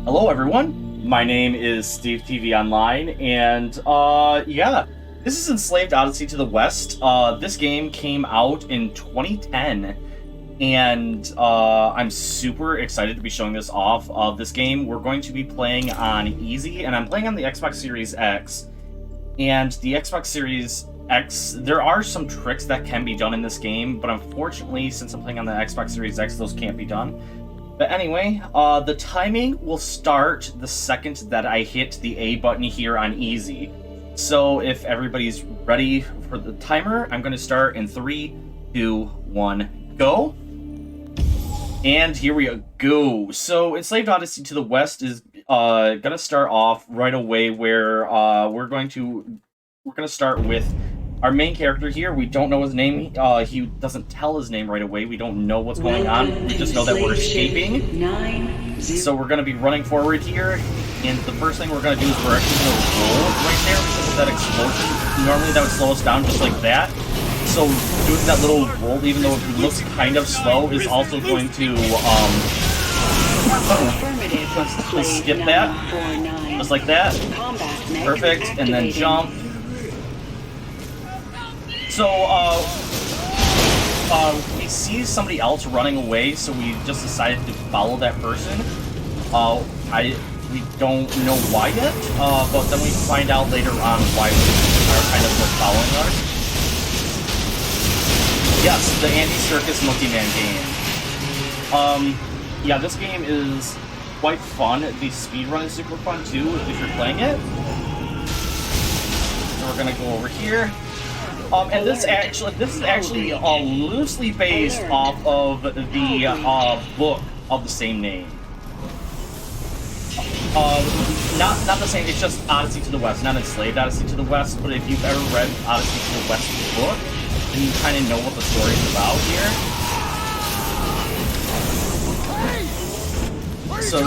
Hello everyone, my name is stevetvonline, and yeah, this is Enslaved Odyssey to the West. This game came out in 2010, and I'm super excited to be showing this off. This game we're going to be playing on easy, and I'm playing on the Xbox Series X. And the Xbox Series X, there are some tricks that can be done in this game, but unfortunately, since I'm playing on the Xbox Series X, those can't be done. But anyway, the timing will start the second that I hit the A button here on easy. So if everybody's ready for the timer, I'm going to start in 3, 2, 1, go. And here we go. So Enslaved Odyssey to the West is going to start off right away where we're going to start with our main character here. We don't know his name. He doesn't tell his name right away. We don't know what's going on. We just know that we're escaping. So we're going to be running forward here. And the first thing we're going to do is we're actually going to roll right there because of that explosion. Normally that would slow us down just like that. So doing that little roll, even though it looks kind of slow, is also going to we'll skip that. Just like that. Perfect. And then jump. So, we see somebody else running away, so we just decided to follow that person. We don't know why yet, but then we find out later on why they are kind of just following us. Yes, the Andy Circus Monkey Man game. Yeah, this game is quite fun. The speedrun is super fun too, if you're playing it. So we're gonna go over here. And this is actually loosely based off of the book of the same name. Not the same. It's just Odyssey to the West, not Enslaved Odyssey to the West. But if you've ever read Odyssey to the West book, then you kind of know what the story is about here. So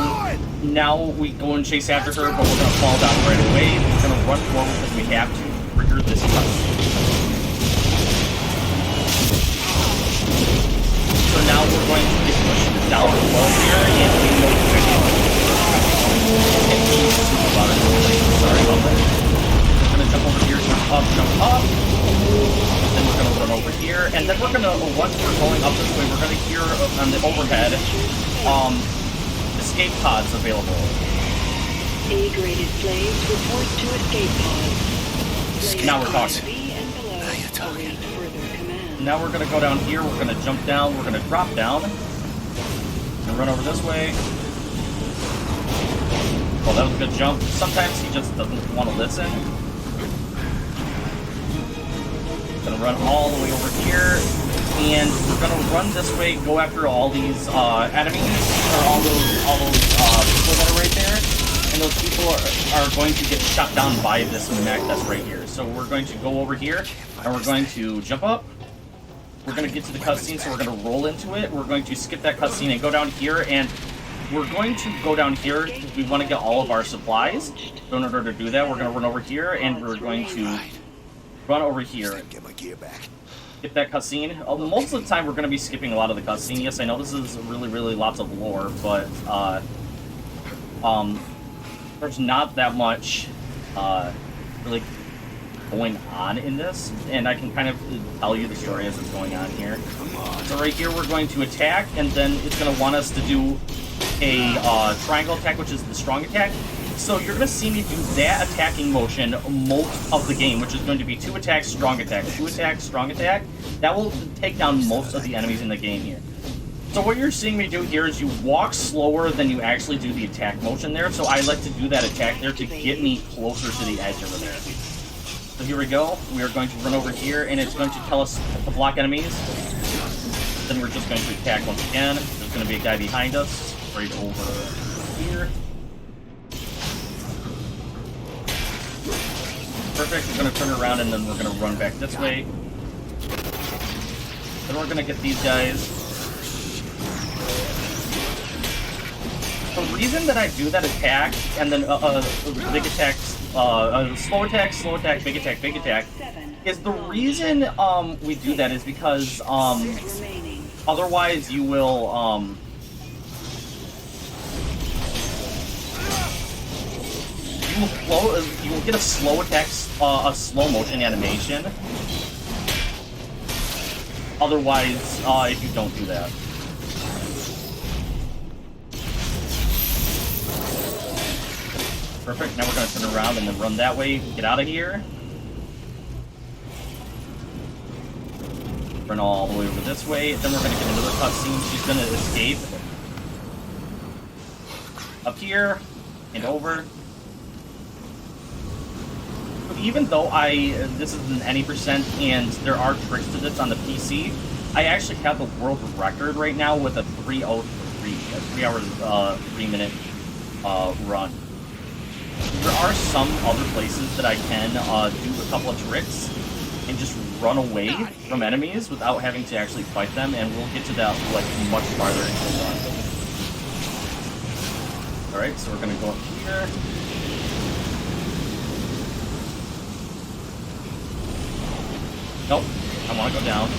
now we go and chase after her, but we're gonna fall down right away. We're gonna run forward because we have to trigger this cutscene. So now we're going to get pushed down below here, and we know what we're doing. Sorry about that. We're going to jump over here, jump up. Then we're going to run over here, and then we're going to, once we're going up this way, we're going to hear on the overhead, escape pods available. A-graded slaves report to escape pods. Now we're talking. Now you're talking. Now we're going to go down here, we're going to jump down, we're going to drop down, and run over this way. Well, that was a good jump. Sometimes he just doesn't want to listen. Going to run all the way over here, and we're going to run this way, go after all these enemies, or all those people that are right there, and those people are going to get shot down by this mech that's right here. So we're going to go over here, and we're going to jump up. We're going to get to the cutscene, so we're going to roll into it. We're going to skip that cutscene and go down here, and we're going to go down here because we want to get all of our supplies. So in order to do that, we're going to run over here, and we're going to run over here. Skip that cutscene. Most of the time, we're going to be skipping a lot of the cutscene. Yes, I know this is really lots of lore, but there's not that much really going on in this, and I can kind of tell you the story as it's going on here. So right here we're going to attack, and then it's going to want us to do a triangle attack, which is the strong attack. So you're going to see me do that attacking motion most of the game, which is going to be 2 attacks, strong attack, 2 attacks, strong attack. That will take down most of the enemies in the game here. So what you're seeing me do here is you walk slower than you actually do the attack motion there, so I like to do that attack there to get me closer to the edge over there. So here we go. We are going to run over here, and it's going to tell us to block enemies. Then we're just going to attack once again. There's going to be a guy behind us, right over here. Perfect. We're going to turn around, and then we're going to run back this way. Then we're going to get these guys. The reason that I do that attack, and then big attacks, slow attack, big attack, is the reason we do that is because otherwise you will you will get a slow attack, a slow motion animation. Otherwise, if you don't do that. Perfect. Now we're gonna turn around and then run that way. Get out of here. Run all the way over this way. Then we're gonna get another cutscene. She's gonna escape. Up here and over. But even though this isn't any percent and there are tricks to this on the PC, I actually have the world record right now with a 3:03, a 3 hours, 3 minute run. There are some other places that I can do a couple of tricks and just run away from enemies without having to actually fight them, and we'll get to that like much farther into the run. Alright, so we're gonna go up here. Nope, I wanna go down.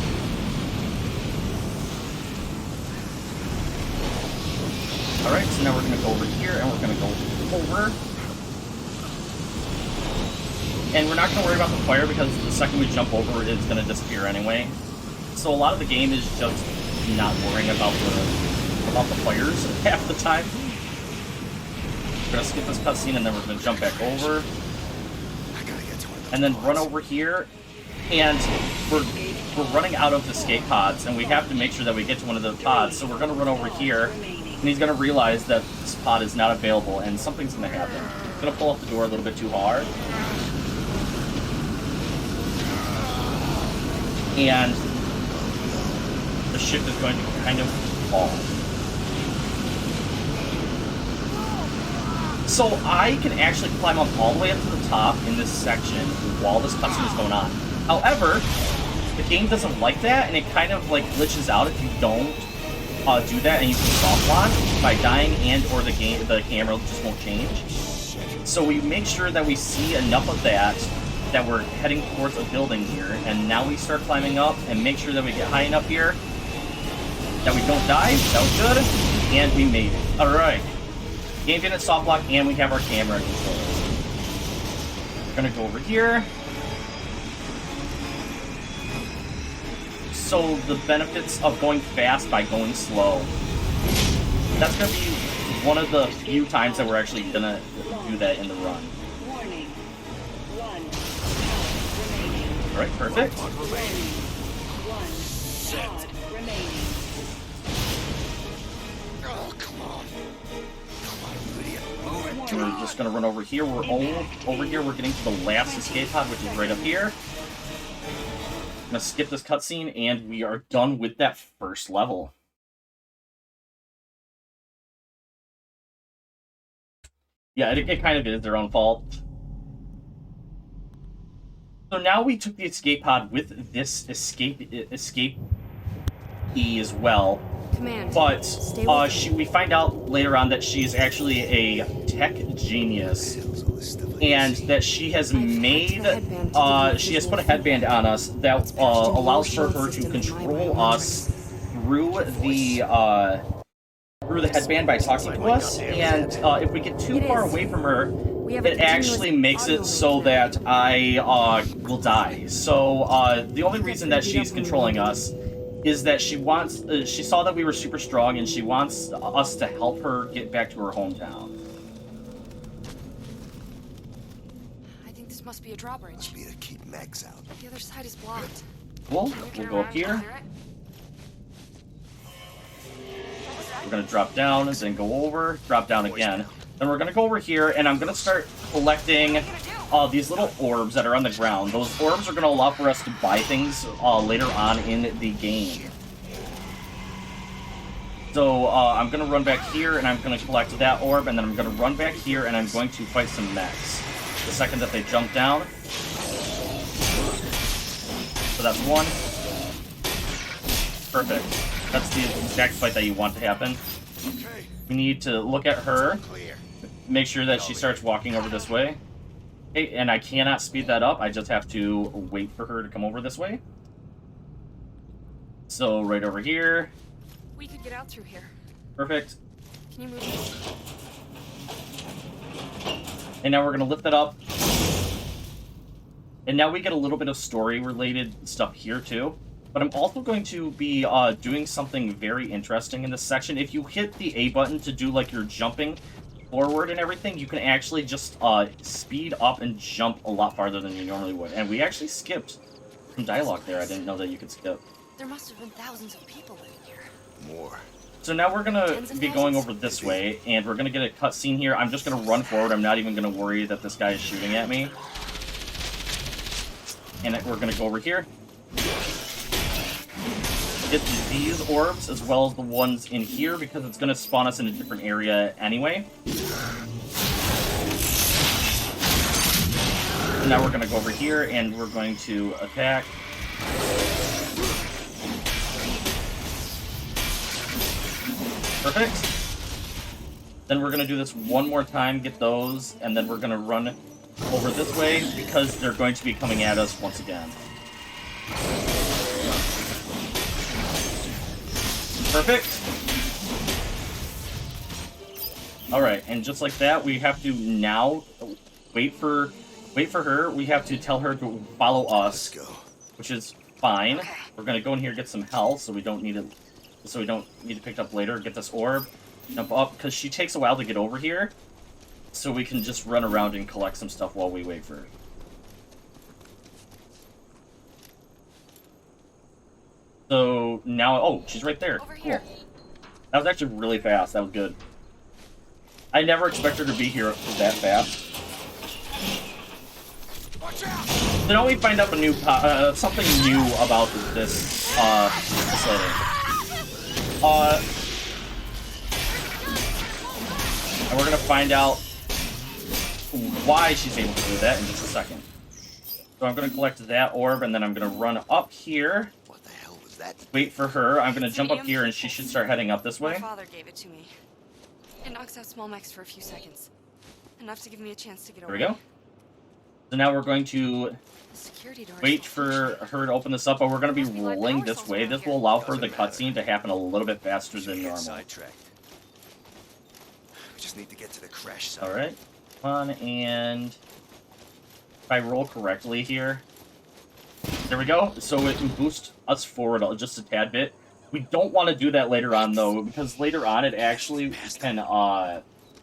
Alright, so now we're gonna go over here and we're gonna go over. And we're not going to worry about the fire because the second we jump over it's going to disappear anyway. So a lot of the game is just not worrying about the fires half the time. We're going to skip this cutscene and then we're going to jump back over. And then run over here. And we're running out of escape pods and we have to make sure that we get to one of the pods. So we're going to run over here and he's going to realize that this pod is not available and something's going to happen. He's going to pull up the door a little bit too hard. And the ship is going to kind of fall. So I can actually climb up all the way up to the top in this section while this cutscene is going on. However, the game doesn't like that, and it kind of like glitches out if you don't do that, and you can soft lock by dying, and or the camera just won't change. So we make sure that we see enough of that we're heading towards a building here, and now we start climbing up and make sure that we get high enough here that we don't die. That was good, and we made it. Alright, game didn't soft lock and we have our camera controls. We're gonna go over here. So the benefits of going fast by going slow, that's gonna be one of the few times that we're actually gonna do that in the run. Alright, perfect. We're just gonna run over here. We're over here. We're getting to the last escape pod, which is right up here. I'm gonna skip this cutscene, and we are done with that first level. Yeah, it kind of is their own fault. So now we took the escape pod with this escape key as well. Command, but we find out later on that she's actually a tech genius, and that she has made she has put a headband on us that allows for her to control us through the headband by talking to us. And if we get too far away from her, it actually makes it so that I will die. So the only reason that she's controlling us is that she saw that we were super strong and she wants us to help her get back to her hometown. I think this must be a drawbridge. Must be to keep Max out. The other side is blocked. Well, we'll go up here. We're gonna drop down and then go over, drop down again. Then we're gonna go over here and I'm gonna start collecting these little orbs that are on the ground. Those orbs are gonna allow for us to buy things later on in the game. So I'm gonna run back here and I'm gonna collect that orb, and then I'm gonna run back here and I'm going to fight some mechs. The second that they jump down. So that's one. Perfect. That's the exact fight that you want to happen. We need to look at her, make sure that she starts walking over this way. Okay, and I cannot speed that up, I just have to wait for her to come over this way. So, right over here. We could get out through here. Perfect. Can you move this? And now we're going to lift it up. And now we get a little bit of story-related stuff here, too. But I'm also going to be doing something very interesting in this section. If you hit the A button to do, like, your jumping forward and everything, you can actually just speed up and jump a lot farther than you normally would. And we actually skipped some dialogue there. I didn't know that you could skip. There must have been thousands of people living here. More. So now we're going to be going over this way, and we're going to get a cutscene here. I'm just going to run forward. I'm not even going to worry that this guy is shooting at me. And we're going to go over here. Get these orbs, as well as the ones in here, because it's going to spawn us in a different area anyway. So now we're going to go over here, and we're going to attack. Perfect. Then we're going to do this one more time, get those, and then we're going to run over this way, because they're going to be coming at us once again. Perfect. Alright, and just like that, we have to now wait for her. We have to tell her to follow us, which is fine. Okay. We're gonna go in here and get some health, so we don't need it. So we don't need to pick it up later. Get this orb, jump up, because she takes a while to get over here. So we can just run around and collect some stuff while we wait for her. So now, oh, she's right there. Over Cool. here. That was actually really fast. That was good. I never expected her to be here that fast. So now we find out a new, something new about this facility. And we're gonna find out why she's able to do that in just a second. So I'm gonna collect that orb, and then I'm gonna run up here. What the hell was that? Wait for her. I'm gonna jump up here, and she should start heading up this My way. father gave it to me. It knocks out small mechs for a few seconds. Enough to give me a chance to get There away. we go. So now we're going to The security door is wait still for functioning. her to open this up, but we're going to be Must be like rolling power this cells way. around This here. will allow for the Doesn't matter. cutscene to happen a little bit faster Should than get normal. sidetracked. We just need to get to the crash site. Alright. Come on, and if I roll correctly here. There we go. So it can boost us forward just a tad bit. We don't want to do that later on, though, because later on it actually can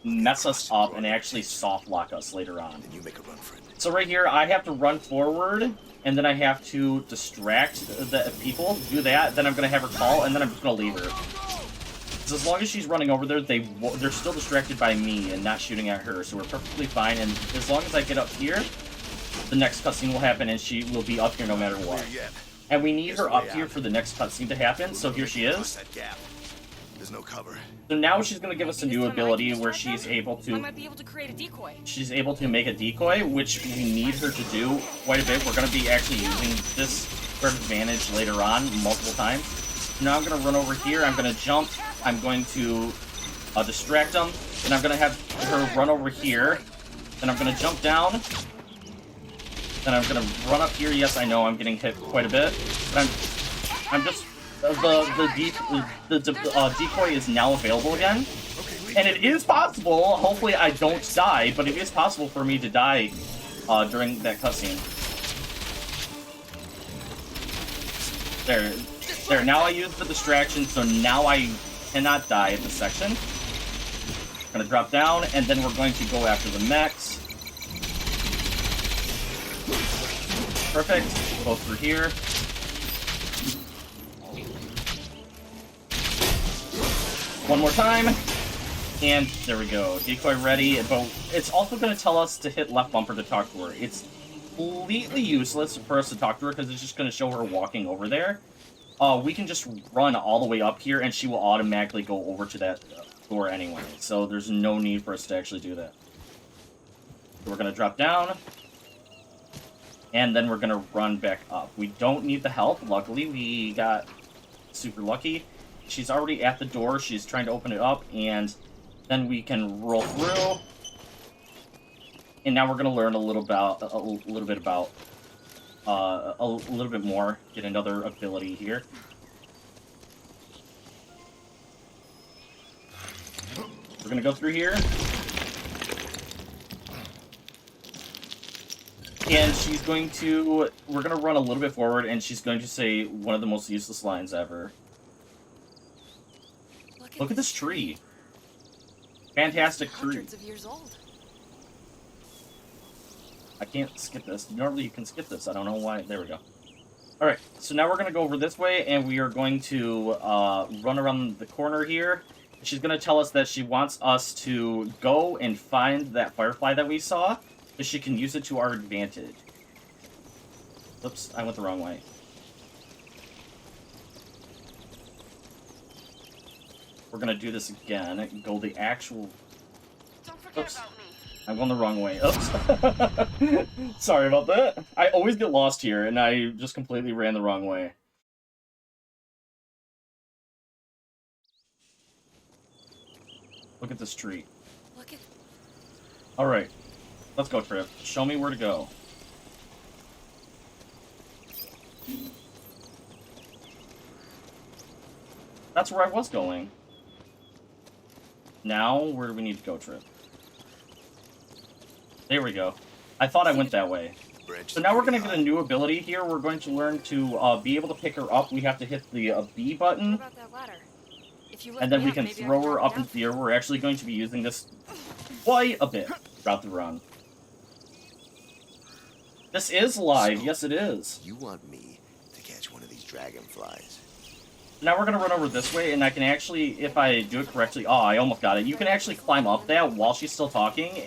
mess us up and actually soft lock us later on. Then you make a run for it. So right here, I have to run forward, and then I have to distract the people, do that, then I'm going to have her call, and then I'm just going to leave her. So as long as she's running over there, they're still distracted by me and not shooting at her, so we're perfectly fine, and as long as I get up here, the next cutscene will happen, and she will be up here no matter what. Clear yet. And we need her up here for the next cutscene to happen, so here she Across is. that gap. There's no cover. So now she's going to give us a Maybe new this time I ability can where distract she's them? able I to might be able to create a decoy. she's able to make a decoy, which we need her to do quite a bit. We're going to be actually using this for advantage later on, multiple times. Now I'm going to run over here, I'm going to jump, I'm going to distract them, and I'm going to have her run over here, then I'm going to jump down, then I'm going to run up here. Yes, I know I'm getting hit quite a bit, but I'm just... The decoy is now available again. And it is possible, hopefully I don't die, but it is possible for me to die during that cutscene. There, now I used the distraction, so now I cannot die at this section. I'm gonna drop down, and then we're going to go after the mechs. Perfect, go through here. One more time. And there we go. Decoy ready, but it's also going to tell us to hit left bumper to talk to her. It's completely useless for us to talk to her because it's just going to show her walking over there. We can just run all the way up here and she will automatically go over to that door anyway. So there's no need for us to actually do that. So we're going to drop down. And then we're going to run back up. We don't need the help. Luckily, we got super lucky. She's already at the door. She's trying to open it up, and then we can roll through. And now we're going to learn a little bit more. Get another ability here. We're going to go through here. And she's going to... We're going to run a little bit forward, and she's going to say one of the most useless lines ever. Look at this tree. Fantastic tree. Hundreds of years old. I can't skip this. Normally you can skip this. I don't know why. There we go. Alright, so now we're going to go over this way, and we are going to run around the corner here. She's going to tell us that she wants us to go and find that firefly that we saw, so she can use it to our advantage. Oops, I went the wrong way. We're going to do this again. Go the actual... Don't forget Oops. about me. I'm going the wrong way. Oops. Sorry about that. I always get lost here, and I just completely ran the wrong way. Look at this tree. Look at... Alright. Let's go, Trip. Show me where to go. That's where I was going. Now, where do we need to go, Trip? There we go. I thought I went that way. So now we're going to get a new ability here. We're going to learn to be able to pick her up. We have to hit the B button. What about that ladder? If you lift And then me we up, can maybe I throw her drop up down. into the air. We're actually going to be using this quite a bit throughout the run. This is live. Yes, it is. You want me to catch one of these dragonflies? Now we're going to run over this way, and I can actually, if I do it correctly... Oh, I almost got it. You can actually climb up that while she's still talking.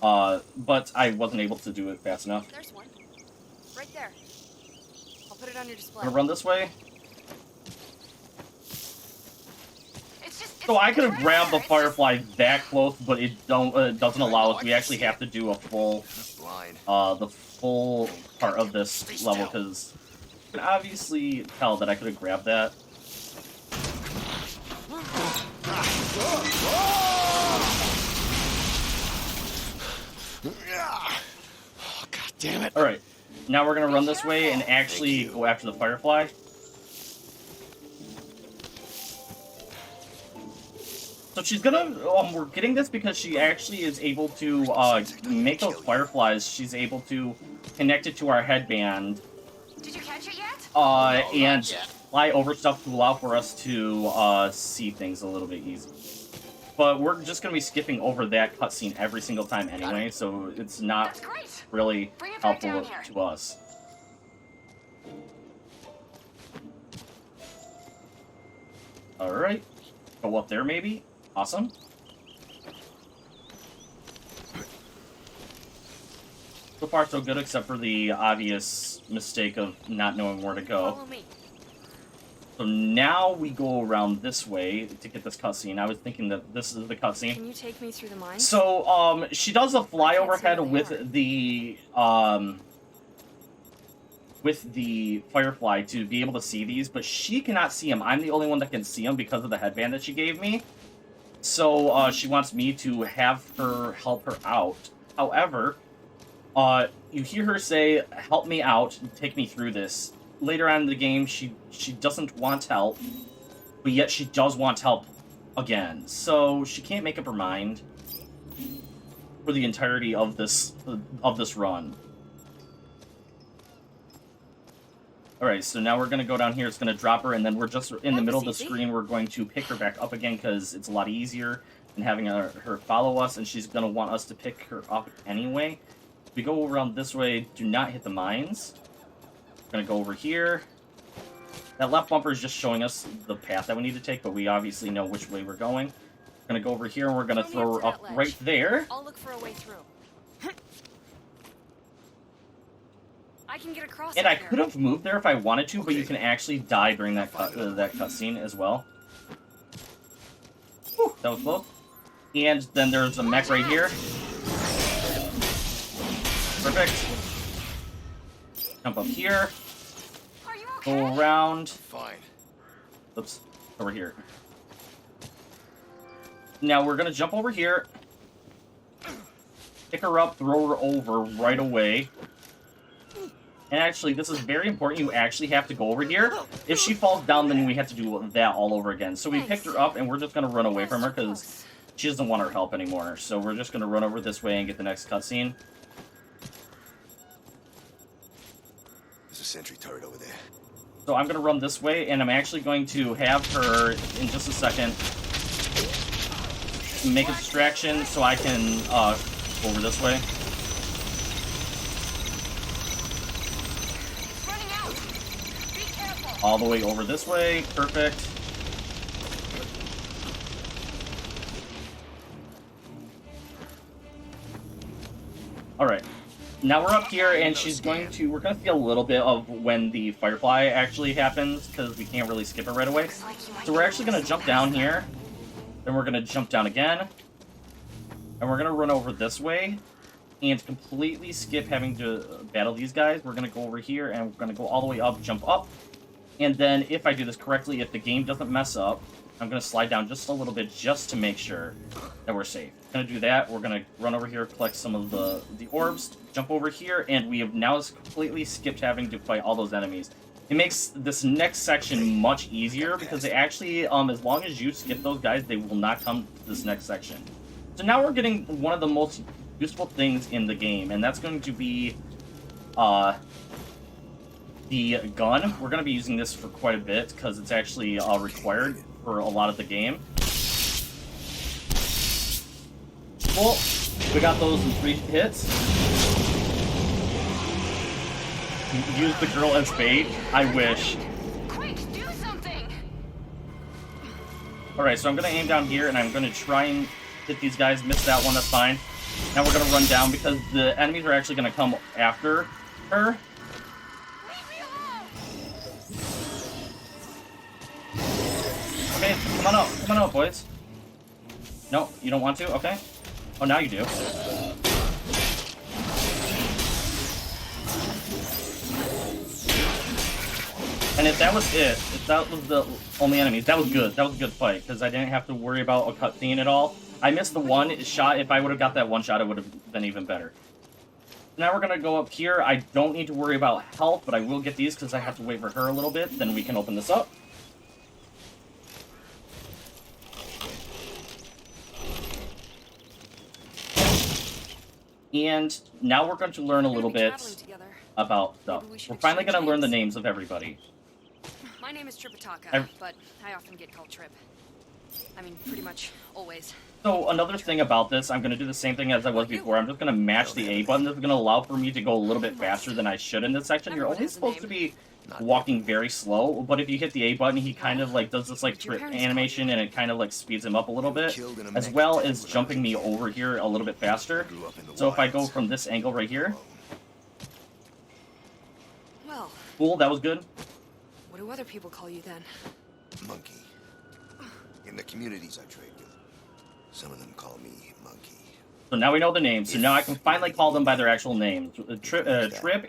But I wasn't able to do it fast enough. There's one. Right there. I'll put it on your display. I'm going to run this way. It's So I could have right grabbed the there. It's firefly that close, but it doesn't allow us. We actually have to do a full, Blind. the full part of this level, because you can obviously tell that I could have grabbed that. Oh, God damn it. Alright, now we're gonna run this way and actually go after the firefly. So she's gonna, we're getting this because she actually is able to, make those fireflies. She's able to connect it to our headband, Did you catch it yet? and fly over stuff to allow for us to, see things a little bit easier. But we're just gonna be skipping over that cutscene every single time anyway, so it's not That's great. really Bring it back helpful down here. to us. Alright. Go up there, maybe? Awesome. So far, so good, except for the obvious mistake of not knowing where to go. Follow me. So now we go around this way to get this cutscene. I was thinking that this is the cutscene. Can you take me through the mines? So, she does a flyover head what they with the firefly to be able to see these, but she cannot see them. I'm the only one that can see them because of the headband that she gave me. So, she wants me to have her help her out. However, you hear her say, "Help me out, take me through this." Later on in the game, she doesn't want help, but yet she does want help again. So she can't make up her mind for the entirety of this run. Alright, so now we're going to go down here, it's going to drop her, and then we're just in the middle of the screen, we're going to pick her back up again, because it's a lot easier than having her follow us, and she's going to want us to pick her up anyway. If we go around this way, do not hit the mines. We're going to go over here. That left bumper is just showing us the path that we need to take, but we obviously know which way we're going. We're going to go over here, and we're going to throw her up right there. I'll look for a way through. I can get across. And I here. could have moved there if I wanted to, but you can actually die during that cutscene as well. Whew, that was close. And then there's a mech right here. Perfect. Jump up here. Are you okay? Go around. Fine. Oops. Over here. Now we're gonna jump over here. Pick her up, throw her over right away. And actually, this is very important. You actually have to go over here. If she falls down, then we have to do that all over again. So we picked her up, and we're just going to run away from her because she doesn't want our help anymore. So we're just going to run over this way and get the next cutscene. sentry turret over there. So I'm gonna run this way, and I'm actually going to have her in just a second make a distraction so I can go over this way. It's running out. Be careful. All the way over this way. Perfect. Alright. Now we're up here, and we're gonna see a little bit of when the Firefly actually happens, because we can't really skip it right away. So we're actually gonna jump down here, then we're gonna jump down again, and we're gonna run over this way, and completely skip having to battle these guys. We're gonna go over here, and we're gonna go all the way up, jump up, and then if I do this correctly, if the game doesn't mess up, I'm gonna slide down just a little bit just to make sure that we're safe. Gonna do that. We're gonna run over here, collect some of the orbs, jump over here, and we have now completely skipped having to fight all those enemies. It makes this next section much easier because they actually, as long as you skip those guys, they will not come to this next section. So now we're getting one of the most useful things in the game, and that's going to be the gun. We're gonna be using this for quite a bit because it's actually required for a lot of the game. Cool. We got those in 3 hits. Use the girl as bait. I wish. Quick, do something. Alright, so I'm gonna aim down here and I'm gonna try and hit these guys. Miss that one, that's fine. Now we're gonna run down because the enemies are actually gonna come after her. Leave me alone. Okay, come on up, boys. No, you don't want to? Okay. Oh, now you do. And if that was it, if that was the only enemies, that was good. That was a good fight, because I didn't have to worry about a cutscene at all. I missed the one shot. If I would have got that one shot, it would have been even better. Now we're going to go up here. I don't need to worry about health, but I will get these because I have to wait for her a little bit. Then we can open this up. And now we're going to learn a little bit about stuff. We're finally going to learn the names of everybody. My name is Tripitaka, but I often get called Trip. I mean, pretty much always. So another thing about this, I'm going to do the same thing as I was before. I'm just going to match the A button. This is going to allow for me to go a little bit faster than I should in this section. You're only supposed to be walking very slow, but if you hit the A button, he kind of like does this like trip animation, and it kind of like speeds him up a little bit, as well as jumping me over here a little bit faster. So if I go from this angle right here, Well, cool, that was good. what do other people call you then? Monkey. In the communities I trade with, some of them call me Monkey. So now we know the names. So now I can finally call them by their actual names. Trip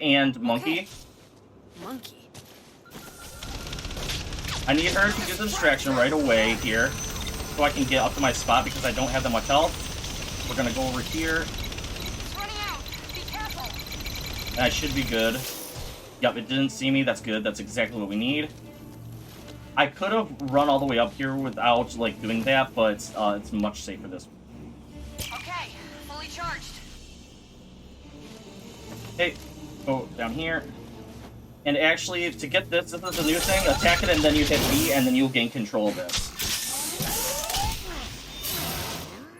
and Monkey. Okay. Monkey. I need her to do the distraction right away here, so I can get up to my spot because I don't have that much health. We're gonna go over here. It's running out. Be careful. And I should be good. Yep, it didn't see me. That's good. That's exactly what we need. I could have run all the way up here without like doing that, but it's much safer this way. Okay, fully charged. Okay, go down here. And actually, to get this is a new thing. Attack it, and then you hit B, and then you'll gain control of this.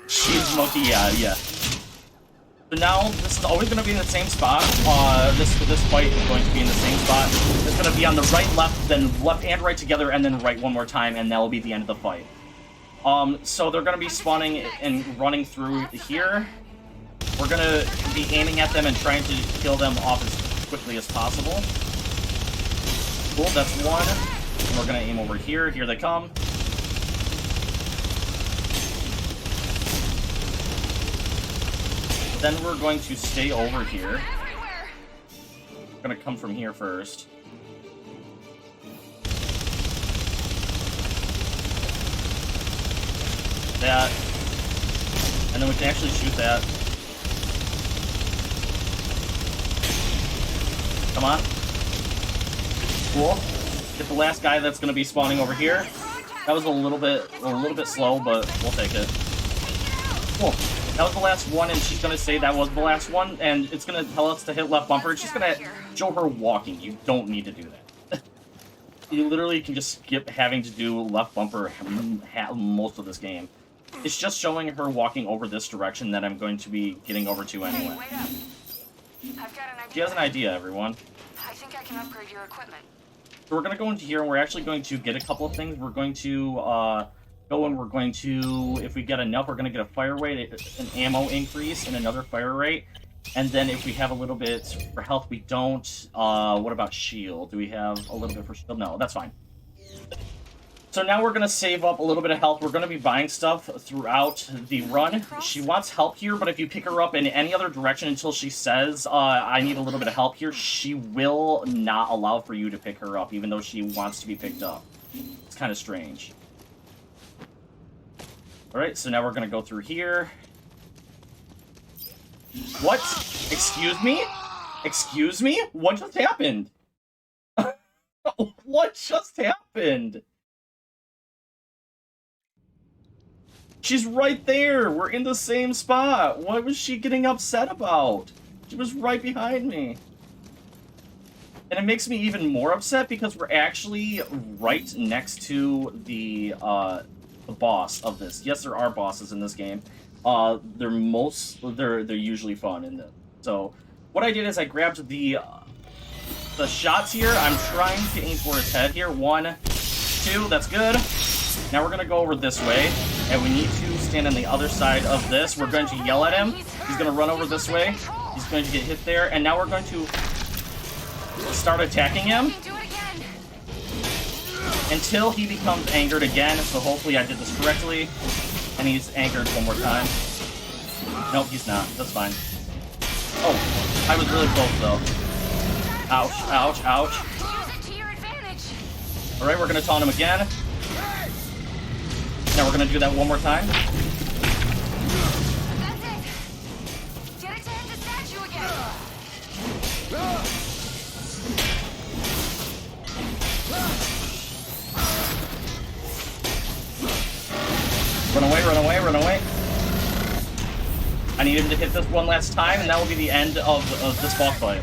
She's Monkey, yeah. So now, this is always going to be in the same spot. This fight is going to be in the same spot. It's going to be on the right, left, then left and right together, and then right one more time, and that will be the end of the fight. So they're going to be spawning and running through here. We're going to be aiming at them and trying to kill them off as quickly as possible. Cool, that's one. And we're going to aim over here. Here they come. Then we're going to stay over here. We're going to come from here first. That. And then we can actually shoot that. Come on. Cool. Get the last guy that's going to be spawning over here. That was a little bit slow, but we'll take it. Cool. That was the last one, and she's gonna say that was the last one, and it's gonna tell us to hit left bumper. It's just gonna show her walking. You don't need to do that. You literally can just skip having to do left bumper most of this game. It's just showing her walking over this direction that I'm going to be getting over to anyway. Hey, wait up. I've got an idea. She has an idea, everyone. I think I can upgrade your equipment. So we're going to go into here, and we're actually going to get a couple of things. We're going to go and we're going to, if we get enough, we're going to get a fire rate, an ammo increase, and another fire rate. And then if we have a little bit for health, we don't. What about shield? Do we have a little bit for shield? No, that's fine. So now we're going to save up a little bit of health. We're going to be buying stuff throughout the run. She wants help here, but if you pick her up in any other direction until she says, I need a little bit of help here, she will not allow for you to pick her up, even though she wants to be picked up. It's kind of strange. Alright, so now we're going to go through here. What? Excuse me? Excuse me? What just happened? What just happened? She's right there! We're in the same spot! What was she getting upset about? She was right behind me. And it makes me even more upset because we're actually right next to the boss of this. Yes, there are bosses in this game. They're usually fun in this. So what I did is I grabbed the shots here. I'm trying to aim for his head here. 1, 2, that's good. Now we're gonna go over this way, and we need to stand on the other side of this. We're going to yell at him. He's gonna run over this way. He's going to get hit there, and now we're going to start attacking him until he becomes angered again. So hopefully I did this correctly, and he's angered one more time. Nope, he's not. That's fine. Oh, I was really close though. Ouch, ouch, ouch. Alright, we're gonna taunt him again. Now we're gonna do that one more time. That's it. Get it to hit the statue again. Run away, run away, run away. I need him to hit this one last time, and that will be the end of this boss fight.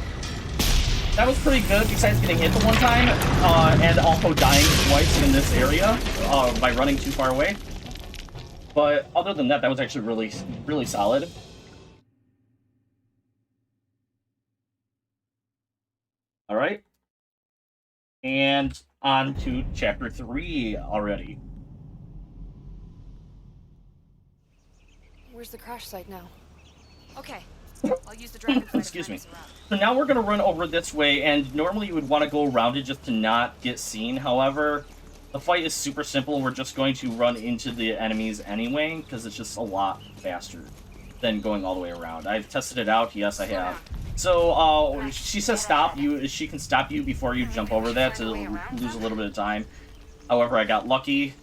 That was pretty good, besides getting hit the one time, and also dying twice in this area by running too far away. But other than that, that was actually really, really solid. Alright. And on to Chapter 3 already. Where's the crash site now? Okay. I'll use the dragonfly. Excuse me. So now we're going to run over this way, and normally you would want to go around it just to not get seen. However, the fight is super simple. We're just going to run into the enemies anyway, because it's just a lot faster than going all the way around. I've tested it out. Yes, I have. So, she says stop. She can stop you before you jump over that to lose a little bit of time. However, I got lucky.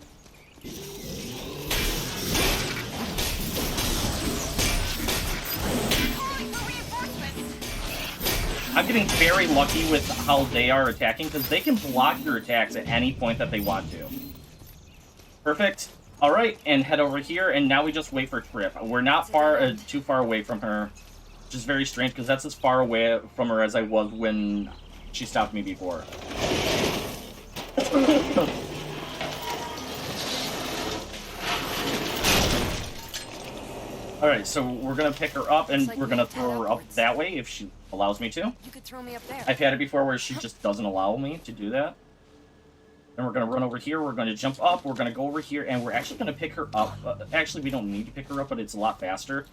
I'm getting very lucky with how they are attacking, because they can block your attacks at any point that they want to. Perfect. Alright, and head over here, and now we just wait for Trip. We're not too far away from her, which is very strange, because that's as far away from her as I was when she stopped me before. Alright, so we're going to pick her up, and we're going to throw her up that way if she allows me to. You could throw me up there. I've had it before where she just doesn't allow me to do that. Then we're going to run over here, we're going to jump up, we're going to go over here, and we're actually going to pick her up. Actually, we don't need to pick her up, but it's a lot faster.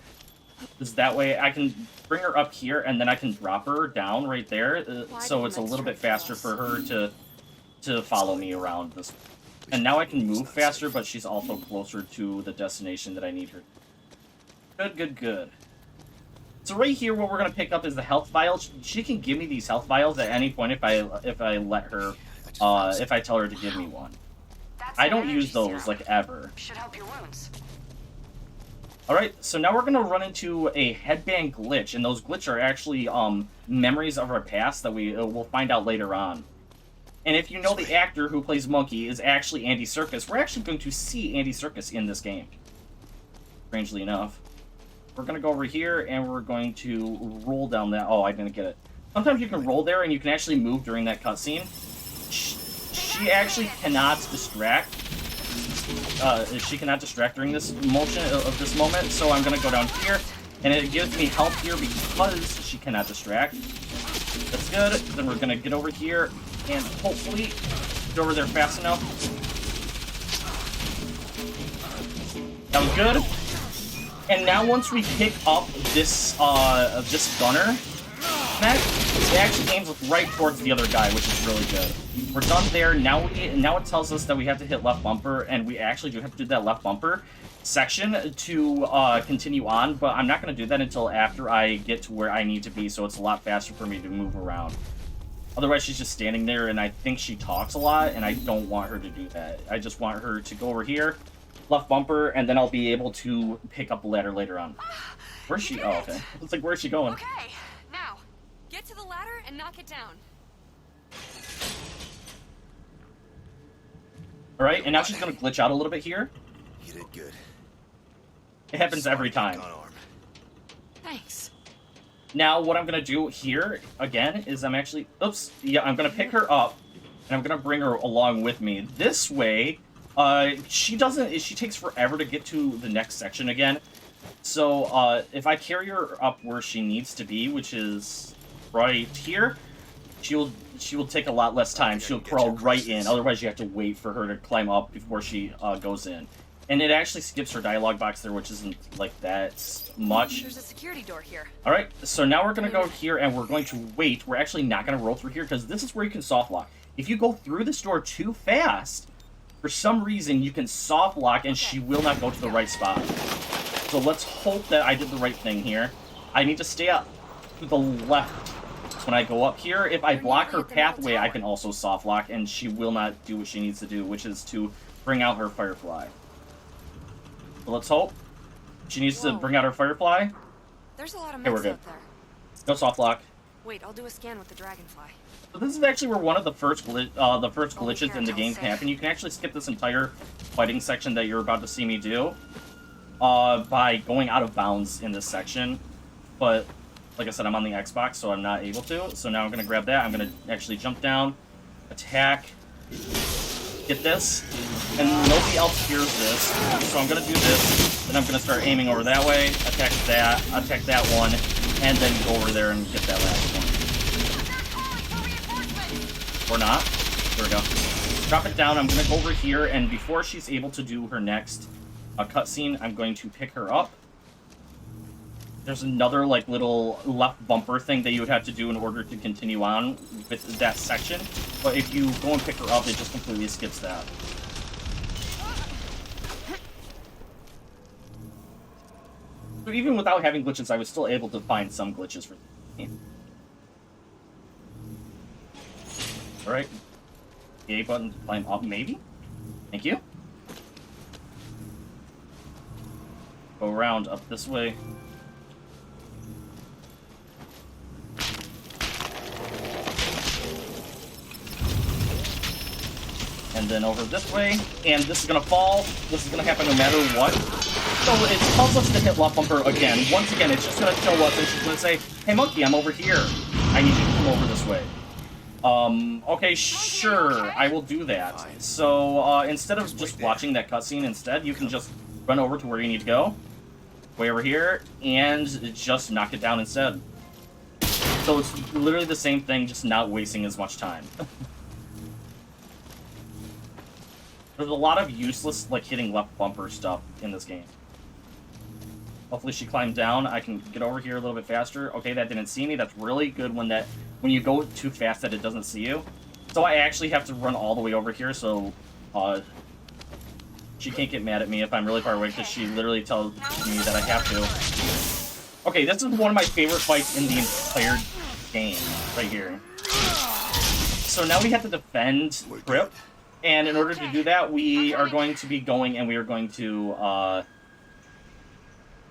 Because that way I can bring her up here, and then I can drop her down right there, so it's a little bit faster for her to follow me around this. And now I can move faster, but she's also closer to the destination that I need her. Good, good, good. So right here, what we're gonna pick up is the health vials. She can give me these health vials at any point if I let her, if I tell her to give me one. I don't use those like ever. Should help your wounds. All right, so now we're gonna run into a headband glitch, and those glitches are actually memories of our past that we'll find out later on. And if you know the actor who plays Monkey is actually Andy Serkis, we're actually going to see Andy Serkis in this game. Strangely enough. we're gonna go over here and we're going to roll down that. Oh, I didn't get it. Sometimes you can roll there and you can actually move during that cutscene. She actually cannot distract. She cannot distract during this motion of this moment. So I'm gonna go down here, and it gives me help here because she cannot distract. That's good. Then we're gonna get over here and hopefully get over there fast enough. That was good. And now once we pick up this this gunner mech, it actually aims right towards the other guy, which is really good. We're done there. Now it tells us that we have to hit left bumper, and we actually do have to do that left bumper section to continue on, but I'm not going to do that until after I get to where I need to be, so it's a lot faster for me to move around. Otherwise, she's just standing there, and I think she talks a lot, and I don't want her to do that. I just want her to go over here, left bumper, and then I'll be able to pick up the ladder later on. Where's she? Oh, okay. It's like, where's she going? Okay, now, get to the ladder and knock it down. Alright, and now she's going to glitch out a little bit here. You did good. It happens every time. Thanks. Now, what I'm going to do here, again, is I'm actually... Oops. Yeah, I'm going to pick her up, and I'm going to bring her along with me. This way, she takes forever to get to the next section again. So, if I carry her up where she needs to be, which is right here, she will take a lot less time. She'll crawl right in. Otherwise, you have to wait for her to climb up before she goes in. And it actually skips her dialogue box there, which isn't like that much. There's a security door here. All right, so now we're going to go here and we're going to wait. We're actually not going to roll through here because this is where you can soft lock. If you go through this door too fast, for some reason, you can soft lock and she will not go to the right spot. So let's hope that I did the right thing here. I need to stay up to the left when I go up here. If I block her pathway, I can also soft lock and she will not do what she needs to do, which is to bring out her firefly. So let's hope. She needs to bring out her firefly. There's a lot of Okay, mechs we're good. out there. No soft lock. Wait, I'll do a scan with the dragonfly. So this is actually where one of the first glitches in the game can happen. You can actually skip this entire fighting section that you're about to see me do by going out of bounds in this section. But like I said, I'm on the Xbox, so I'm not able to. So now I'm going to grab that. I'm going to actually jump down, attack, get this, and nobody else hears this. So I'm going to do this, then I'm going to start aiming over that way, attack that one, and then go over there and get that last one. Or not. There we go. Drop it down. I'm going to go over here, and before she's able to do her next cutscene, I'm going to pick her up. There's another like little left bumper thing that you would have to do in order to continue on with that section. But if you go and pick her up, it just completely skips that. So even without having glitches, I was still able to find some glitches for the game. Alright. The A button to climb up, maybe? Thank you. Go around up this way. And then over this way, and this is gonna fall. This is gonna happen no matter what. So it tells us to hit left bumper again. Once again, it's just gonna show us, and she's gonna say, "Hey monkey, I'm over here. I need you to come over this way." Okay, sure, I will do that. So instead of just watching that cutscene, instead you can just run over to where you need to go, way over here, and just knock it down instead. So it's literally the same thing, just not wasting as much time. There's a lot of useless, like, hitting left bumper stuff in this game. Hopefully she climbed down. I can get over here a little bit faster. Okay, that didn't see me. That's really good when you go too fast that it doesn't see you. So I actually have to run all the way over here, so she can't get mad at me if I'm really far away, because she literally tells me that I have to. Okay, this is one of my favorite fights in the entire game, right here. So now we have to defend Grip. And in order to do that, we are going to be going, and we are going to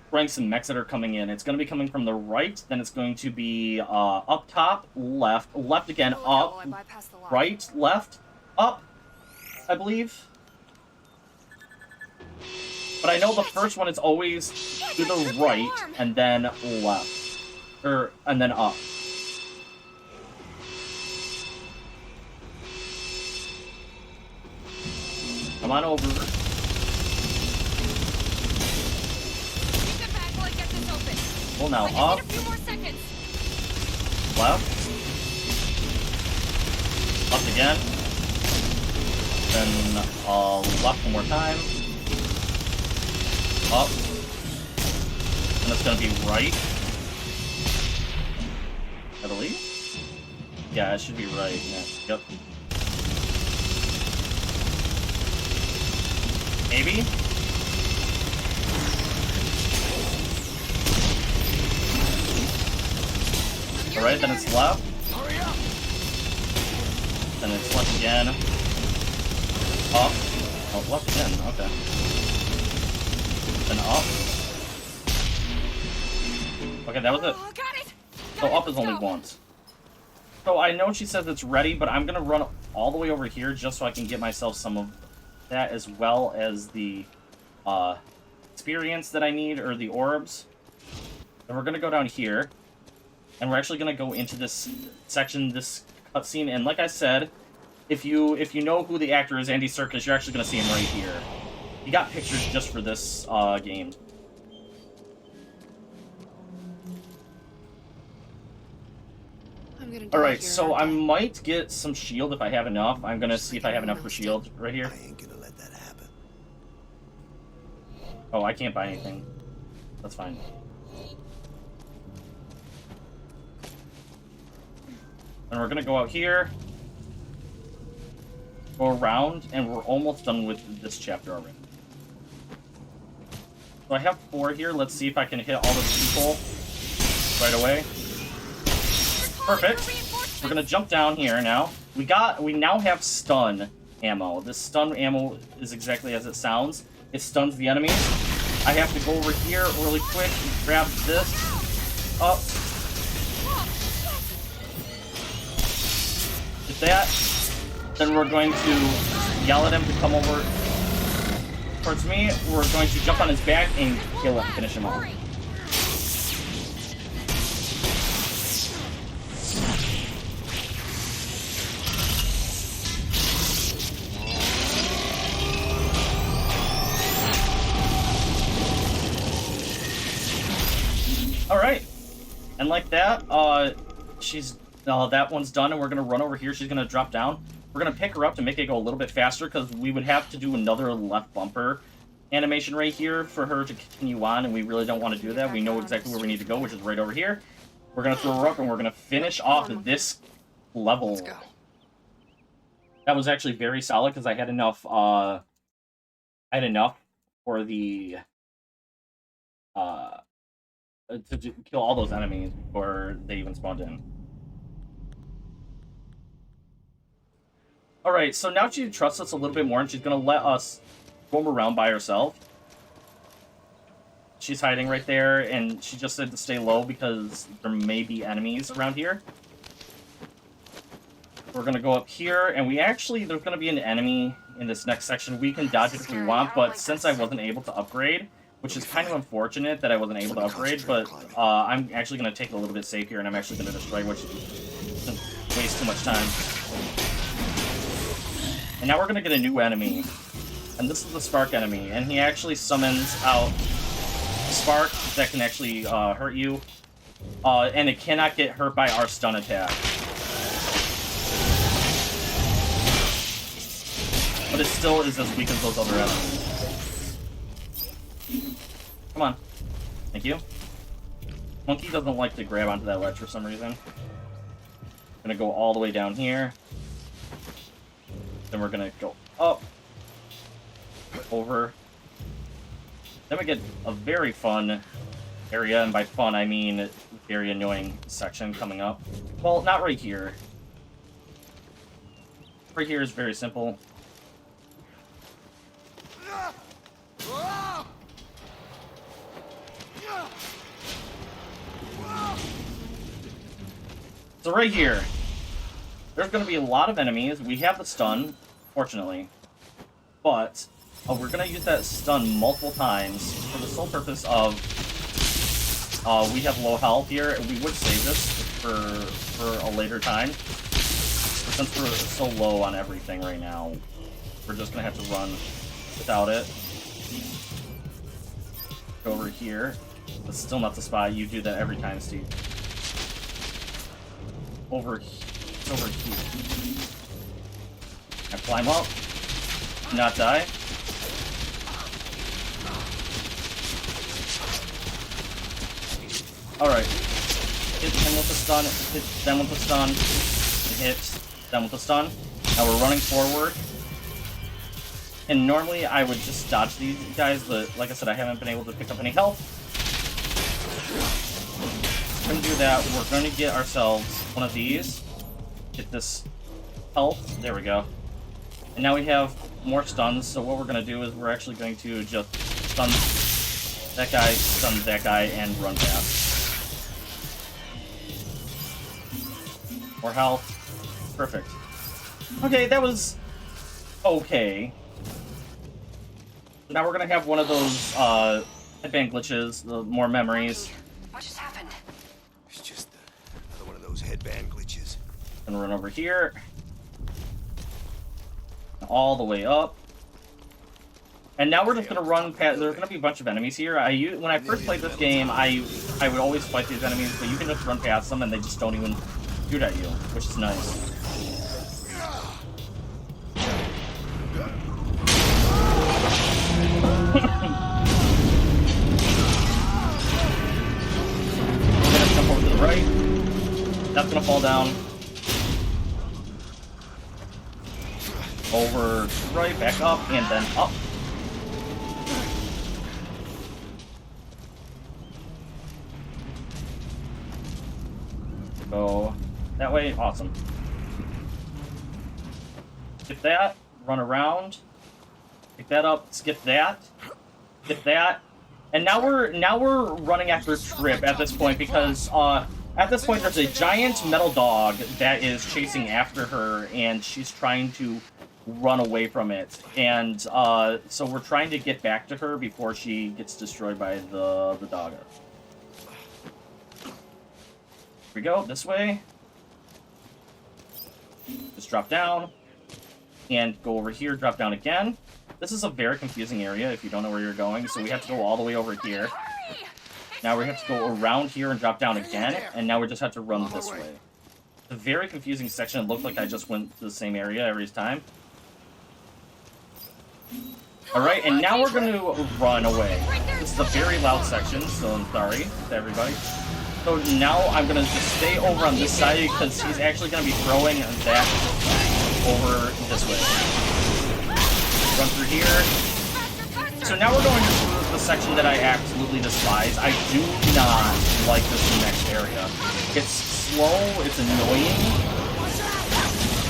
rank some mechs that are coming in. It's going to be coming from the right, then it's going to be up top, left again, up, right, left, up, I believe. But I know the first one is always to the right and then left. And then up. Come on over. Get back while I get this open. Well, now I just up. need a few more seconds. Left. Up again. Then left one more time. Up. And it's gonna be right. I believe? Yeah, it should be right. Yeah. Yep. Maybe? Alright, then it's left. Hurry up! Then it's left again. Up. Oh, left again. Okay. Then up. Okay, that was it. Oh, got it. So Got up it, is only let's go. once. So I know she says it's ready, but I'm gonna run all the way over here just so I can get myself some of that, as well as the experience that I need, or the orbs. And we're gonna go down here, and we're actually gonna go into this section, this cutscene. And like I said, if you know who the actor is, Andy Serkis, you're actually gonna see him right here. He got pictures just for this game. I'm gonna do All right, it here, so I aren't might get some shield if I have enough. I'm gonna see if I have enough for shield right here. I ain't gonna let that happen. Oh, I can't buy anything. That's fine. And we're gonna go out here, go around, and we're almost done with this chapter already. So I have 4 here. Let's see if I can hit all those people right away. Perfect. We're gonna jump down here now. We now have stun ammo. This stun ammo is exactly as it sounds. It stuns the enemies. I have to go over here really quick and grab this up. Get that. Then we're going to yell at him to come over towards me. We're going to jump on his back and kill him, finish him off. Alright, and like that, that one's done, and we're gonna run over here. She's gonna drop down. We're gonna pick her up to make it go a little bit faster, because we would have to do another left bumper animation right here for her to continue on, and we really don't want to do that. We know exactly where we need to go, which is right over here. We're gonna throw her up, and we're gonna finish off this level. Let's go. That was actually very solid, because I had enough, for the, to kill all those enemies before they even spawned in. Alright, so now she trusts us a little bit more, and she's gonna let us roam around by herself. She's hiding right there, and she just said to stay low because there may be enemies around here. We're gonna go up here, and there's gonna be an enemy in this next section. We can dodge it if we want, but since I wasn't able to upgrade, which is kind of unfortunate that I wasn't able to upgrade, but I'm actually going to take it a little bit safe here, and I'm actually going to destroy, which doesn't waste too much time. And now we're going to get a new enemy, and this is the Spark enemy, and he actually summons out Spark that can actually hurt you, and it cannot get hurt by our stun attack. But it still is as weak as those other enemies. Come on. Thank you. Monkey doesn't like to grab onto that ledge for some reason. Gonna go all the way down here. Then we're gonna go up. Over. Then we get a very fun area, and by fun I mean very annoying section coming up. Well, not right here. Right here is very simple. So right here, there's going to be a lot of enemies. We have the stun, fortunately, but we're gonna use that stun multiple times for the sole purpose of we have low health here, and we would save this for a later time. But since we're so low on everything right now, we're just gonna have to run without it. Go over here. That's still not the spot. You do that every time, Steve. It's over here. I climb up. Not die. Alright. Hit him with the stun, hit them with the stun, hit them with the stun. Now we're running forward. And normally I would just dodge these guys, but like I said, I haven't been able to pick up any health. We're gonna do that. We're gonna get ourselves one of these. Get this health. There we go. And now we have more stuns, so what we're gonna do is we're actually going to just stun that guy, and run past. More health. Perfect. Okay, that was okay. Now we're gonna have one of those headband glitches, more memories. What just happened? It's just another one of those headband glitches. Gonna run over here. All the way up. And now we're just gonna run past. There's gonna be a bunch of enemies here. When I first played this game, I would always fight these enemies, but you can just run past them and they just don't even shoot at you, which is nice. We're gonna jump over to the right. That's gonna fall down. Over to the right, back up, and then up. Go that way, awesome. Skip that, run around, pick that up, skip that, and now we're running after Trip at this point because at this point there's a giant metal dog that is chasing after her and she's trying to run away from it, and so we're trying to get back to her before she gets destroyed by the dog. Here we go, this way. Just drop down. And go over here, drop down again. This is a very confusing area if you don't know where you're going, so we have to go all the way over here. Now we have to go around here and drop down again, and now we just have to run this way. It's a very confusing section. It looked like I just went to the same area every time. Alright, and now we're going to run away. This is a very loud section, so I'm sorry to everybody. So now I'm going to just stay over on this side because he's actually going to be throwing that over this way. Run through here. So now we're going to the section that I absolutely despise. I do not like this next area. It's slow, it's annoying,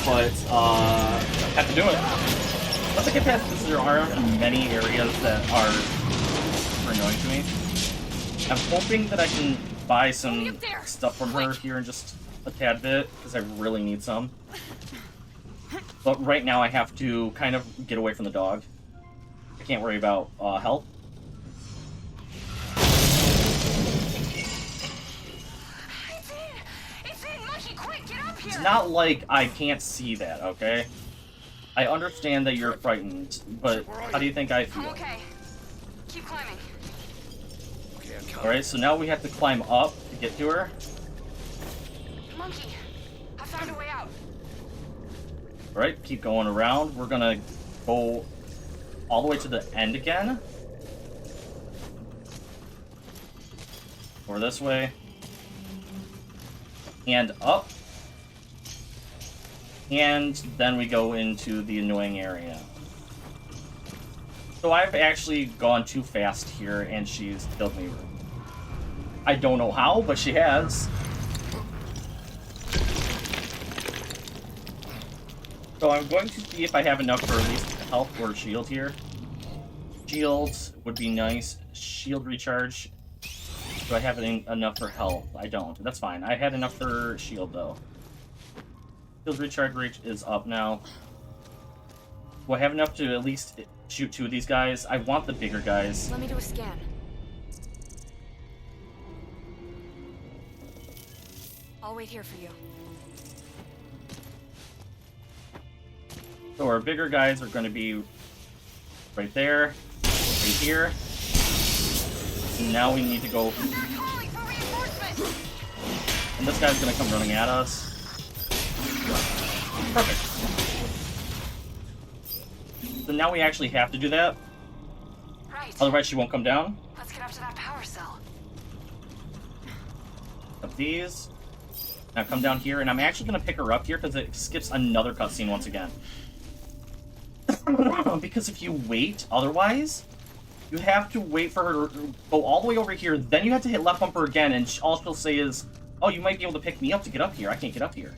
but have to do it. Once I get past this, there are many areas that are super annoying to me. I'm hoping that I can buy some stuff from her here in just a tad bit, because I really need some. But right now I have to kind of get away from the dog. I can't worry about health. It's not like I can't see that, okay? I understand that you're frightened, but how do you think I feel? Okay. Keep climbing. Alright, so now we have to climb up to get to her. Monkey, I found a way out. Alright, keep going around. We're gonna go all the way to the end again. Over this way. And up. And then we go into the annoying area. So I've actually gone too fast here, and she's killed me. I don't know how, but she has. So I'm going to see if I have enough for at least health or shield here. Shields would be nice. Shield recharge. Do I have enough for health? I don't. That's fine. I had enough for shield, though. Shield recharge reach is up now. Do I have enough to at least shoot 2 of these guys. I want the bigger guys. Let me do a scan. I'll wait here for you. So our bigger guys are going to be right there, right here. And now we need to go. And this guy's going to come running at us. Perfect. So now we actually have to do that. Right. Otherwise she won't come down. Let's get up to that power cell. Up these. Now come down here, and I'm actually going to pick her up here because it skips another cutscene once again. Because if you wait, otherwise, you have to wait for her to go all the way over here, then you have to hit left bumper again, and all she'll say is, oh, you might be able to pick me up to get up here. I can't get up here.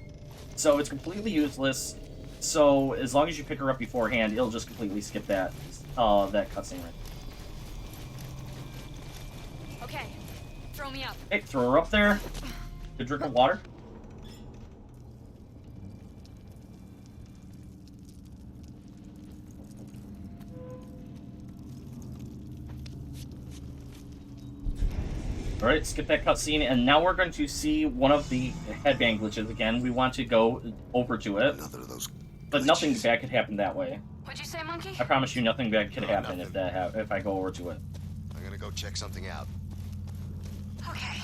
So it's completely useless. So as long as you pick her up beforehand, it'll just completely skip that cutscene right. Okay, throw me up. Okay, throw her up there. Good drink of water. Alright, skip that cutscene, and now we're going to see one of the headband glitches again. We want to go over to it. Another of those But nothing bad could happen that way. What'd you say, monkey? I promise you nothing bad could happen nothing. if I go over to it. I'm gonna go check something out. Okay.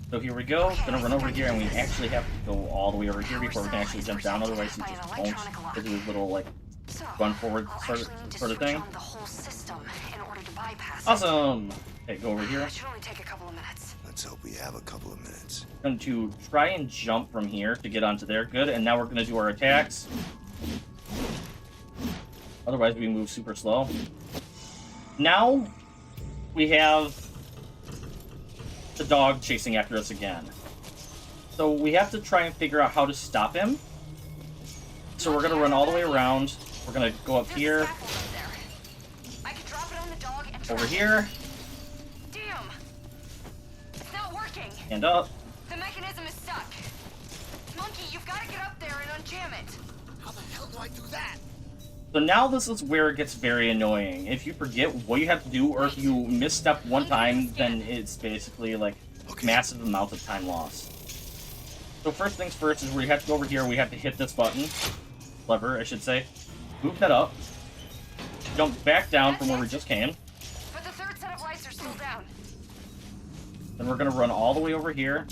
So here we go. Gonna run over here, and we actually have to go all the way over here before we can actually jump down. Otherwise, he just won't do his little like So, run forward I'll sort actually need to of switch thing. on the whole system in order to bypass it. Awesome. Okay, go over here. That should only take a couple of minutes. Let's hope we have a couple of minutes. Going to try and jump from here to get onto there. Good. And now we're gonna do our attacks. Otherwise, we move super slow. Now we have the dog chasing after us again. So we have to try and figure out how to stop him. So we're gonna run all the way around. We're gonna go up here, I could drop it on the dog and over here, Damn! It's not working! and up. The mechanism is stuck. Monkey, you've got to get up there and unjam it. How the hell do I do that? So now this is where it gets very annoying. If you forget what you have to do, or if you misstep one time, then it's basically like massive amounts of time lost. So first things first is we have to go over here, we have to hit this button. Lever, I should say. Move that up. Jump back down from where we just came. But the third set of lights are still down. Then we're gonna run all the way over here.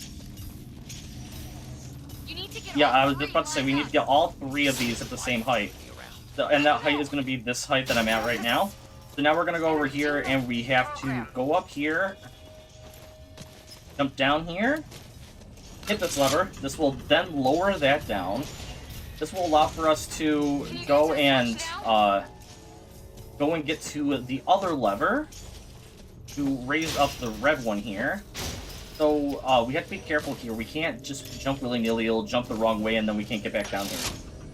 You need to get Yeah, all I was three just about to say, we need to get all 3 of these at the same height. And that height is going to be this height that I'm at right now. So now we're going to go over here, and we have to go up here, jump down here, hit this lever. This will then lower that down. This will allow for us to go and get to the other lever to raise up the red one here. So we have to be careful here. We can't just jump willy-nilly. It'll jump the wrong way, and then we can't get back down here.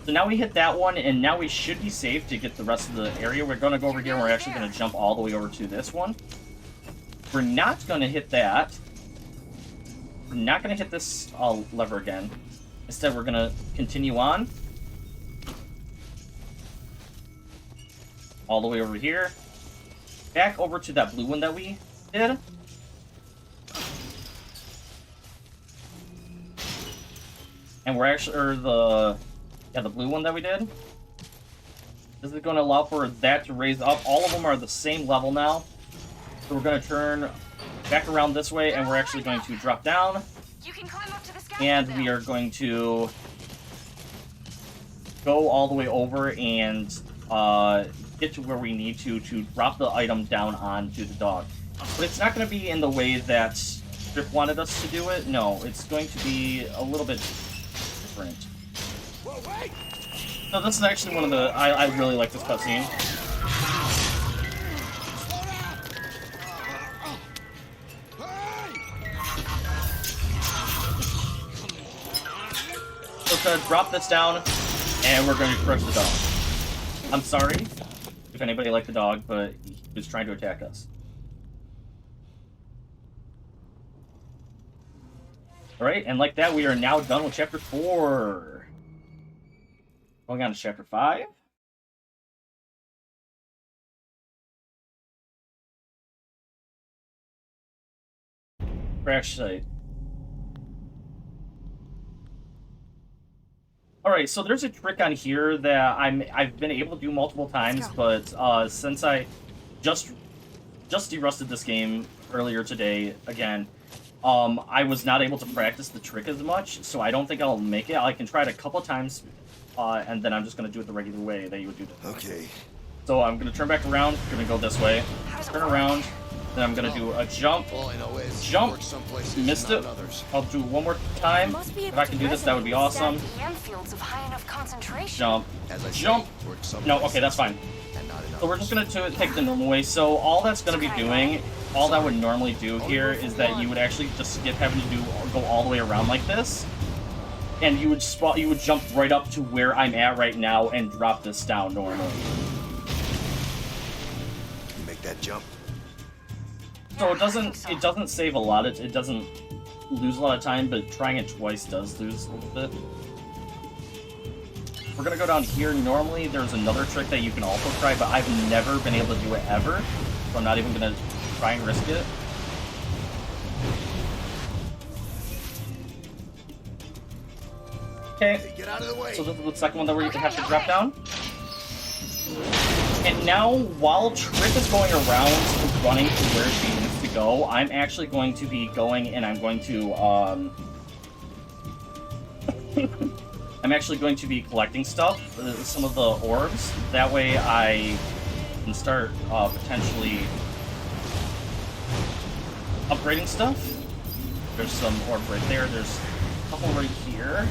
So now we hit that one, and now we should be safe to get the rest of the area. We're going to go over here, and we're actually going to jump all the way over to this one. We're not going to hit that. We're not going to hit this lever again. Instead, we're going to continue on. All the way over here. Back over to that blue one that we did. And we're actually, the blue one that we did. This is going to allow for that to raise up. All of them are the same level now. So we're going to turn back around this way, and we're actually going to drop down. You can climb up to the sky. And we are going to go all the way over and get to where we need to drop the item down onto the dog. But it's not going to be in the way that Strip wanted us to do it. No, it's going to be a little bit different. So this is actually one of the... I really like this cutscene. So to drop this down, and we're going to crush the dog. I'm sorry if anybody liked the dog, but he was trying to attack us. Alright, and like that, we are now done with Chapter 4. Going on to Chapter 5. Crash site. Alright, so there's a trick on here that I've been able to do multiple times, but since I just derusted this game earlier today again, I was not able to practice the trick as much, so I don't think I'll make it. I can try it a couple of times, and then I'm just going to do it the regular way that you would do it. Okay. So I'm going to turn back around, going to go this way, turn around, then I'm going to do a jump, jump, missed it. I'll do one more time. If I can do this, that would be awesome. Jump, jump. No, okay, that's fine. So we're just going to take the normal way. So all that's going to be doing, all that would normally do here is that you would actually just skip having to go all the way around like this. And you would jump right up to where I'm at right now and drop this down normally. You make that jump. So it doesn't save a lot. It doesn't lose a lot of time, but trying it twice does lose a little bit. We're gonna go down here. Normally there's another trick that you can also try, but I've never been able to do it ever, so I'm not even gonna try and risk it. Okay, Get out of the way. so this is the second one that we have to drop down. And now, while Trick is going around running to where she needs to go, I'm actually going to be going and I'm going to, I'm actually going to be collecting stuff, some of the orbs. That way I can start potentially upgrading stuff. There's some orb right there. There's a couple right here.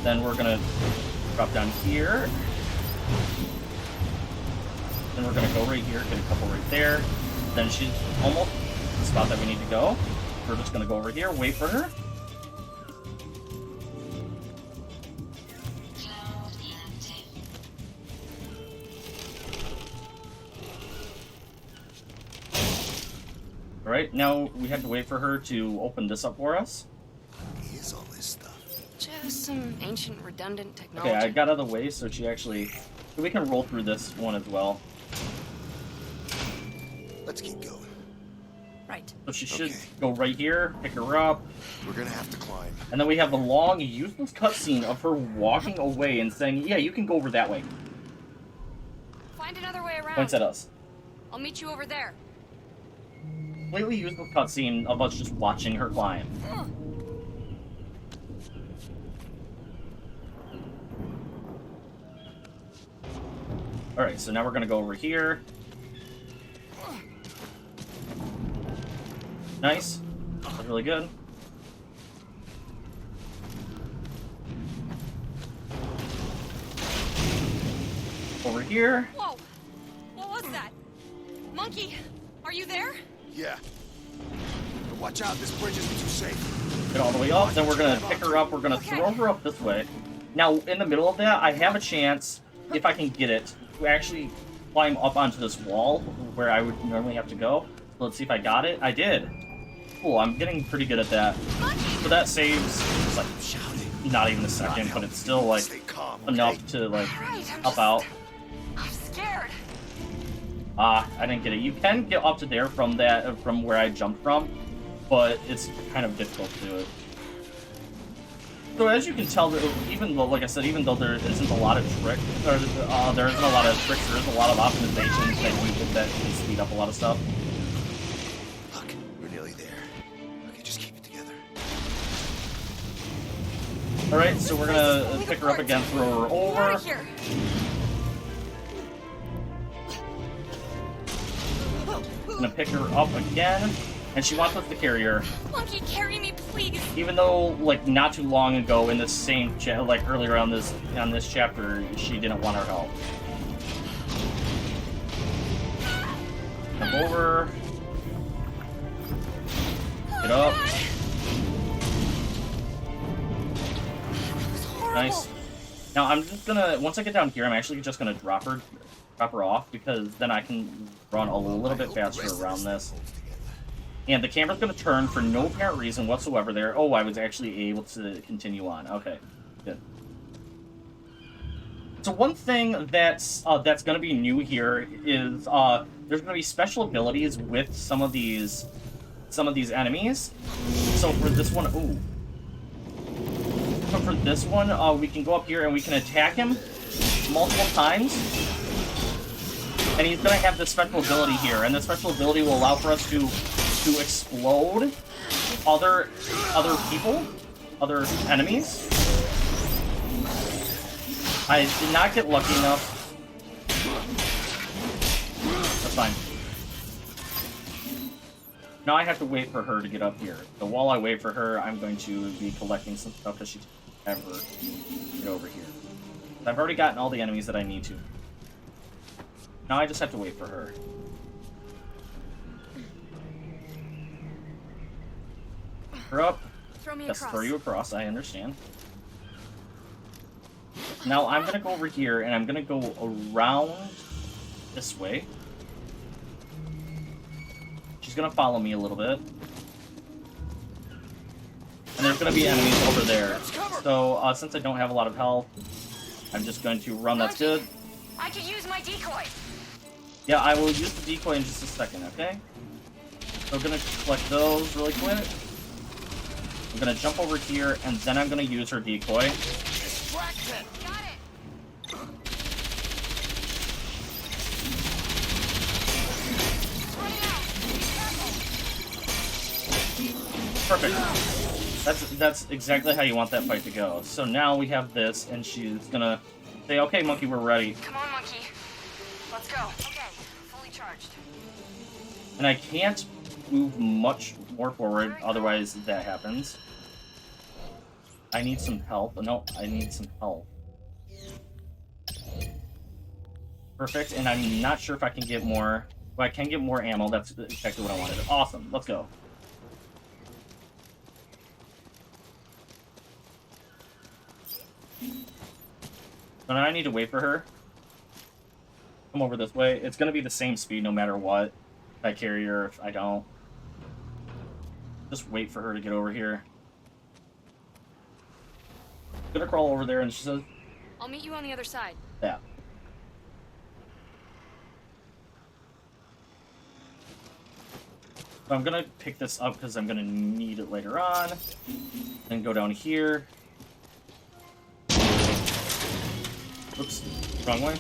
Then we're gonna drop down here. Then we're gonna go right here, get a couple right there. Then she's almost the spot that we need to go. We're just gonna go over here, wait for her. Alright, now we have to wait for her to open this up for us. What is all this stuff? Just some ancient redundant technology. Okay, I got out of the way so she actually... So we can roll through this one as well. Let's keep going. Right. So she should go right here, pick her up. We're gonna have to climb. And then we have the long, useless cutscene of her walking away and saying, yeah, you can go over that way. Find another way around. Points at us. I'll meet you over there. Completely useless cutscene of us just watching her climb. Alright, so now we're gonna go over here. Nice. That's really good. Over here. Whoa! What was that? Monkey, are you there? Yeah. But watch out, this bridge isn't too safe. Get all the way up, then we're gonna pick her up, we're gonna throw her up this way. Now, in the middle of that, I have a chance, if I can get it, to actually climb up onto this wall, where I would normally have to go. So let's see if I got it. I did. Cool, I'm getting pretty good at that. So that saves, like, not even a second, but it's still, like, enough to, like, help out. I'm scared. Ah, I didn't get it. You can get up to there from where I jumped from, but it's kind of difficult to do it. So as you can tell, even though, like I said, even though there isn't a lot of tricks, there isn't a lot of tricks, there is a lot of optimizations that can speed up a lot of stuff. Look, we're nearly there. Okay, just keep it together. Alright, so we're gonna pick her up again, throw her over. Gonna pick her up again, and she wants us to carry her. Monkey, carry me, please. Even though, like, not too long ago in this same like earlier on this chapter, she didn't want our help. Jump over. Get up. Nice. Now I'm just gonna, once I get down here, I'm actually just gonna drop her off, because then I can run a little bit faster around this. And the camera's going to turn for no apparent reason whatsoever there. Oh, I was actually able to continue on. Okay, good. So one thing that's going to be new here is there's going to be special abilities with some of these enemies. So for this one, ooh. So for this one, we can go up here and we can attack him multiple times. And he's going to have this special ability here, and this special ability will allow for us to explode other people, other enemies. I did not get lucky enough. That's fine. Now I have to wait for her to get up here. So while I wait for her, I'm going to be collecting some stuff because she doesn't ever get over here. I've already gotten all the enemies that I need to. Now I just have to wait for her. Her up. Throw me Yes, across. throw you across. I understand. Now I'm gonna go over here and I'm gonna go around this way. She's gonna follow me a little bit. And there's gonna be enemies over there. So since I don't have a lot of health, I'm just going to run. That's good. I could use my decoy. Yeah, I will use the decoy in just a second, okay? So I'm gonna collect those really quick. I'm gonna jump over here, and then I'm gonna use her decoy. Got it. Running out. Perfect. That's exactly how you want that fight to go. So now we have this, and she's gonna say, "Okay, monkey, we're ready." Come on, monkey. Let's go. Okay, fully charged. And I can't move much more forward, otherwise that happens. I need some help. No, I need some help. Perfect, and I'm not sure if I can get more... Well, I can get more ammo. That's exactly what I wanted. Awesome, let's go. So now I need to wait for her. Come over this way. It's going to be the same speed no matter what. If I carry her, if I don't. Just wait for her to get over here. I'm gonna crawl over there and she says, I'll meet you on the other side. yeah. So I'm gonna pick this up because I'm gonna need it later on. Then go down here. Oops, wrong way.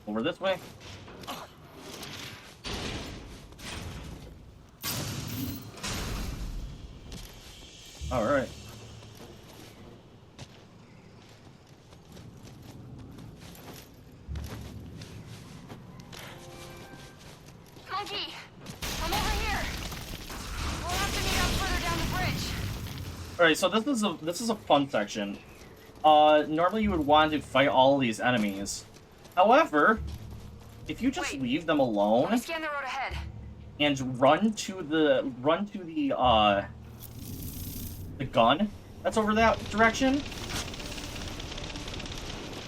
Over this way. All right. Monkey, I'm over here. We'll have to meet up further down the bridge. All right. So this is a fun section. Normally you would want to fight all of these enemies. However, if you just leave them Let alone me scan the road ahead. and run to the gun that's over that direction,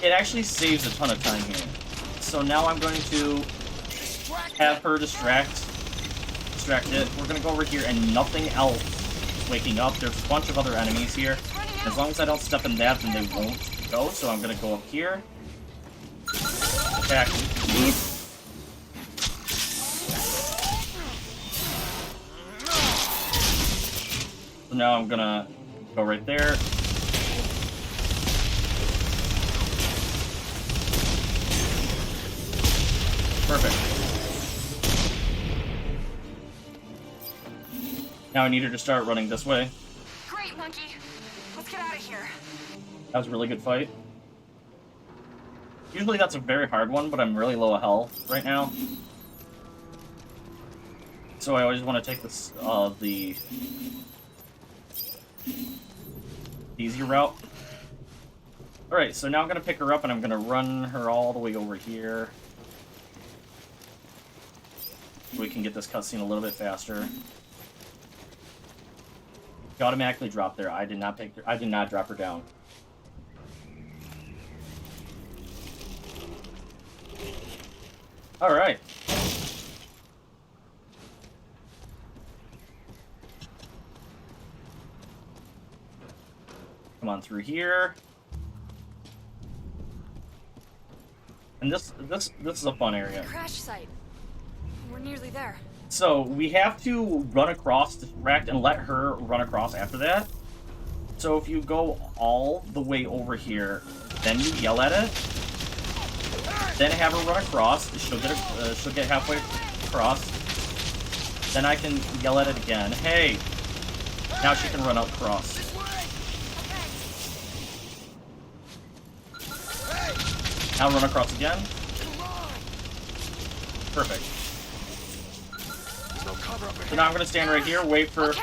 it actually saves a ton of time here. So now I'm going to have her distract it. We're gonna go over here and nothing else is waking up. There's a bunch of other enemies here. As long as I don't step in that, then they won't go. So I'm gonna go up here. Attack. So now I'm gonna go right there. Perfect. Now I need her to start running this way. Great, monkey. Let's get out of here. That was a really good fight. Usually that's a very hard one, but I'm really low of health right now. So I always want to take this, the easier route. Alright, so now I'm going to pick her up and I'm going to run her all the way over here. So we can get this cutscene a little bit faster. She automatically dropped there. I did not drop her down. Alright. come on through here. And this is a fun area. Crash site. We're nearly there. So we have to run across, distract, and let her run across after that. So if you go all the way over here, then you yell at it, then have her run across. She'll get halfway across. Then I can yell at it again. Hey! Now she can run up across. Now run across again. Perfect. So now I'm gonna stand right here, wait for,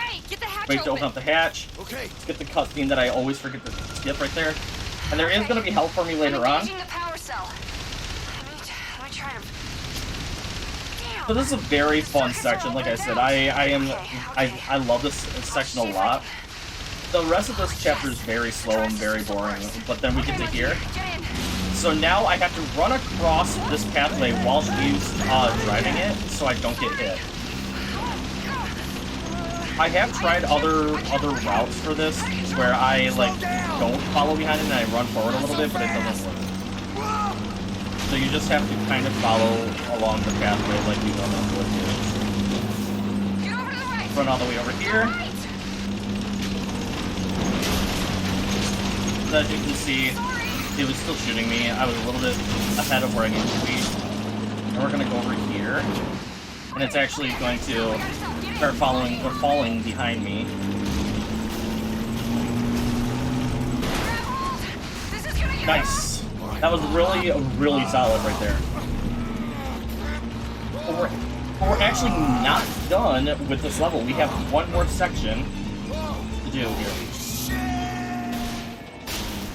wait to open up the hatch. Okay. Get the cutscene that I always forget to skip right there. And there is gonna be help for me later on. The power cell. Let me try to... Damn. So this is a very fun section. Like I said, I love this section a lot. The rest of this chapter is very slow and very boring, but then we get to here. So now I have to run across this pathway while she's driving it, so I don't get hit. I have tried other routes for this, where I like don't follow behind it and I run forward a little bit, but it doesn't work. So you just have to kind of follow along the pathway like you normally would do. Run all the way over here. So as you can see, it was still shooting me. I was a little bit ahead of where I needed to be. And we're gonna go over here, and it's actually going to start falling behind me. Nice. That was really solid right there. But we're actually not done with this level. We have one more section to do here.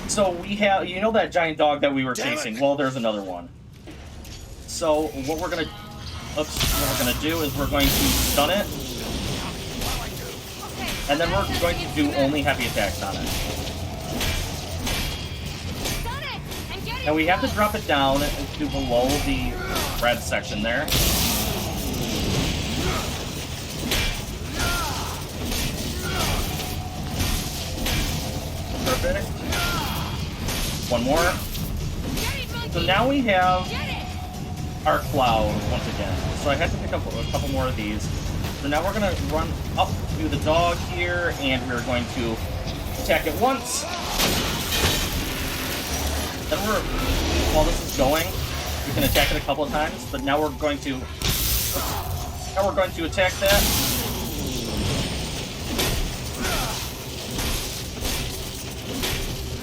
So we have, you know that giant dog that we were chasing? Well, there's another one. So what we're gonna do is we're going to stun it, and then we're going to do only heavy attacks on it. And we have to drop it down to below the red section there. Perfect. One more. So now we have our cloud once again. So I had to pick up a couple more of these. So now we're going to run up to the dog here, and we're going to attack it once. Then while this is going, we can attack it a couple of times, but now we're going to attack that.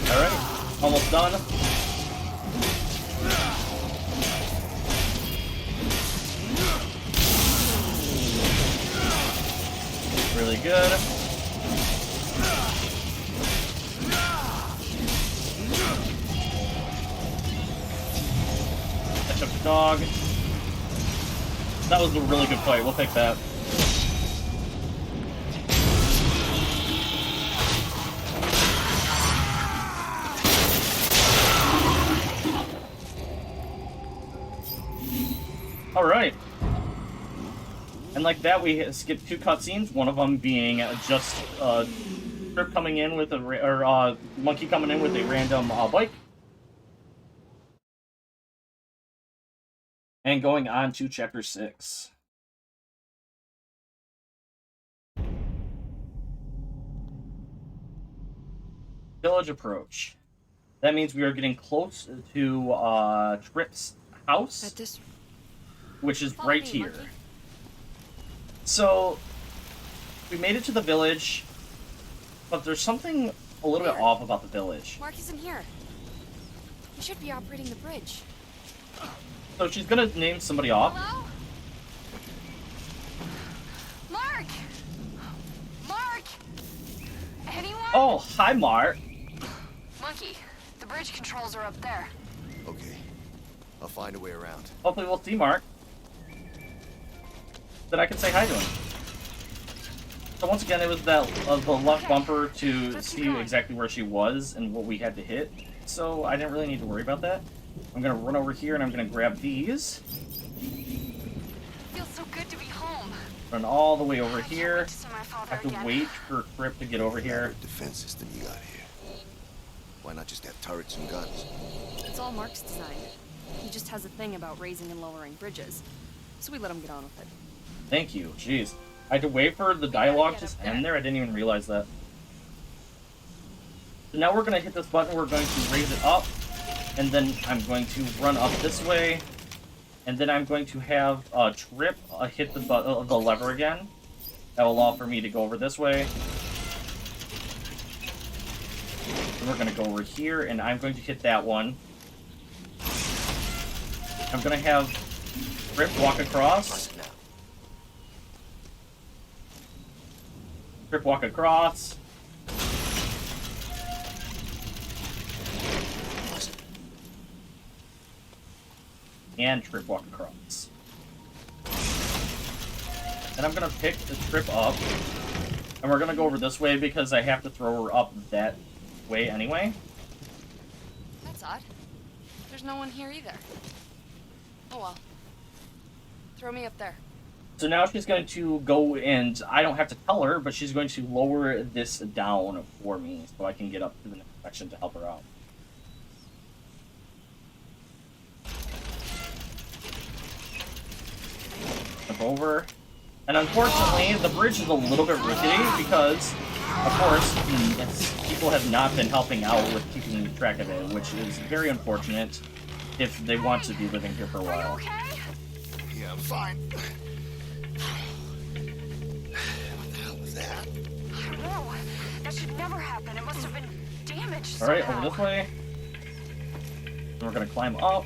Alright, almost done. Really good. I took the dog. That was a really good fight. We'll take that. Alright. And like that, we skipped two cutscenes, one of them being just Trip coming in with a, Monkey coming in with a random bike. And going on to Chapter 6. Village approach. That means we are getting close to Trip's house, which is right here. Monkey. So, we made it to the village, but there's something a little bit off about the village. Mark isn't here. He should be operating the bridge. So she's gonna name somebody off. Hello? Mark! Mark! Anyone? Oh, hi, Mark. Monkey, the bridge controls are up there. Okay. I'll find a way around. Hopefully we'll see Mark. That I can say hi to him. So once again, it was that the left bumper to see exactly where she was and what we had to hit. So I didn't really need to worry about that. I'm gonna run over here and I'm gonna grab these. Feels so good to be home. Run all the way over here. I I have to wait for Trip to get over here. Defense system you got here. Why not just have turrets and guns? It's all Mark's design. He just has a thing about raising and lowering bridges. So we let him get on with it. Thank you. Jeez. I had to wait for the dialogue to end there. I didn't even realize that. So now we're going to hit this button. We're going to raise it up. And then I'm going to run up this way. And then I'm going to have Trip hit the lever again. That will allow for me to go over this way. And we're going to go over here, and I'm going to hit that one. I'm going to have Trip walk across. Trip walk across. And Trip walk across. And I'm gonna pick the Trip up. And we're gonna go over this way because I have to throw her up that way anyway. That's odd. There's no one here either. Oh well. Throw me up there. So now she's going to go, and I don't have to tell her, but she's going to lower this down for me so I can get up to the next section to help her out. Jump over. And unfortunately, the bridge is a little bit rickety because, of course, people have not been helping out with keeping track of it, which is very unfortunate if they want to be living here for a while. Okay? Yeah, I'm fine. What the hell was that? I don't know. That should never happen. It must have been damaged Alright, somehow. over this way. And we're gonna climb up.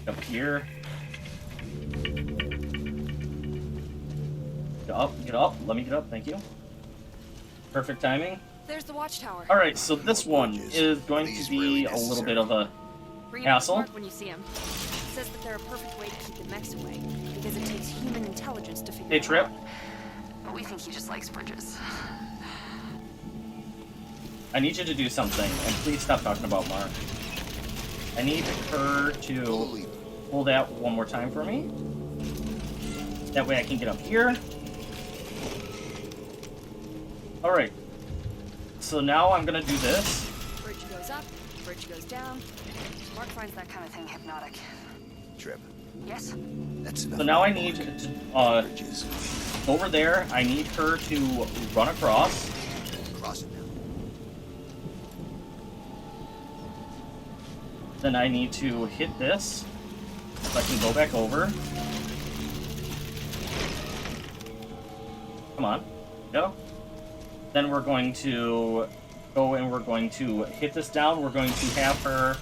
Up here. Get up. Let me get up, thank you. Perfect timing. There's the watchtower. Alright, so this one is going to be a little bit of a Read hassle. Mark when you see him. It says that they're a perfect way to keep the mechs away, because it takes human intelligence to figure Hey, it Trip. out. But we think he just likes bridges. I need you to do something, and please stop talking about Mark. I need her to pull that one more time for me. That way I can get up here. Alright. So now I'm gonna do this. Bridge goes up, bridge goes down. Mark finds that kind of thing hypnotic. Trip. Yes? That's enough. So now I need to, Bridges. over there, I need her to run across. Cross it now. Then I need to hit this, so I can go back over. Come on, go. Then we're going to go and we're going to hit this down. We're going to have her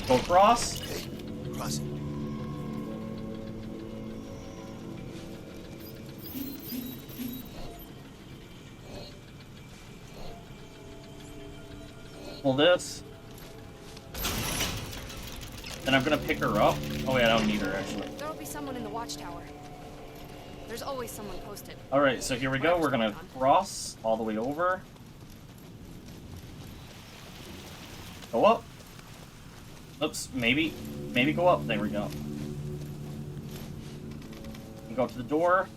go across. Okay, cross it. Pull this. Then I'm gonna pick her up. Oh wait, I don't need her actually. There'll be someone in the watchtower. There's always someone posted. Alright, so here we go. We're gonna cross all the way over. Go up. Oops, maybe go up. There we go. And go to the door.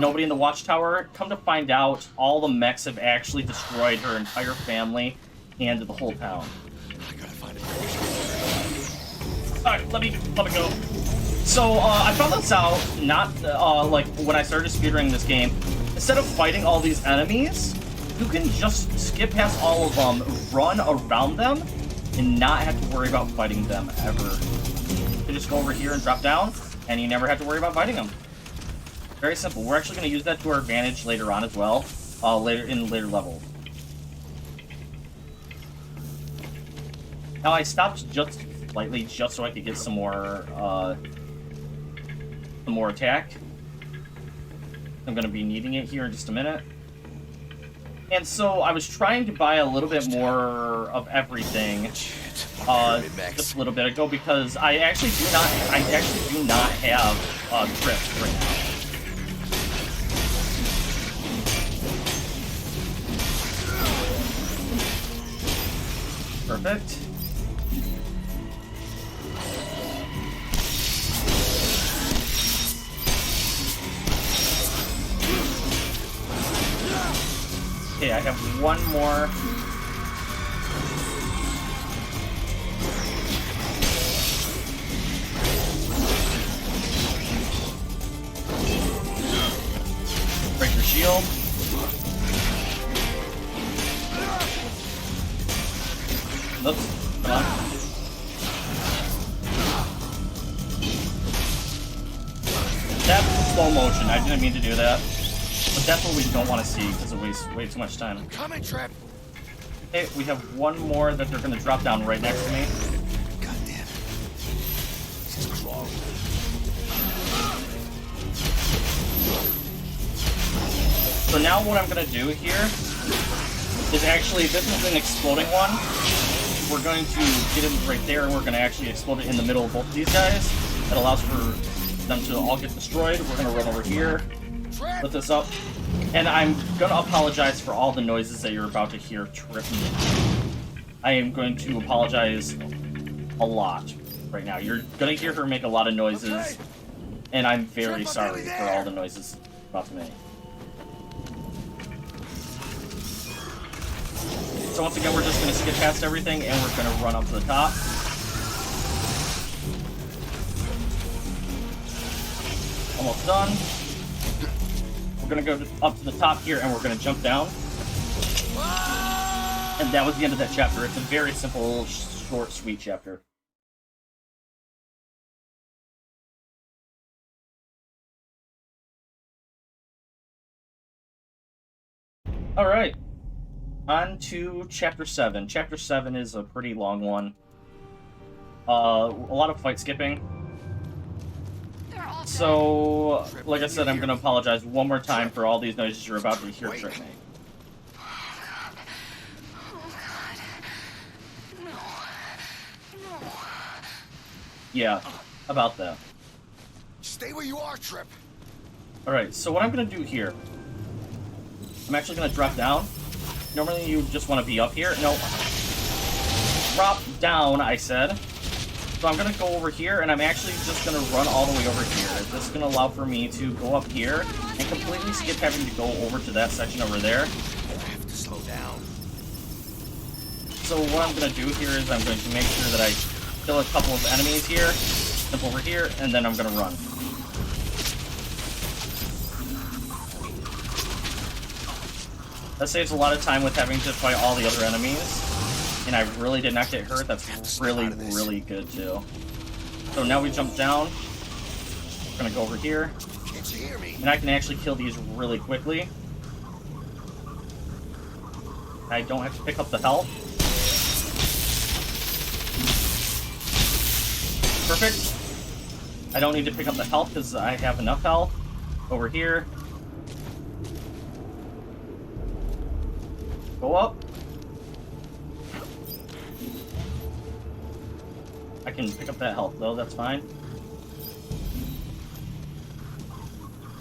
Nobody in the watchtower. Come to find out, all the mechs have actually destroyed her entire family and the whole town. I gotta find it. Alright, let me go. So, I found this out, not, like, when I started speedrunning this game. Instead of fighting all these enemies, you can just skip past all of them, run around them, and not have to worry about fighting them ever. You just go over here and drop down, and you never have to worry about fighting them. Very simple. We're actually going to use that to our advantage later on as well, later levels. Now, I stopped just slightly, just so I could get some more attack. I'm going to be needing it here in just a minute. And so I was trying to buy a little bit more of everything just a little bit ago because I actually do not have trips right now. Perfect. Okay, I have one more Oops. Come on. That's slow motion. I didn't mean to do that. But that's what we don't want to see because it wastes way too much time. Coming, Trip. Okay, we have one more that they're going to drop down right next to me. God damn it. She's crawling. So now what I'm going to do here is actually, this is an exploding one. We're going to get him right there, and we're going to actually explode it in the middle of both of these guys. That allows for them to all get destroyed. We're going to run over here, lift this up, and I'm going to apologize for all the noises that you're about to hear trip me. I am going to apologize a lot right now. You're going to hear her make a lot of noises, and I'm very sorry for all the noises about to make. So once again, we're just going to skip past everything, and we're going to run up to the top. Almost done. We're going to go up to the top here, and we're going to jump down. And that was the end of that chapter. It's a very simple, short, sweet chapter. Alright. On to Chapter 7. Chapter 7 is a pretty long one. A lot of fight skipping. So, like I said, I'm going to apologize one more time for all these noises you're about to hear trip me. Oh God. No. Yeah, about that. Stay where you are, Trip. Alright, so what I'm going to do here, I'm actually going to drop down. Normally you just want to be up here. No. Drop down, I said. So I'm going to go over here, and I'm actually just going to run all the way over here. This is going to allow for me to go up here and completely skip having to go over to that section over there. I have to slow down. So what I'm going to do here is I'm going to make sure that I kill a couple of enemies here, jump over here, and then I'm going to run. That saves a lot of time with having to fight all the other enemies. And I really did not get hurt. That's really, really good, too. So now we jump down. We're going to go over here. Can't you hear me? And I can actually kill these really quickly. I don't have to pick up the health. Perfect. I don't need to pick up the health because I have enough health. Over here. Go up. I can pick up that health though, that's fine.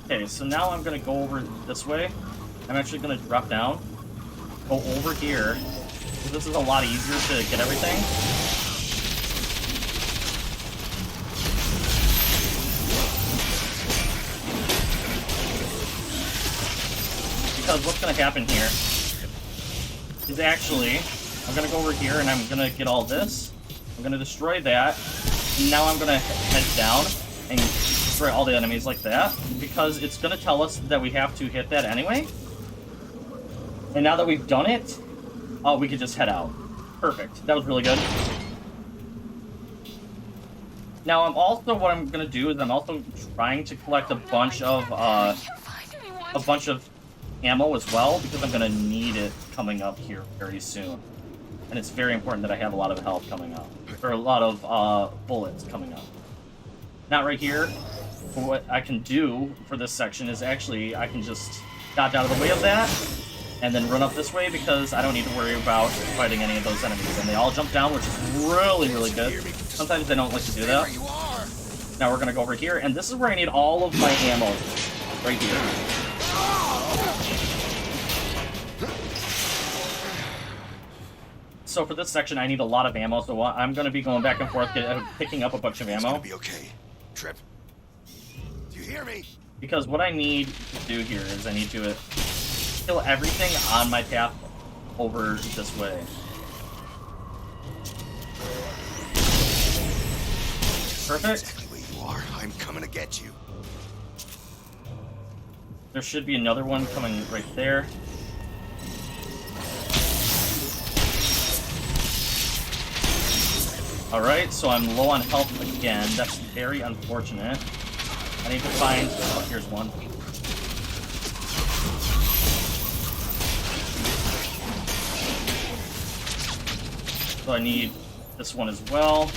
Okay, so now I'm gonna go over this way. I'm actually gonna drop down, go over here. This is a lot easier to get everything. Because what's gonna happen here is actually, I'm gonna go over here and I'm gonna get all this. I'm gonna destroy that. And now I'm gonna head down and destroy all the enemies like that, because it's gonna tell us that we have to hit that anyway. And now that we've done it, we could just head out. Perfect. That was really good. Now what I'm gonna do is I'm also trying to collect a bunch of ammo as well, because I'm gonna need it coming up here very soon. And it's very important that I have a lot of health coming up. Or a lot of bullets coming up. Not right here. But what I can do for this section is actually, I can just dodge out of the way of that, and then run up this way, because I don't need to worry about fighting any of those enemies. And they all jump down, which is really, really good. Sometimes they don't like to do that. Now we're gonna go over here, and this is where I need all of my ammo. Right here. So for this section, I need a lot of ammo, so I'm going to be going back and forth, picking up a bunch of ammo. It's gonna be okay. Trip. Do you hear me? Because what I need to do here is I need to kill everything on my path over this way. Perfect. Exactly where you are. I'm coming to get you. There should be another one coming right there. Alright, so I'm low on health again. That's very unfortunate. I need to find... Oh, here's one. So I need this one as well.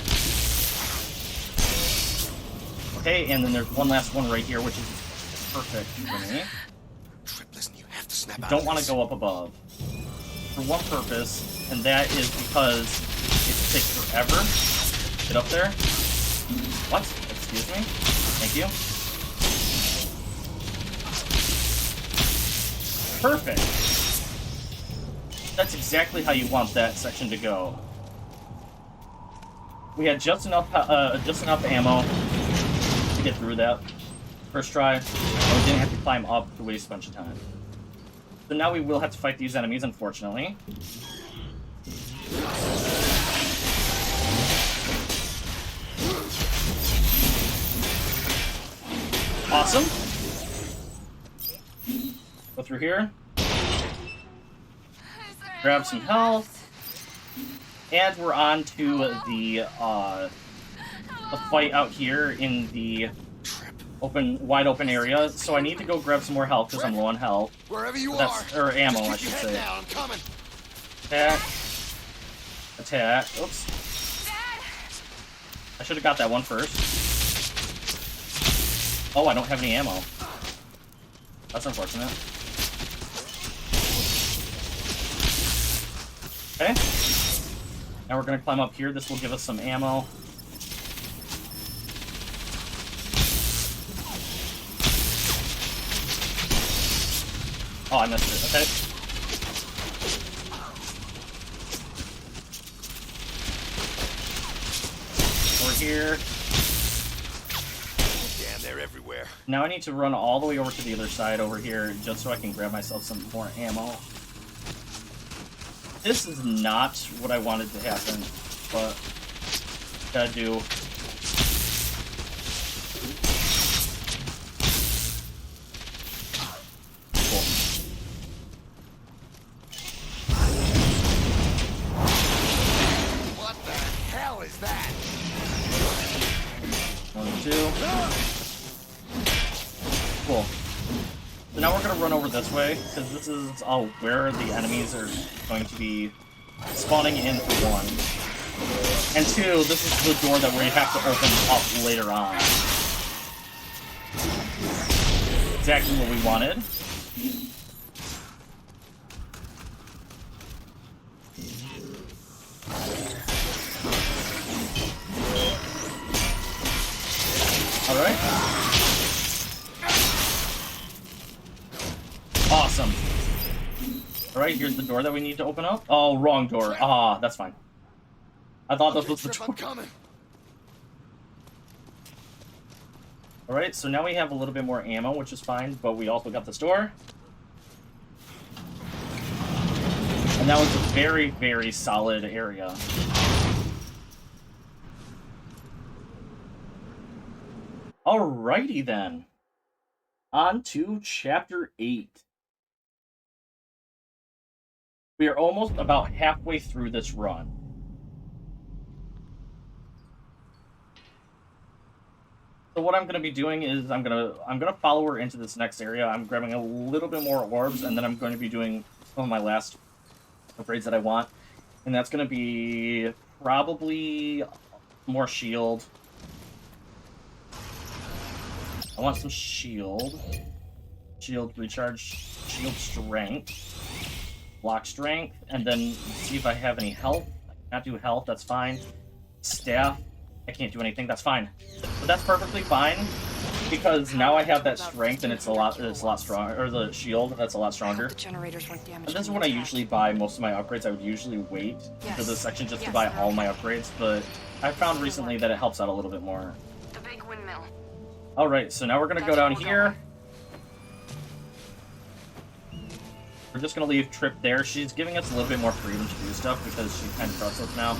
Okay, and then there's one last one right here, which is perfect for me. Trip, listen, you have to snap out. Don't want to go up above. For one purpose, and that is because it takes forever to get up there. What? Excuse me? Thank you. Perfect. That's exactly how you want that section to go. We had just enough ammo to get through that first try, and we didn't have to climb up to waste a bunch of time. So now we will have to fight these enemies, unfortunately. Awesome. Go through here. Grab some health. And we're on to the fight out here in the wide open area. So I need to go grab some more health because I'm low on health. Wherever you Or ammo, I should say. I'm coming. Attack. Attack. Oops. I should have got that one first. Oh, I don't have any ammo. That's unfortunate. Okay. Now we're going to climb up here. This will give us some ammo. Oh, I missed it. Okay. Over here. Damn, they're everywhere. Now I need to run all the way over to the other side over here just so I can grab myself some more ammo. This is not what I wanted to happen, but gotta do. Cool. What the hell is that? 1, 2. Cool. So now we're going to run over this way, because this is where the enemies are going to be spawning in for 1. And 2, this is the door that we have to open up later on. Exactly what we wanted. Alright. Awesome. Alright, here's the door that we need to open up. Oh, wrong door. Ah, that's fine. I thought this was the door. Alright, so now we have a little bit more ammo, which is fine, but we also got this door. And that was a very, very solid area. Alrighty then. On to Chapter 8. We are almost about halfway through this run. So what I'm going to be doing is I'm gonna follow her into this next area. I'm grabbing a little bit more orbs, and then I'm going to be doing some of my last upgrades that I want. And that's going to be probably more shield. I want some shield. Shield recharge, shield strength, block strength, and then see if I have any health. I cannot do health, that's fine. Staff, I can't do anything, that's fine. But that's perfectly fine, because now I have that strength and it's a lot stronger, or the shield, that's a lot stronger. And this is when I usually buy most of my upgrades. I would usually wait for this section just to buy all my upgrades, but I found recently that it helps out a little bit more. The big windmill. Alright, so now we're gonna go down here. We're just gonna leave Trip there. She's giving us a little bit more freedom to do stuff because she kind of trusts us now.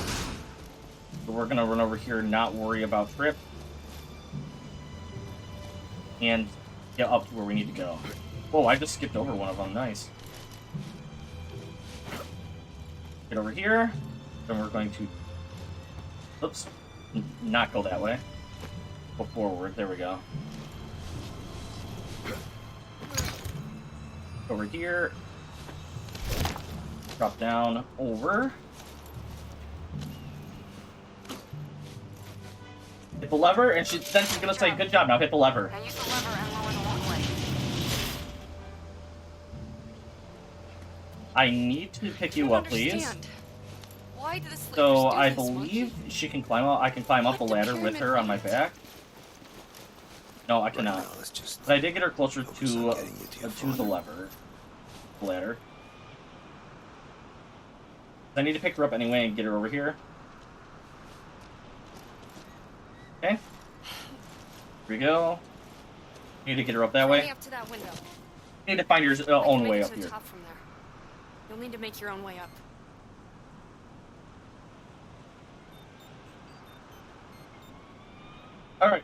So we're gonna run over here, not worry about Trip. And get up to where we need to go. Whoa, I just skipped over one of them. Nice. Get over here. Then we're going to Oops. Not go that way. Go forward. There we go. Over here. Drop down over. Hit the lever, and then she's gonna say, "Good job." Now hit the lever. Now use the lever and lower the walkway. I need to pick you up, please. Understand. Why do the slavers So do I this, believe Monkey? she can climb up. I can climb up the What the ladder with pyramid her on my wants? back. No, I Right cannot. now, let's just But I did get her closer focus on to getting you to your the father. lever. The ladder. I need to pick her up anyway and get her over here. Okay. Here we go. Need to get her up that Throw me way. up to that window. Need to find your I can own make way it up to the here. top from there. You'll need to make your own way up. All right.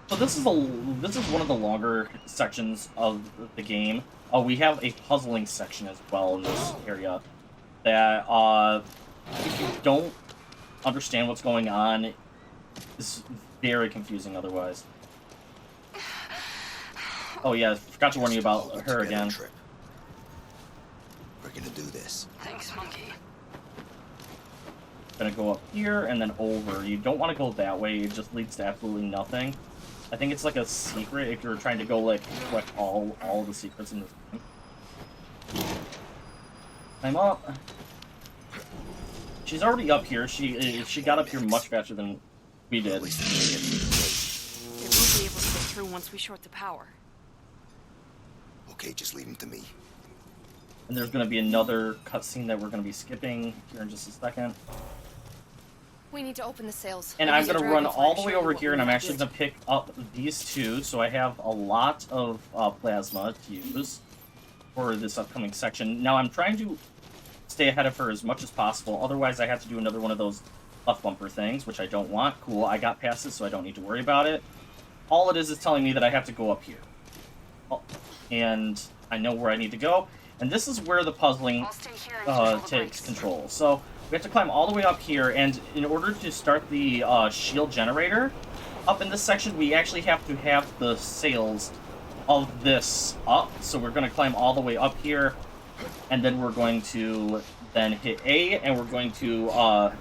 So this is one of the longer sections of the game. We have a puzzling section as well in this area. That if you don't understand what's going on, is very confusing otherwise. Oh yeah, forgot to warn you about All her together again. trip. We're gonna do this. Thanks, Monkey. Gonna go up here and then over. You don't want to go that way. It just leads to absolutely nothing. I think it's like a secret if you're trying to go like collect all the secrets in this game. Climb up. She's already up here. She got up here much faster than we At did. least we're gonna get to the place. They won't be able to get through once we short the power. Okay, just leave him to me. And there's gonna be another cutscene that we're gonna be skipping here in just a second. We need to open the sails. And Maybe I'm the gonna run dragonfly all the way show over what here, we and I'm need to actually do. gonna pick up these two, so I have a lot of plasma to use for this upcoming section. Now I'm trying to stay ahead of her as much as possible, otherwise I have to do another one of those left bumper things, which I don't want. Cool, I got past it, so I don't need to worry about it. All it is telling me that I have to go up here. Oh, and I know where I need to go, and this is where the puzzling I'll stay here and control the takes brakes. control. So we have to climb all the way up here, and in order to start the shield generator up in this section, we actually have to have the sails of this up. So we're going to climb all the way up here, and then we're going to then hit A, and we're going to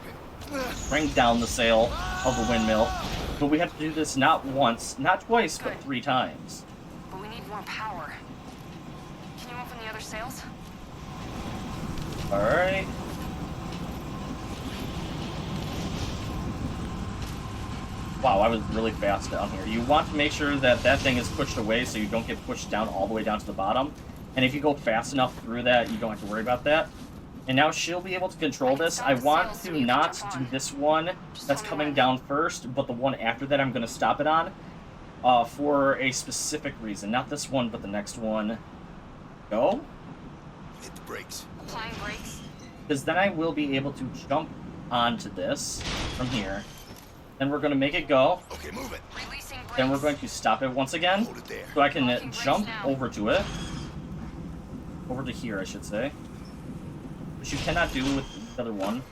bring down the sail of the windmill. But we have to do this not once, not twice, but 3 times. But we need more power. Can you open the other sails? Alright. Wow, I was really fast down here. You want to make sure that that thing is pushed away so you don't get pushed down all the way down to the bottom. And if you go fast enough through that, you don't have to worry about that. And now she'll be able to control this. I want to not do this one that's coming down first, but the one after that I'm going to stop it on for a specific reason. Not this one, but the next one. Go. Hit the brakes. Applying brakes. Because then I will be able to jump onto this from here. Then we're going to make it go. Okay, move it. Releasing brakes. Then we're going to stop it once again. Hold it there. So I can Locking brakes jump now. over to it. Over to here, I should say. Which you cannot do with the other one.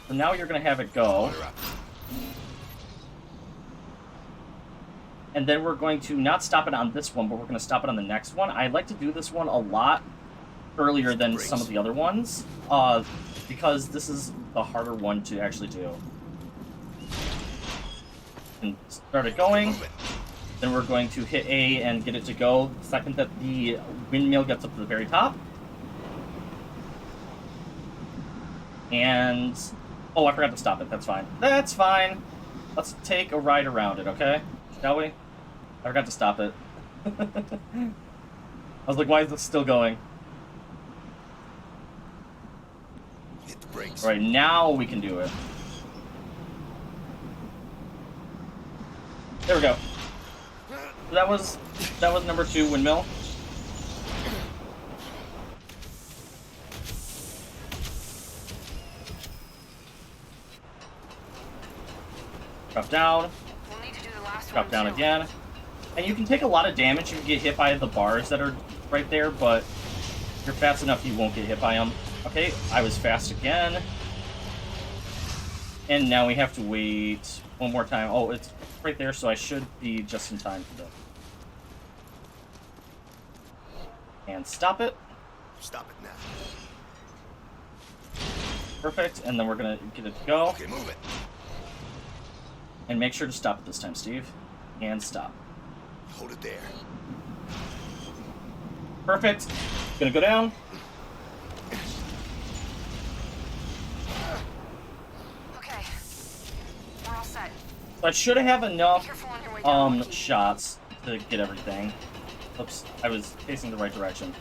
So now you're going to have it go. Fire up. And then we're going to not stop it on this one, but we're going to stop it on the next one. I like to do this one a lot earlier than some of the other ones. Because this is the harder one to actually do. And start it going. Move it. Then we're going to hit A and get it to go the second that the windmill gets up to the very top. And... oh, I forgot to stop it. That's fine. That's fine. Let's take a ride around it, okay? Shall we? I forgot to stop it. I was like, why is this still going? Hit the brakes. Alright, now we can do it. There we go. So that was number 2 windmill. Drop down. We'll need to do the last Drop one down too. again. And you can take a lot of damage. You can get hit by the bars that are right there, but if you're fast enough, you won't get hit by them. Okay, I was fast again. And now we have to wait one more time. Oh, it's right there, so I should be just in time for that. And stop it. Stop it now. Perfect, and then we're gonna get it to go. Okay, move it. And make sure to stop it this time, Steve. And stop. Hold it there. Perfect. Gonna go down. Okay. We're all set. So I should have Be enough careful on your way down. Monkey. shots to get everything. Oops, I was facing the right direction.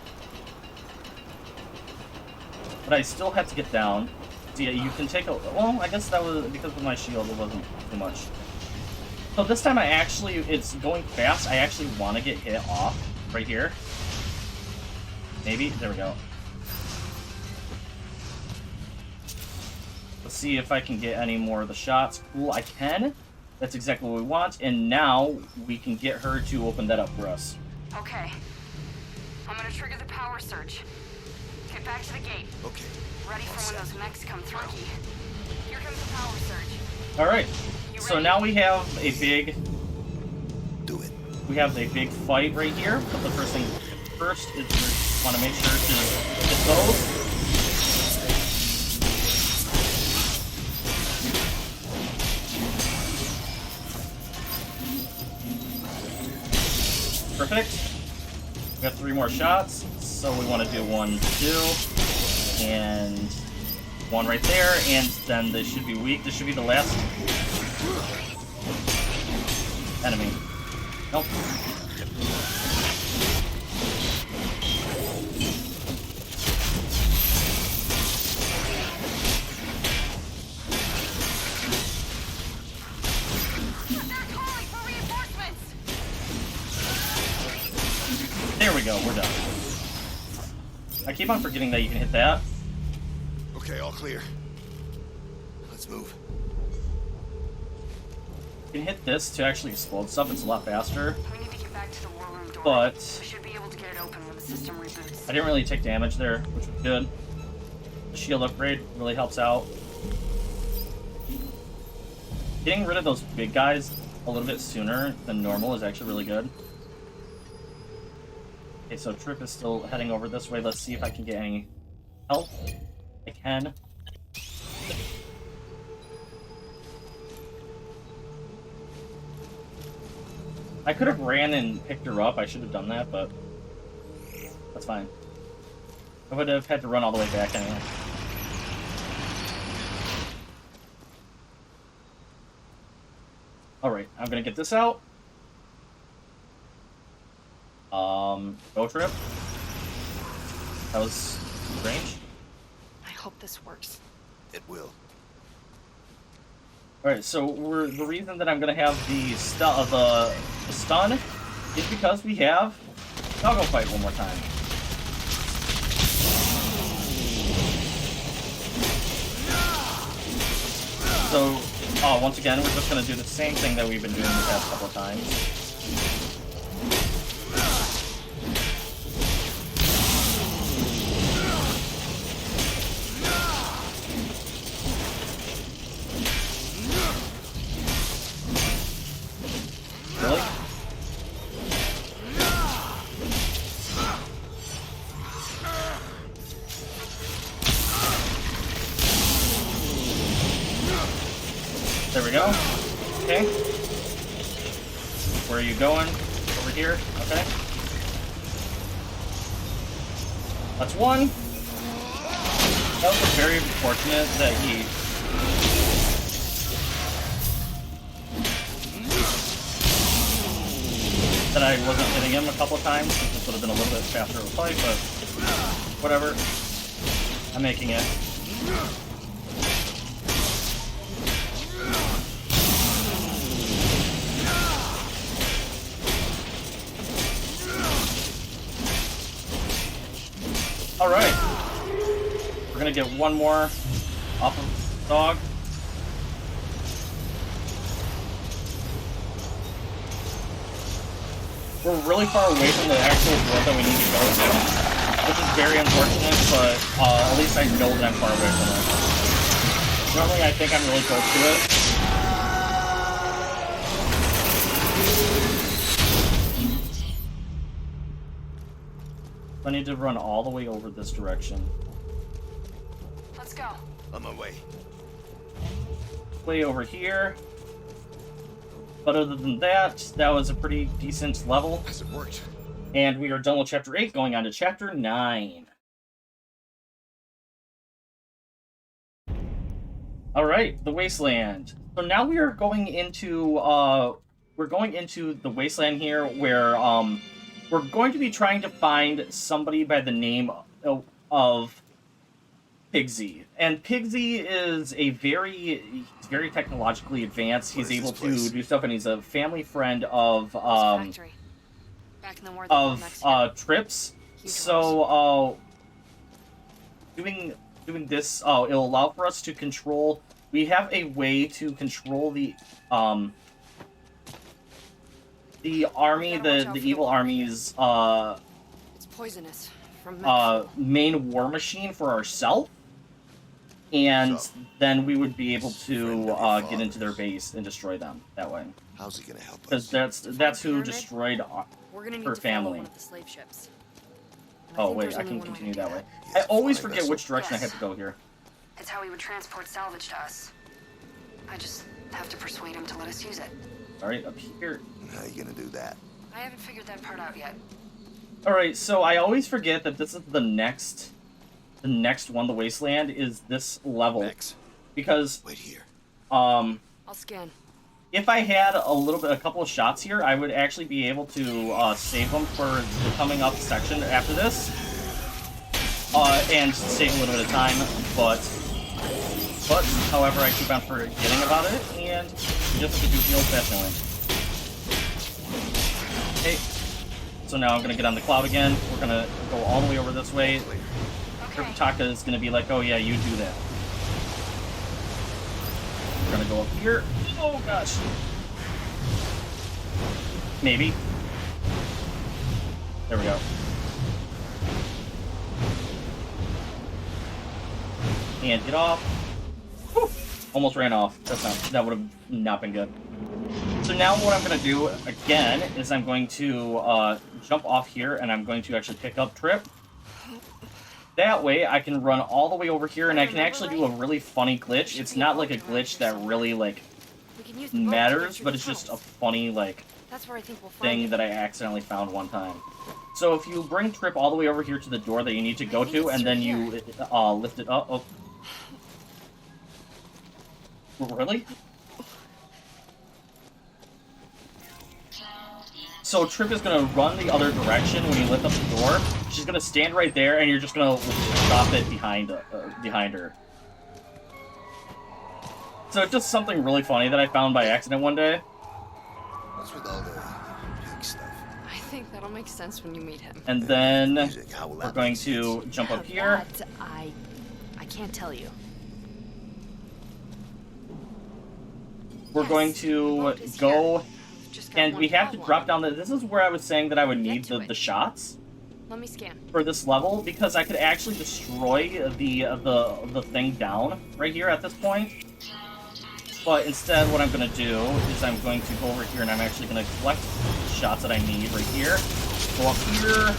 But I still had to get down. So yeah, you can take a... Well, I guess that was because of my shield, it wasn't too much. So this time it's going fast. I actually want to get hit off right here. Maybe? There we go. Let's see if I can get any more of the shots. Cool, I can. That's exactly what we want. And now we can get her to open that up for us. Okay. I'm gonna trigger the power surge. Get back to the gate. Okay. Ready for when those mechs come through. Here comes the power surge. Alright. So now we have a big... Do it. We have a big fight right here. But the first thing first is we want to make sure to hit those. Perfect. We got 3 more shots, so we want to do 1, 2, and 1 right there, and then they should be weak. This should be the last enemy. Nope. They're calling for reinforcements. There we go, we're done. I keep on forgetting that you can hit that. Okay, all clear. Let's move. You can hit this to actually explode stuff, it's a lot faster. We need to get back to the war room door. But We should be able to get it open when the system reboots. I didn't really take damage there, which was good. The shield upgrade really helps out. Getting rid of those big guys a little bit sooner than normal is actually really good. Okay, so Trip is still heading over this way. Let's see if I can get any help. I can. I could have ran and picked her up. I should have done that, but that's fine. I would have had to run all the way back anyway. Alright, I'm gonna get this out. Go Trip. That was strange. I hope this works. It will. Alright, so the reason that I'm gonna have the stun is because we have doggo fight one more time. So, once again, we're just gonna do the same thing that we've been doing the past couple of times. Really? There we go. Okay. Where are you going? Over here? Okay. That's 1. That was very fortunate that he... that I wasn't hitting him a couple of times. This would have been a little bit faster of a fight, but whatever. I'm making it. Alright. We're gonna get 1 more off of dog. We're really far away from the actual door that we need to go to, which is very unfortunate, but at least I know that I'm far away from it. Normally I think I'm really close to it. I need to run all the way over this direction. Let's go. On my way. Way over here. But other than that, that was a pretty decent level. Has it worked? And we are done with Chapter 8, going on to Chapter 9. Alright, the Wasteland. So now we are going into, the Wasteland here, where, we're going to be trying to find somebody by the name of Pigsy. And Pigsy is he's very technologically advanced. He's able to do stuff, and he's a family friend of, Factory. Back in the war, they called Mexico. Trips. Huge So, doing this, it'll allow for us to control. We have a way to control the army, the evil army's It's poisonous from Mexico. main war machine for ourselves, and then we would be able to get into their base and destroy them that way. How's he gonna help Because us? that's who destroyed We're gonna need her to follow family. one of the slave ships. And I Oh think wait, there's I only can one way to continue do that way. Yeah, I always fly forget vessel. which direction I Yes. have to go here. It's how he would transport salvage to us. I just have to persuade him to let us use it. Alright, up here. How you gonna do that? I haven't figured that part out yet. Alright, so I always forget that this is the next one, the Wasteland, is this level. Max, Because, wait here. I'll scan. if I had a couple of shots here, I would actually be able to save them for the coming up section after this. And save a little bit of time, but however, I keep on forgetting about it, and we just have to do it the old-fashioned way. Okay, so now I'm gonna get on the cloud again. We're gonna go all the way over this way. Okay. Taka is gonna be like, oh yeah, you do that. We're gonna go up here. Oh gosh. Maybe. There we go. And get off. Whew. Almost ran off. That would have not been good. So now what I'm going to do again is I'm going to jump off here, and I'm going to actually pick up Trip. That way I can run all the way over here, and I can actually do a really funny glitch. It's not like a glitch that really like We can use the boat to get matters, through but the it's just a tunnels. funny like That's where I think we'll find thing it. that I accidentally found one time. So if you bring Trip all the way over here to the door that you need to go to, and then you lift it up. Oh. Really? So Trip is gonna run the other direction when you lift up the door. She's gonna stand right there, and you're just gonna drop it behind her. So it's just something really funny that I found by accident one day. What's with all the pig stuff? I think that'll make sense when you meet him. And then Music, how will we're that going make to sense? jump up here. That I can't tell you. We're Yes, going the to boat is go, here. We've just got and one we have to problem. drop down the. This is where I was saying that I would Get need to the it. shots Let me scan. for this level, because I could actually destroy the thing down right here at this point. But instead, what I'm going to do is I'm going to go over here, and I'm actually going to collect the shots that I need right here. Go up here.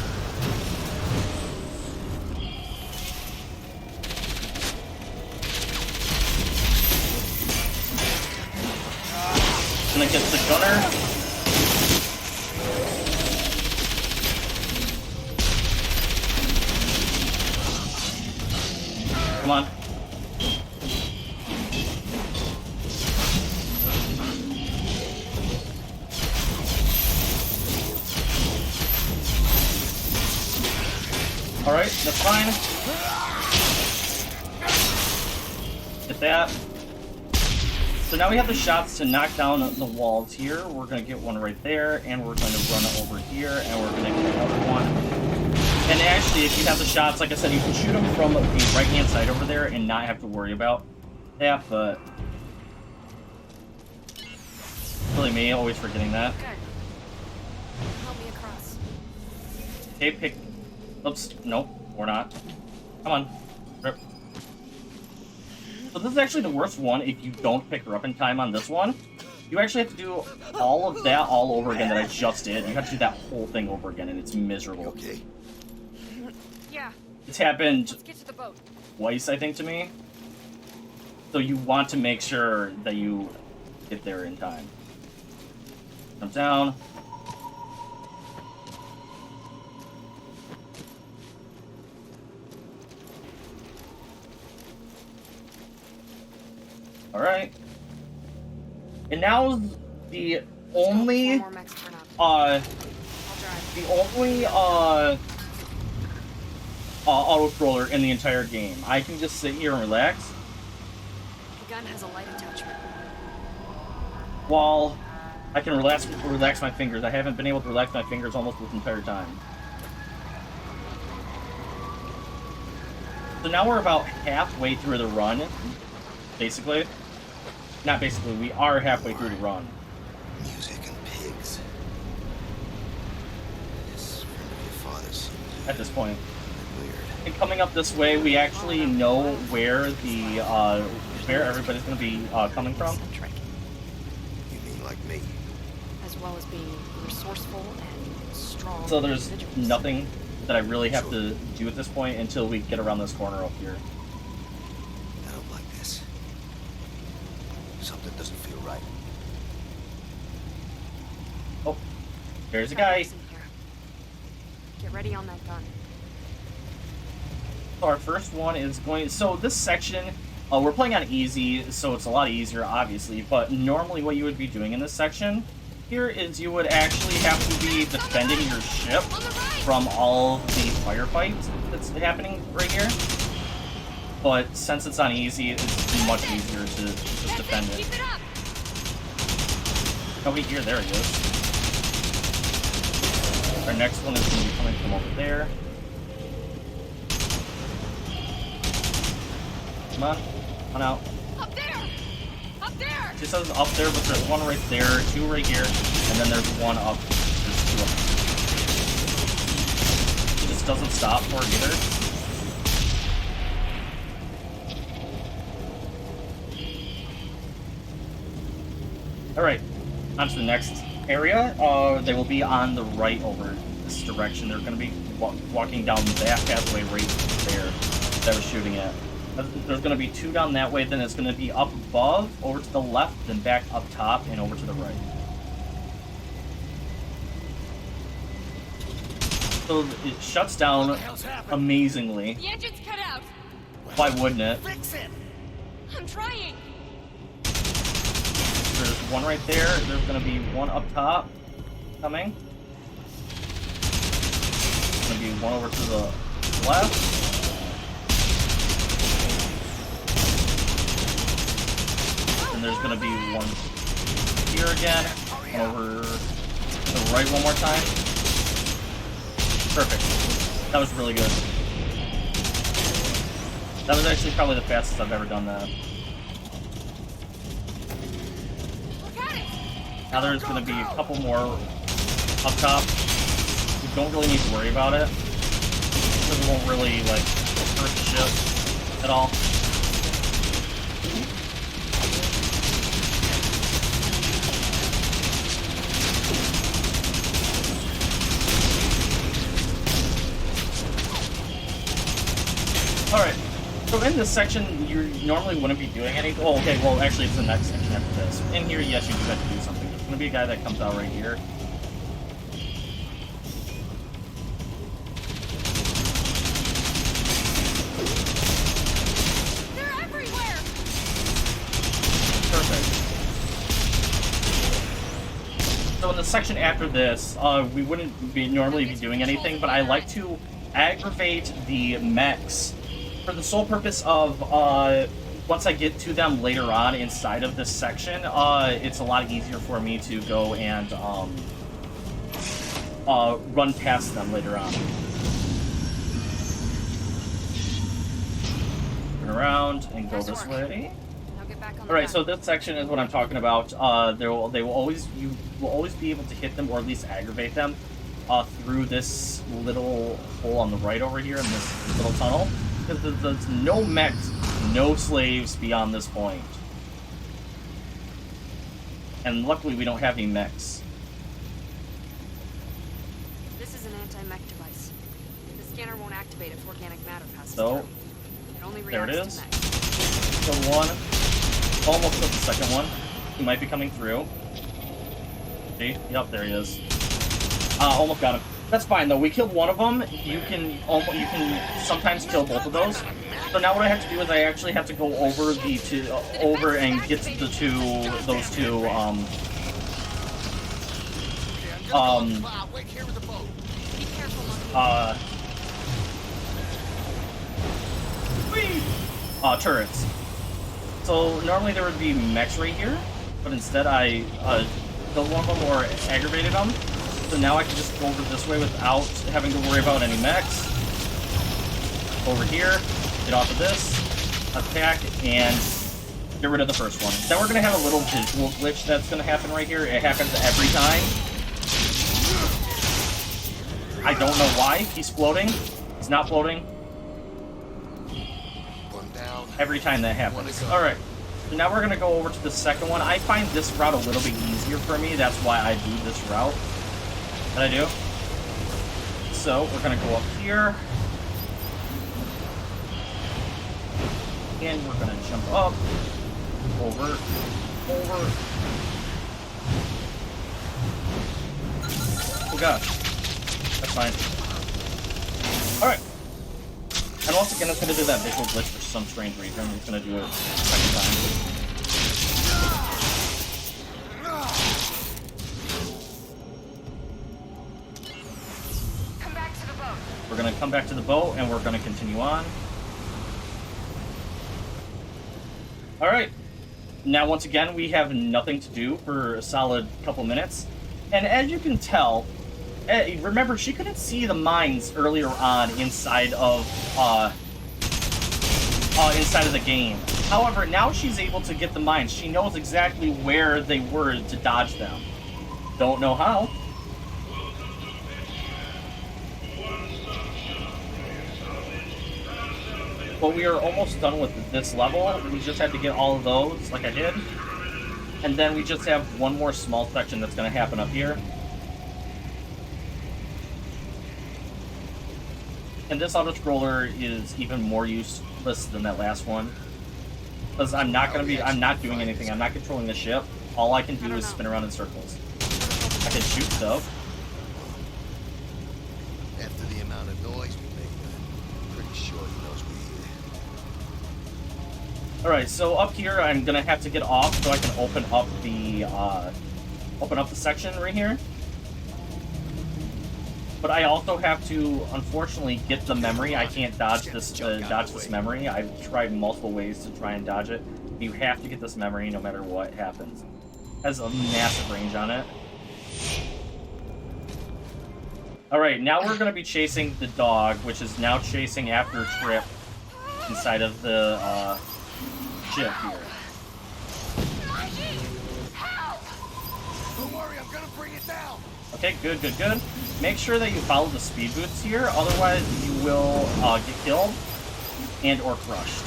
Gonna get the gunner. Come on. Alright, that's fine. Get that. So now we have the shots to knock down the walls here. We're going to get one right there, and we're going to run over here, and we're going to get another one. And actually, if you have the shots, like I said, you can shoot them from the right-hand side over there and not have to worry about that, but... Really me, always forgetting that. Good. Help me across. Okay, pick... Oops, nope, we're not. Come on. Rip. So this is actually the worst one if you don't pick her up in time on this one. You actually have to do all of that all over again that I just did. You have to do that whole thing over again, and it's miserable. Okay. Yeah, It's happened let's get to the boat. twice, I think, to me. So you want to make sure that you get there in time. Jump down. Alright. And now the only, Four more mechs turn up. I'll drive. the only, auto-scroller in the entire game. I can just sit here and relax The gun has a light attachment. while I can relax my fingers. I haven't been able to relax my fingers almost this entire time. So now we're about halfway through the run, basically. Not basically, we are halfway through the run. Music and pigs. This from your father seems At this point. weird. And coming up this way, we actually know where the where everybody's going to be coming from. Eccentric, You mean like me? as well as being resourceful and strong. So there's individuals. nothing that I really have to do at this point until we get around this corner up here. I don't like this. Something doesn't feel right. Oh, there's a Got guy. mechs in here. Get ready on that gun. So our first one is going. So this section, we're playing on easy, so it's a lot easier, obviously. But normally, what you would be doing in this section here is you would actually have to be defending your ship from all the firefights that's happening right here. But since it's on easy, it's much easier to just defend it. Keep it up! Nobody here. There he is. Our next one is going to be coming from over there. Come on. On out. Up there! Up there! She says up there, but there's one right there, two right here, and then there's one up. There's two up. It just doesn't stop for it either. Alright, on to the next area. They will be on the right over this direction. They're going to be walking down that pathway right there that I was shooting at. There's going to be two down that way, then it's going to be up above, over to the left, then back up top, and over to the right. So it shuts down amazingly. The engine's cut out! Why wouldn't it? Fix it! I'm trying! There's one right there. There's going to be one up top coming. There's going to be one over to the left. And there's going to be one here again. And over to the right one more time. Perfect. That was really good. That was actually probably the fastest I've ever done that. Look at it! Now there's going to be a couple more up top. You don't really need to worry about it, because it won't really, like, hurt the ship at all. Alright, so in this section, you normally wouldn't be doing anything. Oh, okay, well, actually, it's the next section after this. In here, yes, you do have to do something. There's going to be a guy that comes out right here. They're everywhere! Perfect. So in the section after this, we wouldn't normally be doing anything, but I like to aggravate the mechs for the sole purpose of, once I get to them later on inside of this section, it's a lot easier for me to go and run past them later on. Turn around and go this way. Now get back on the All right, gun. so this section is what I'm talking about. You will always be able to hit them or at least aggravate them through this little hole on the right over here in this little tunnel. Because there's no mechs No slaves beyond this point. And luckily we don't have any mechs. This is an anti-mech device. The scanner won't activate if organic matter passes So, through. It only there it reacts is. to mech. Killed one. Almost killed the second one. He might be coming through. See? Yep, there he is. Almost got him. That's fine though. We killed one of them. You can sometimes kill both of those. So now what I have to do is I actually have to go over the two, over and get those two, Wait here with the boat. Be careful, Monkey. Turrets. So normally there would be mechs right here, but instead I killed one of them or aggravated them. So now I can just go over this way without having to worry about any mechs. Over here, get off of this, attack, and get rid of the first one. Then we're going to have a little visual glitch that's going to happen right here. It happens every time. I don't know why. He's floating. He's not floating. One down. Every time that happens. Alright. So now we're going to go over to the second one. I find this route a little bit easier for me. That's why I do this route. That I do. So we're going to go up here. And we're going to jump up. Over. Oh gosh. That's fine. Alright. And once again, it's going to do that visual glitch for some strange reason. It's going to do it a second time. Come back to the boat. We're going to come back to the boat, and we're going to continue on. Alright. Now, once again, we have nothing to do for a solid couple minutes. And as you can tell, remember, she couldn't see the mines earlier on inside of the game. However, now she's able to get the mines. She knows exactly where they were to dodge them. Don't know how. But we are almost done with this level. We just had to get all of those, like I did. And then we just have one more small section that's going to happen up here. And this auto-scroller is even more useless than that last one. Because I'm not doing anything. I'm not controlling the ship. All I can do is spin around in circles. I can shoot stuff. After the amount of noise we make, I'm pretty sure he knows we're here. Alright, so up here I'm gonna have to get off so I can open up the section right here. But I also have to, unfortunately, get the memory. I can't dodge this memory. I've tried multiple ways to try and dodge it. You have to get this memory no matter what happens. It has a massive range on it. Alright, now we're going to be chasing the dog, which is now chasing after Trip inside of the ship here. Don't worry, I'm gonna bring it down. Okay, good. Make sure that you follow the speed boots here, otherwise you will get killed and or crushed.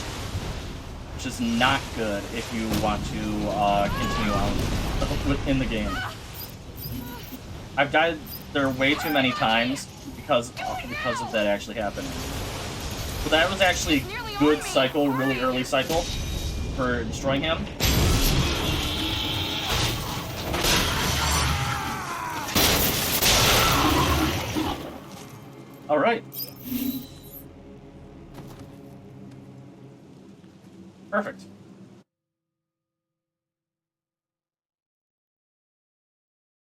Which is not good if you want to continue on within the game. I've died there way too many times because of that actually happening. So that was actually a good cycle, really early cycle for destroying him. Alright. Perfect.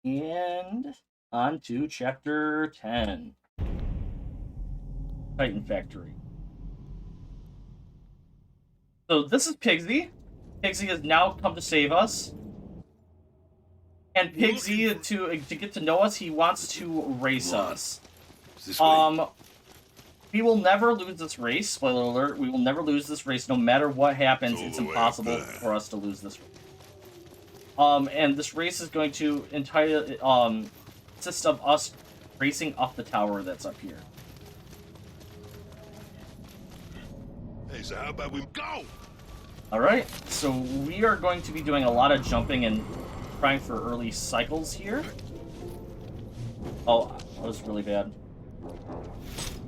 And on to Chapter 10. Titan Factory. So this is Pigsy. Pigsy has now come to save us. And Pigsy, to get to know us, he wants to race us. We will never lose this race. Spoiler alert, we will never lose this race. No matter what happens, it's impossible for us to lose this race. And this race is going to entirely consist of us racing up the tower that's up here. Hey, so how about we go? Alright, so we are going to be doing a lot of jumping and trying for early cycles here. Oh, that was really bad.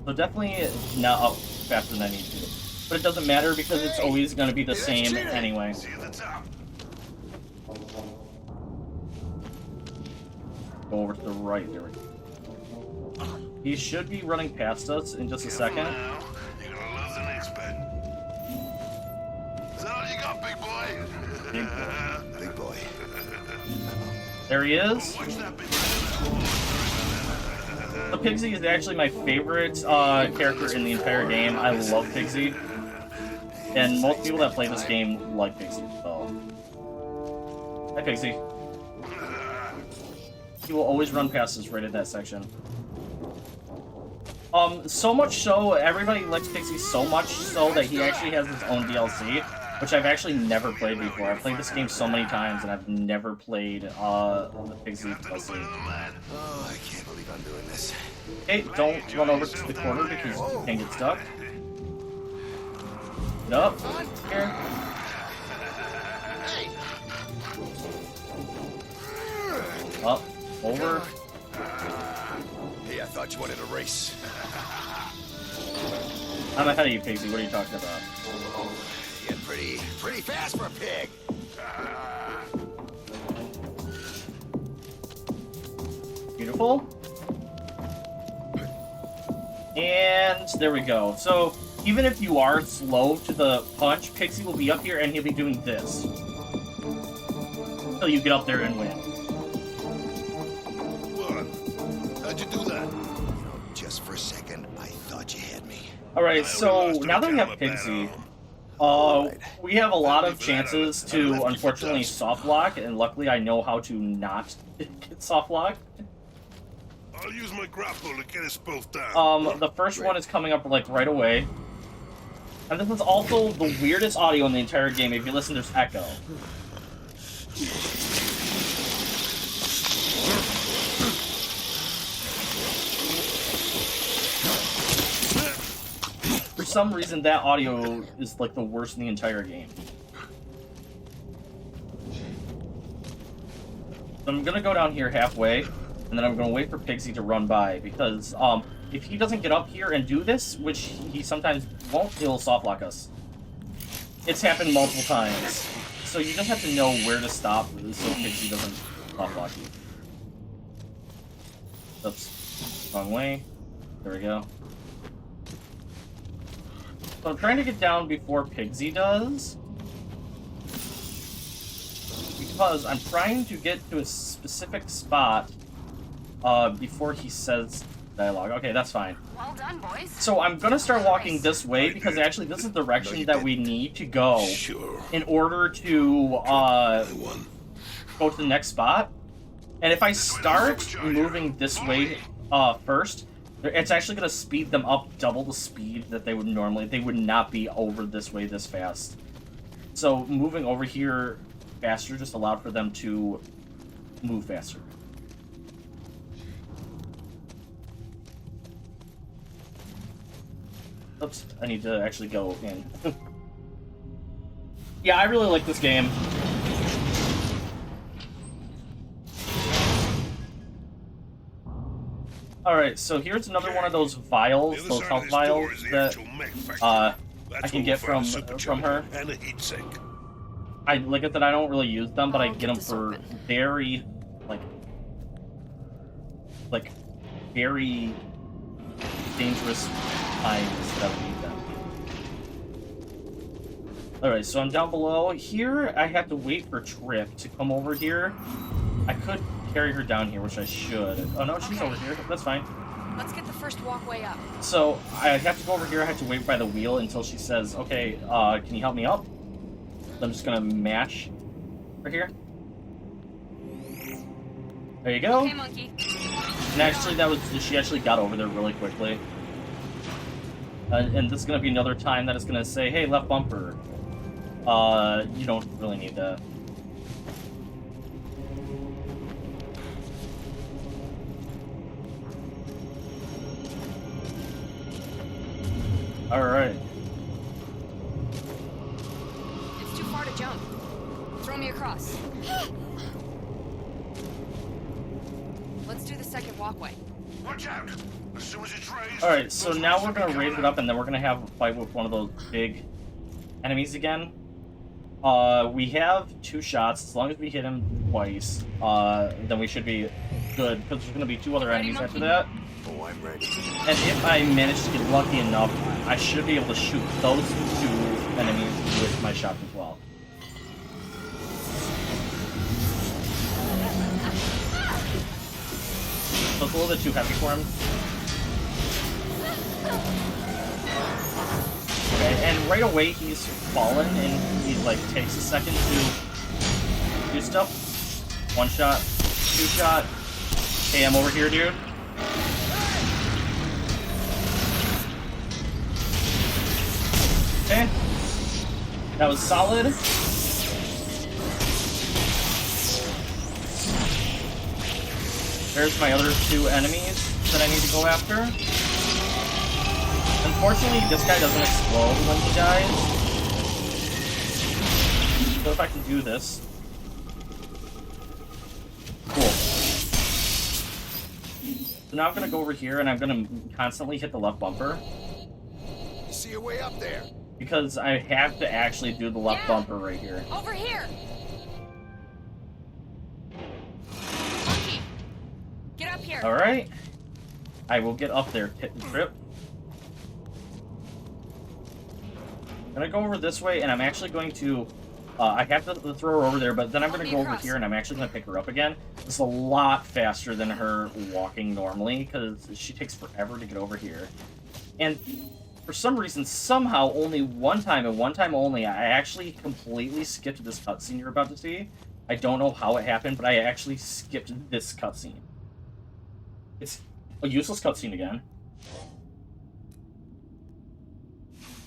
So definitely not up faster than I need to. But it doesn't matter because it's always going to be the same anyway. See you at the top. Go over to the right. There we go. He should be running past us in just a second. Now, you're gonna love the next bit. Is that all you got, big boy? Big boy. There he is. Watch that big The Pigsy is actually my favorite character in the entire game. I love Pigsy. And most people that play this game like Pigsy as well. Hi, Pigsy. He will always run past us right in that section. So much so, everybody likes Pigsy so much so that he actually has his own DLC, which I've actually never played before. I've played this game so many times, and I've never played the Pigsy DLC. Oh, I can't believe I'm doing this. Hey, don't run over to the corner because you can get stuck. Get up. Here. Up. Over. Hey, I thought you wanted a race. I'm ahead of you, Pigsy. What are you talking about? You're pretty fast for a pig. Beautiful. And there we go. So, even if you are slow to the punch, Pixie will be up here and he'll be doing this. Until you get up there and win. What? How'd you do that? Just for a second, I thought you had me. Alright, so now that we have Pixie, we have a lot of chances to, unfortunately, soft lock, and luckily I know how to not get soft locked. I'll use my grapple to get us both down. The first one is coming up, like, right away. And this is also the weirdest audio in the entire game. If you listen, there's echo. For some reason, that audio is, like, the worst in the entire game. So I'm gonna go down here halfway, and then I'm gonna wait for Pigsy to run by, because, if he doesn't get up here and do this, which he sometimes won't, he'll softlock us. It's happened multiple times. So you just have to know where to stop so Pigsy doesn't softlock you. Oops. Wrong way. There we go. So I'm trying to get down before Pigsy does. Because I'm trying to get to a specific spot before he says dialogue. Okay, that's fine. Well done, boys. So I'm gonna start walking this way because actually this is the direction that we need to go in order to go to the next spot. And if I start moving this way first, it's actually gonna speed them up double the speed that they would normally. They would not be over this way this fast. So moving over here faster just allowed for them to move faster. Oops, I need to actually go in. Yeah, I really like this game. Alright, so here's another one of those vials, those health vials that I can get from her. And a heat sink. Like I said, I don't really use them, but I get them for very, like very dangerous times that I would need them. Alright, so I'm down below. Here, I have to wait for Trip to come over here. I could carry her down here, which I should. Oh no, she's over here. That's fine. Let's get the first walkway up. So, I have to go over here. I have to wait by the wheel until she says, okay, can you help me up? So I'm just gonna mash right here. There you go. Okay, monkey. And actually, she actually got over there really quickly. And this is gonna be another time that it's gonna say, hey, left bumper. You don't really need that. Alright. too far to jump. Throw me across. Let's do the second walkway. Watch out! As soon as it's raised... Alright, so those now ones we're will be gonna raise coming it up, and then we're gonna have a fight with one of those big enemies again. We have 2 shots. As long as we hit him twice, then we should be good, because there's gonna be 2 other Ready, enemies after monkey? that. Oh, I'm ready. And if I manage to get lucky enough, I should be able to shoot those 2 enemies with my shot as well. So it's a little bit too heavy for him. Okay, and right away he's fallen, and he like takes a second to do stuff. 1 shot, 2 shot. Hey, I'm over here, dude. Okay, that was solid. There's my other 2 enemies that I need to go after. Unfortunately, this guy doesn't explode when he dies. So if I can do this. Cool. So now I'm gonna go over here and I'm gonna constantly hit the left bumper. You see your way up there? Because I have to actually do the left bumper right here. Over here! Monkey! Get up here! Alright. I will get up there, hit and trip. I'm gonna go over this way, and I'm actually going to... I have to throw her over there, but then I'm gonna go over here, and I'm actually gonna pick her up again. This is a lot faster than her walking normally, because she takes forever to get over here. And for some reason, somehow, only one time, and one time only, I actually completely skipped this cutscene you're about to see. I don't know how it happened, but I actually skipped this cutscene. It's a useless cutscene again.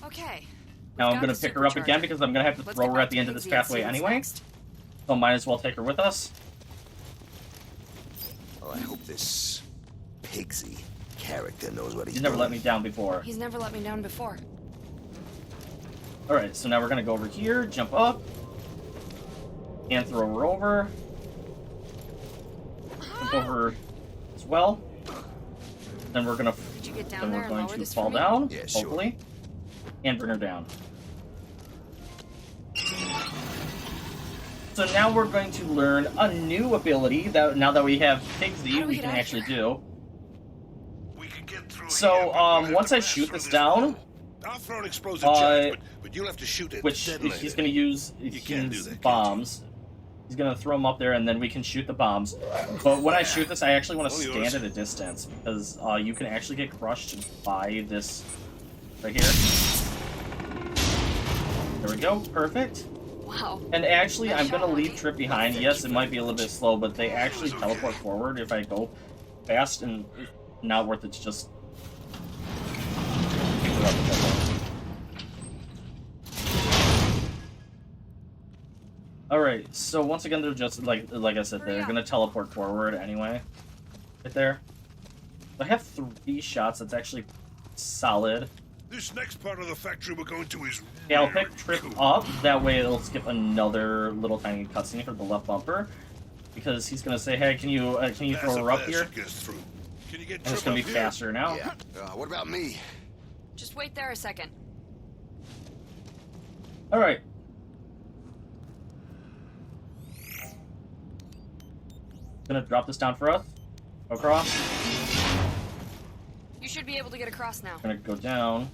Okay. Now I'm Got gonna the pick her up again supercharger. because I'm gonna have to Let's throw get her back at the to end of this Pigsy and pathway see what's anyway. next. So might as well take her with us. Well, I hope this Pigsy character knows what he's He's never let doing. me down before. He's never let me down before. Alright, so now we're gonna go over here, jump up, and throw her over. Jump over as well. Then we're gonna Could you get down then there we're and going lower to this fall for me? down, Yeah, sure. hopefully. And bring her down. So now we're going to learn a new ability that now that we have How Pigsy, do we we get can out of actually here? do. We can get through So, here, but we'll have once to I pass shoot through this this down, wall. I'll throw an explosive charge, but you'll have to shoot it. which detonate he's it. going to use can't do his that, can't bombs. He's going to throw them up there, and then we can shoot the bombs. But when I shoot this, I actually want to All stand yours. at a distance, because you can actually get crushed by this right here. There we go, perfect. Wow. And actually, Nice I'm going to shot, leave Monkey. Trip behind. Yes, it might be a little bit slow, but they actually teleport forward if I go fast, and it's not worth it to just... Alright, so once again, they're just, like I said, Hurry they're up. gonna teleport forward anyway. Right there. I have 3 shots, that's actually solid. This next part of the factory we're going to is Yeah, I'll really pick Trip cool. up, that way it'll skip another little tiny cutscene for the left bumper. Because he's gonna say, hey, can you There's throw a her up pass here? that gets through. Can you get And it's Trip gonna be up here? faster now. Yeah. What about me? Just wait there a second. Alright. Gonna drop this down for us. Go across. You should be able to get across now. Gonna go down.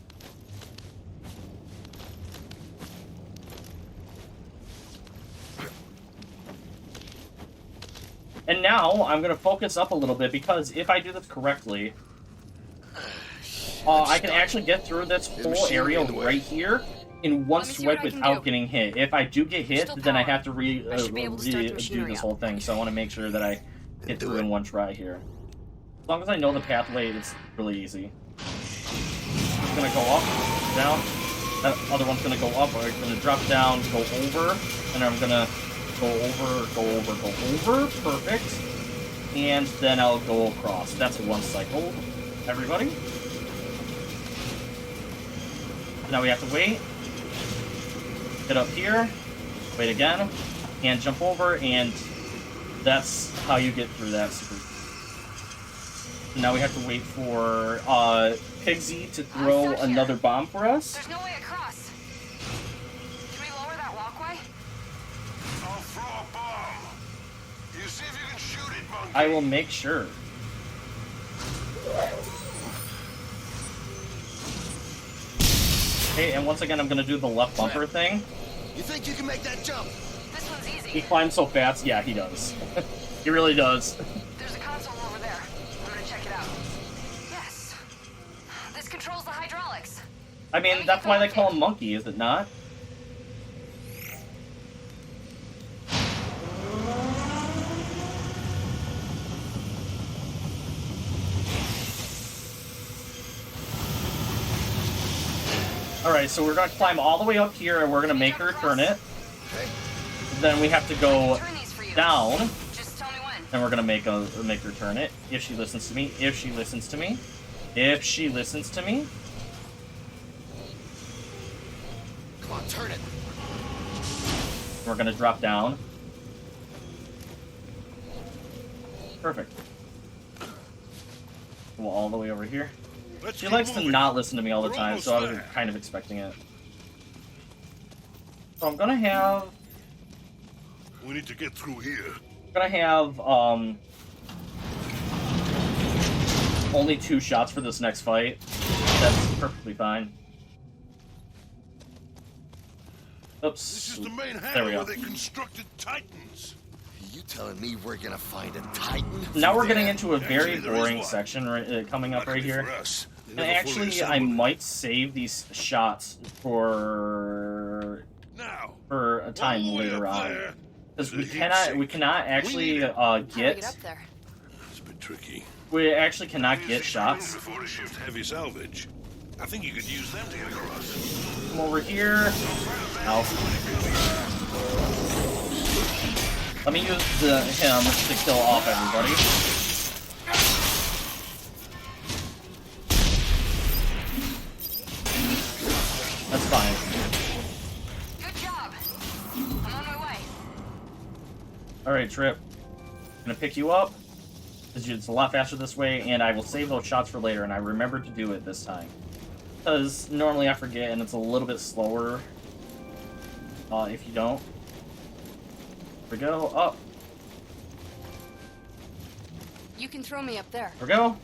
And now I'm gonna focus up a little bit because if I do this correctly, I can actually get through this whole area right here in one Let me see swipe what I can without do. getting hit. If I do get hit, Still then I power. have to I should be able to start the do machinery this up. whole thing. So I want to make sure that I get Do through it. in one try here. As long as I know the pathway, it's really easy. It's gonna go up, down. That other one's gonna go up, or it's gonna drop down, go over, and I'm gonna go over, go over, go over. Perfect. And then I'll go across. That's one cycle, everybody. Now we have to wait. Get up here. Wait again, and jump over, and that's how you get through that super. Now we have to wait for Pigsy to throw another bomb for us. There's no way across. Can we lower that walkway? I'll throw a bomb. You see if you can shoot it, monkey. I will make sure. Okay, and once again, I'm gonna do the left bumper thing. You think you can make that jump? This one's easy. He climbs so fast. Yeah, he does. He really does. There's a console over there. I'm gonna check it out. Yes. This controls the hydraulics. I mean, that's why they call him Monkey, is it not? Alright, so we're gonna climb all the way up here and we're gonna make her turn it. Then we have to go Turn these for you. down, Just tell me when. and we're gonna make her turn it. If she listens to me, if she listens to me, if she listens to me. Come on, turn it. We're gonna drop down. Perfect. Go all the way over here. Let's She keep likes to moving. not listen to me all the We're time, almost so I was there. kind of expecting it. So I'm gonna have We need to get through here. only 2 shots for this next fight. That's perfectly fine. Oops. This is the main There we hangar go. where they constructed Titans. You telling me we're gonna find a Titan? Now we're getting into a Actually, very there is boring one. section coming up right Luckily here. for us, they And never fully actually, I assembled it. might save these shots for Now, a time all the way later up on, there because is we the heat cannot sink. actually How do we get get up there? It's a bit tricky. we actually cannot get Use the shots cranes before to shift heavy salvage. I think you could use them to get across. from over here. Ow. Let me use him to kill off everybody. That's fine. Good job. I'm on my way. Alright, Trip. Gonna pick you up, because it's a lot faster this way, and I will save those shots for later, and I remember to do it this time. Because normally I forget, and it's a little bit slower if you don't. Here we go, up. You can throw me up there. Here we go.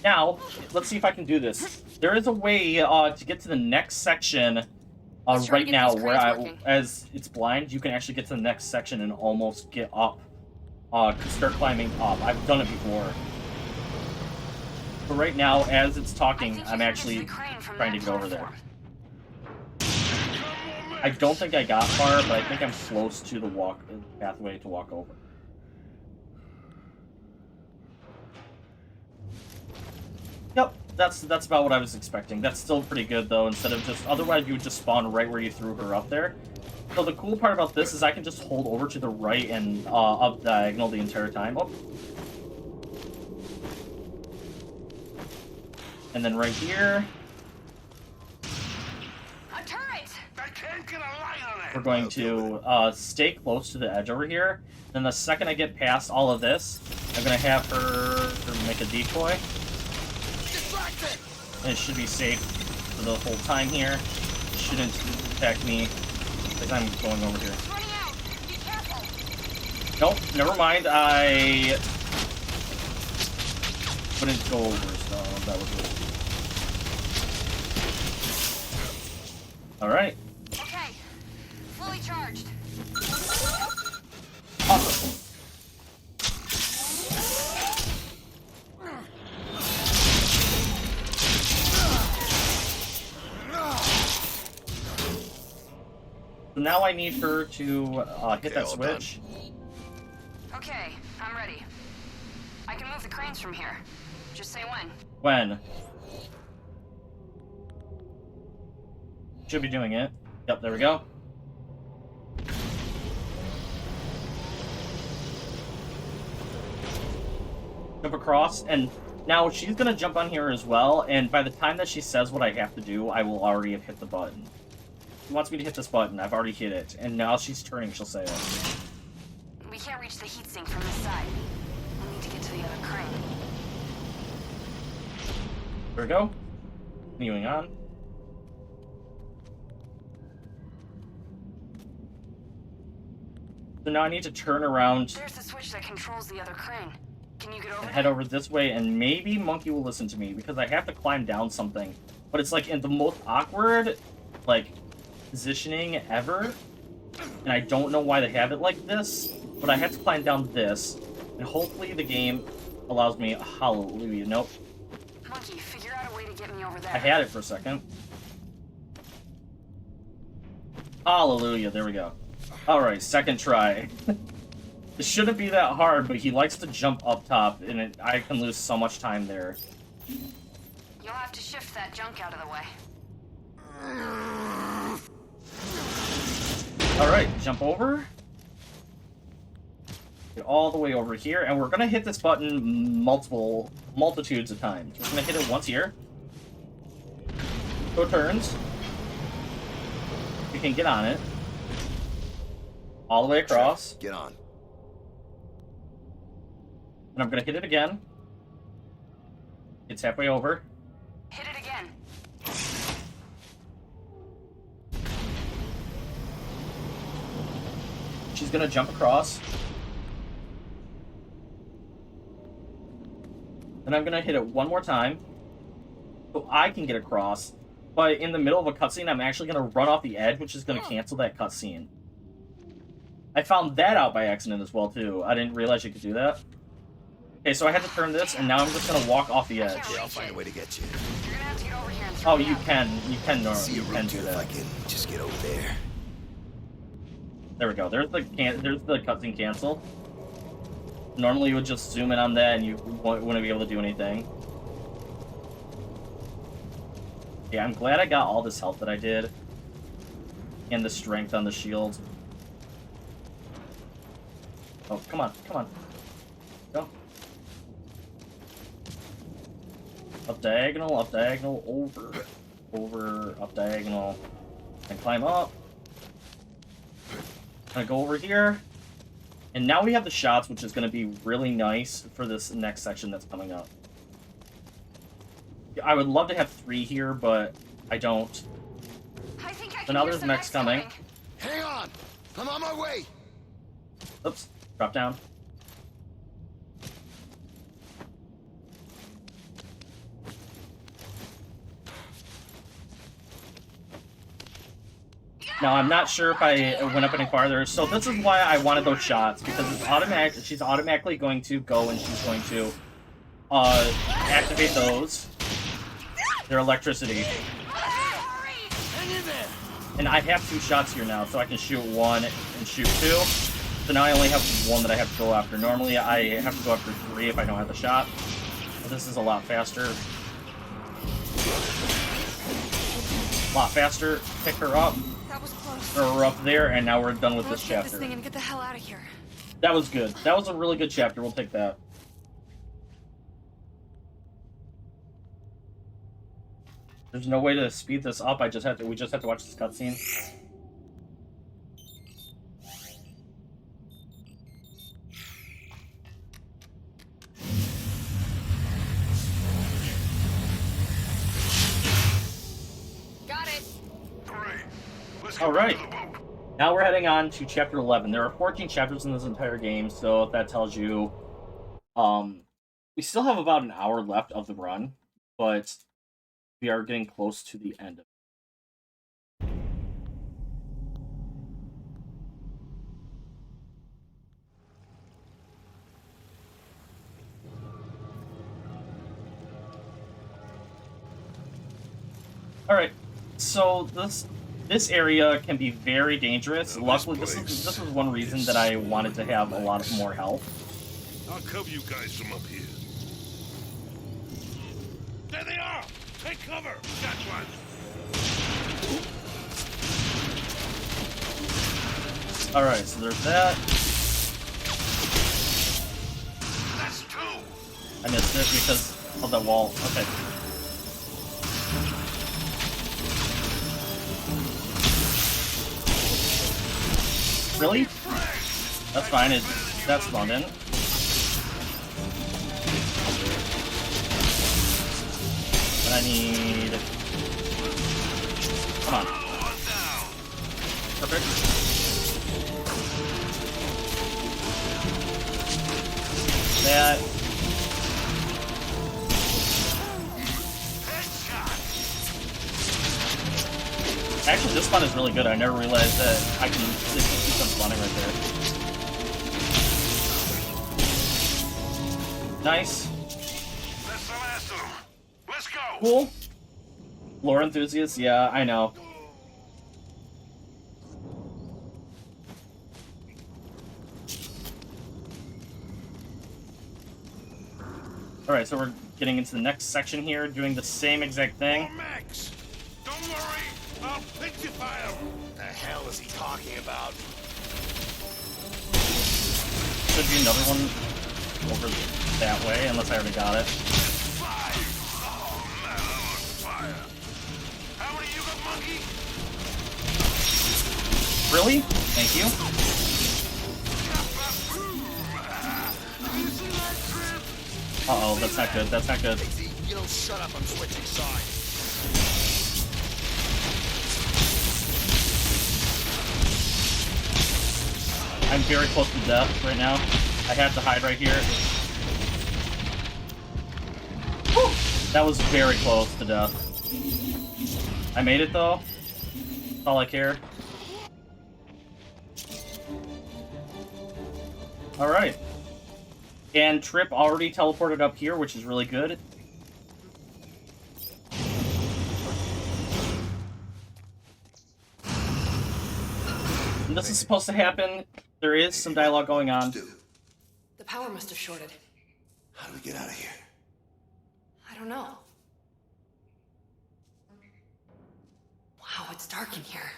Now, let's see if I can do this. There is a way to get to the next section Let's try to right get now these where cranes working. as it's blind, you can actually get to the next section and almost get up. Start climbing up. I've done it before. But right now, as it's talking, I'm actually trying to get over there. I don't think I got far, but I think I'm close to the pathway to walk over. Yep, that's about what I was expecting. That's still pretty good though. Instead of just otherwise you would just spawn right where you threw her up there. So the cool part about this is I can just hold over to the right and up diagonal the entire time. Oh. And then right here, A turret! I can't get a light on it. we're going to stay close to the edge over here. Then the second I get past all of this, I'm going to have her make a decoy. And it should be safe for the whole time here. It shouldn't attack me as I'm going over here. It's running out. Be careful. Nope, never mind. I wouldn't go over, so that was good. Alright. Okay. Fully charged. Awesome. So now I need her to hit that all switch. Okay, I'm ready. I can move the cranes from here. Just say when. When? Should be doing it. Yep, there we go. Jump across, and now she's gonna jump on here as well, and by the time that she says what I have to do, I will already have hit the button. She wants me to hit this button. I've already hit it. And now she's turning, she'll say it. We can't reach the heatsink from this side. We'll need to get to the other crane. There we go. Continuing on. So now I need to turn around There's the switch that controls the other crane. Can you get over and there? head over this way, and maybe Monkey will listen to me, because I have to climb down something. But it's like in the most awkward, like, positioning ever. And I don't know why they have it like this, but I have to climb down this. And hopefully the game allows me... Hallelujah. Nope. Monkey, figure out a way to get me over there. I had it for a second. Hallelujah. There we go. Alright, second try. It shouldn't be that hard, but he likes to jump up top, and I can lose so much time there. You'll have to shift that junk out of the way. Alright, jump over. Get all the way over here, and we're gonna hit this button multitudes of times. We're gonna hit it once here. Go turns. We can get on it. All the way across. Get on. And I'm gonna hit it again. It's halfway over. Hit it again. She's gonna jump across. Then I'm gonna hit it one more time, so I can get across. But in the middle of a cutscene, I'm actually gonna run off the edge, which is gonna cancel that cutscene. I found that out by accident as well, too. I didn't realize you could do that. Okay, so I had to turn this, and now I'm just gonna walk off the edge. Yeah, I'll find a way to get you. You're gonna have to get over here and throw Oh, me you up. can, See you a can route do if I that. can just get over there. There we go. There's the cutscene cancel. Normally you would just zoom in on that, and you wouldn't be able to do anything. Yeah, I'm glad I got all this health that I did, and the strength on the shield. Oh, come on, come on. Go. Up diagonal, over, up diagonal, and climb up. Gonna go over here, and now we have the shots, which is gonna be really nice for this next section that's coming up. I would love to have 3 here, but I don't. I think I So can now hear there's some mechs coming. Hang on! I'm on my way! Oops, drop down. Now, I'm not sure if I went up any farther, so this is why I wanted those shots, because it's automatic. She's automatically going to go, and she's going to activate those. Their electricity. And I have 2 shots here now, so I can shoot 1 and shoot 2. So now I only have 1 that I have to go after. Normally, I have to go after 3 if I don't have the shot. But this is a lot faster. A lot faster. Pick her up. That was close. Throw her up there, and now we're done with Let's this get this chapter. thing and get the hell out of here. That was good. That was a really good chapter. We'll take that. There's no way to speed this up. We just have to watch this cutscene. Got it. Great. Let's get All back right. to the boat. Now we're heading on to chapter 11. There are 14 chapters in this entire game, so if that tells you, we still have about an hour left of the run, but we are getting close to the end of it. All right, so this area can be very dangerous. Luckily, this is one reason that I wanted to have a lot more health. I'll cover you guys from up here. There they are! Take cover! Got one! All right, so there's that. That's 2! I missed it because of that wall. Okay. Really? That's fine. That's abundant. But I need... Come on. Perfect. That. Actually, this spot is really good. I never realized that I can just keep them spawning right there. Nice. That's the last of them. Let's go. Cool. Lore enthusiasts, yeah, I know. Alright, so we're getting into the next section here, doing the same exact thing. Oh, Max, don't worry. I'll petrify him. The hell is he talking about? Should be another one over that way, unless I already got it. Fire! Oh, man, I'm on fire. How many you got, monkey? Really? Thank you. Uh-oh, that's not good, that's not good. You don't shut up, I'm switching sides. I'm very close to death right now. I have to hide right here. Whew! That was very close to death. I made it though. That's all I care. Alright. And Trip already teleported up here, which is really good. And this is supposed to happen. There is some dialogue going on. The power must have shorted. How do we get out of here? I don't know. Wow, it's dark in here.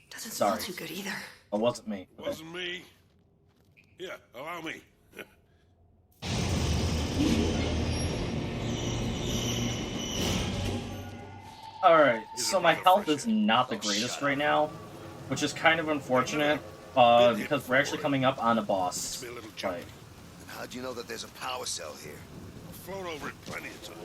Doesn't smell Sorry. too good either. It wasn't me. It wasn't me. Here, allow me. Alright, so my health is not the greatest right now, which is kind of unfortunate, because we're actually coming up on a boss fight. And how'd you know that there's a power cell here? I've flown over it plenty of times.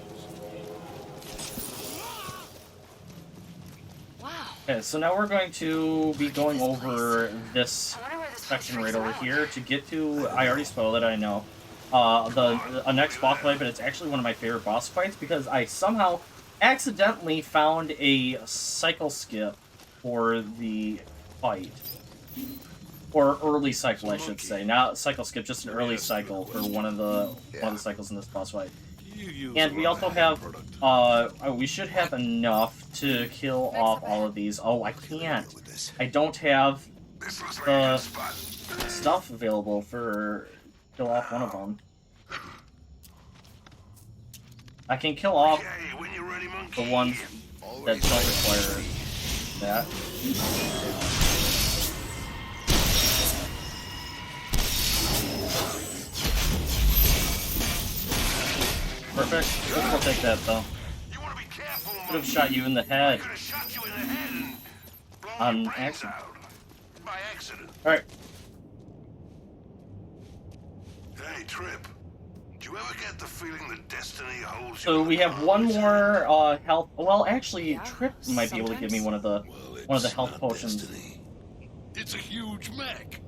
Wow. Okay, so now we're going to be going over this I wonder where this section place right over is. here to get to, I already spoiled it, I know, a next boss fight, but it's actually one of my favorite boss fights because I somehow accidentally found a cycle skip for the fight. Or early cycle, I should say. Not cycle skip, just an early cycle for one of the cycles in this boss fight. And we also have, we should have enough to kill off all of these. Oh, I can't. I don't have This looks like a the good spot. stuff available for kill off one of them. I can kill off Okay, when you're ready, monkey. the ones that don't require that. Perfect. We'll take that though. You want to be careful, Could have shot you in the head. Could have shot you in the head and blown On your brains accident. out. By accident. Alright. Hey, Trip. Do you ever get the feeling that destiny holds you? So in we the have one palm of more health. Well, actually, Yeah, Trip might be able to give me one of the its one of the health potions. destiny. It's a huge mech.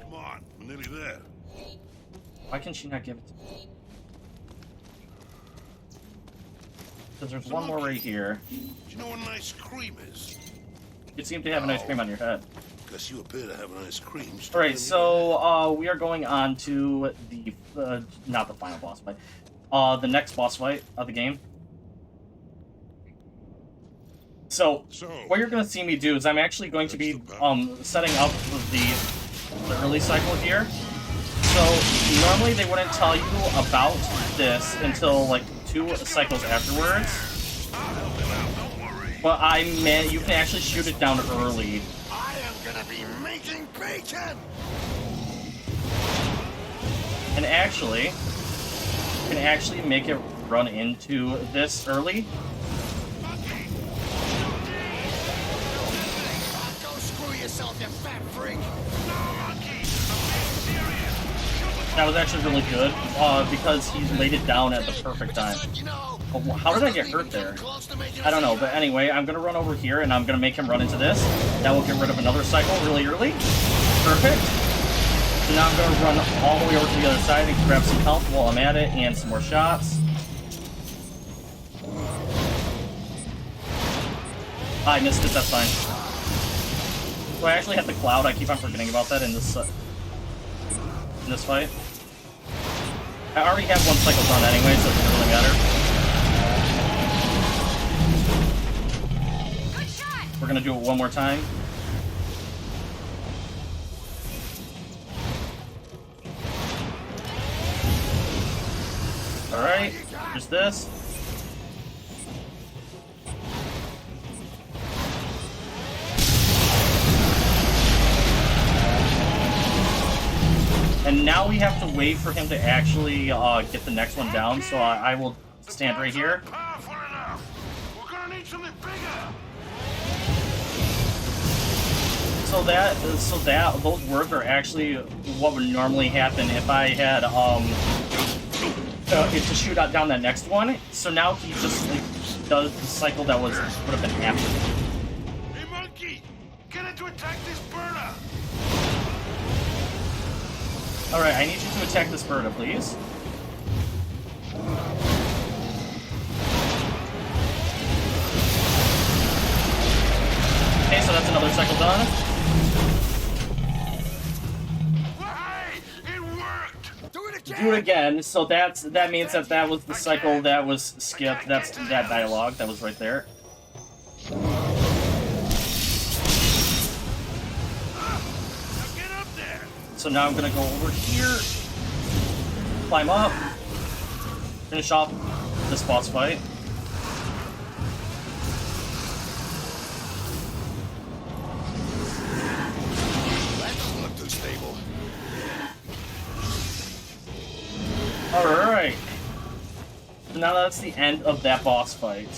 Come on, we're nearly there. Why can she not give it to me? Because there's one more right here. Do you know what an ice cream is? You seem to have an ice cream on your head. Guess you appear to have an ice cream. Alright, so we are going on to the not the final boss fight. The next boss fight of the game. So what you're gonna see me do is I'm actually going to be setting up the early cycle here. So normally they wouldn't tell you about this until like 2 cycles afterwards. But you can actually shoot it down early. I am gonna be making bacon! And actually, you can actually make it run into this early. yourself, you fat freak! That was actually really good, because he laid it down at the perfect time. Oh, how did I get hurt there? I don't know, but anyway, I'm gonna run over here, and I'm gonna make him run into this. That will get rid of another cycle really early. Perfect. So now I'm gonna run all the way over to the other side and grab some health while I'm at it, and some more shots. I missed it, that's fine. So I actually have the cloud, I keep on forgetting about that in this fight. I already have one cycle done anyway, so it doesn't really matter. Good shot. We're gonna do it one more time. Alright, here's this. And now we have to wait for him to actually get the next one down, so I will stand right here. Powerful enough. We're gonna need something bigger. So those words are actually what would normally happen if I had to shoot out down that next one. So now he just like does the cycle that would have been after. Hey, monkey! Get it to attack this burner! Alright, I need you to attack this Berta, please. Okay, so that's another cycle done. Hey! It worked! Do it again! Do it again, so that means that was the cycle that was skipped. That's that dialogue that was right there. Now get up there! So now I'm gonna go over here, climb up, finish off this boss fight. That doesn't look too stable. Alright. So now that's the end of that boss fight.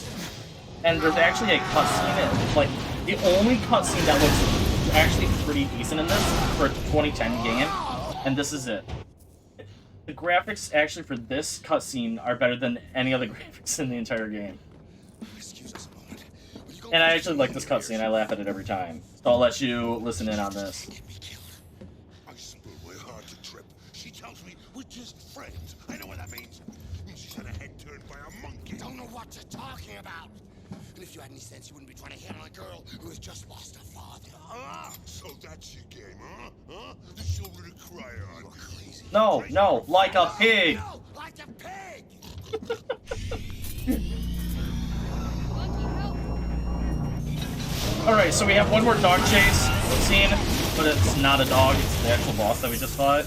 And there's actually a cutscene, like, the only cutscene that looks actually pretty decent in this for a 2010 game, and this is it. The graphics actually for this cutscene are better than any other graphics in the entire game. Excuse us a moment. Will you go And I please actually to like the this air cutscene, I laugh at it every time. So I'll let you listen in on this. Get me killed. I spill my heart to Trip. She tells me we're just friends. I know what that means. It means she's had a head turned by a monkey. Don't know what you're talking about. And if you had any sense, you wouldn't be trying to hit on a girl who has just lost her father. Ah, so that's your game, huh? Huh? The shoulder to cry on. You're crazy. No, no, like a pig! No, like a pig! Monkey, help. Alright, so we have one more dog chase scene, but it's not a dog, it's the actual boss that we just fought.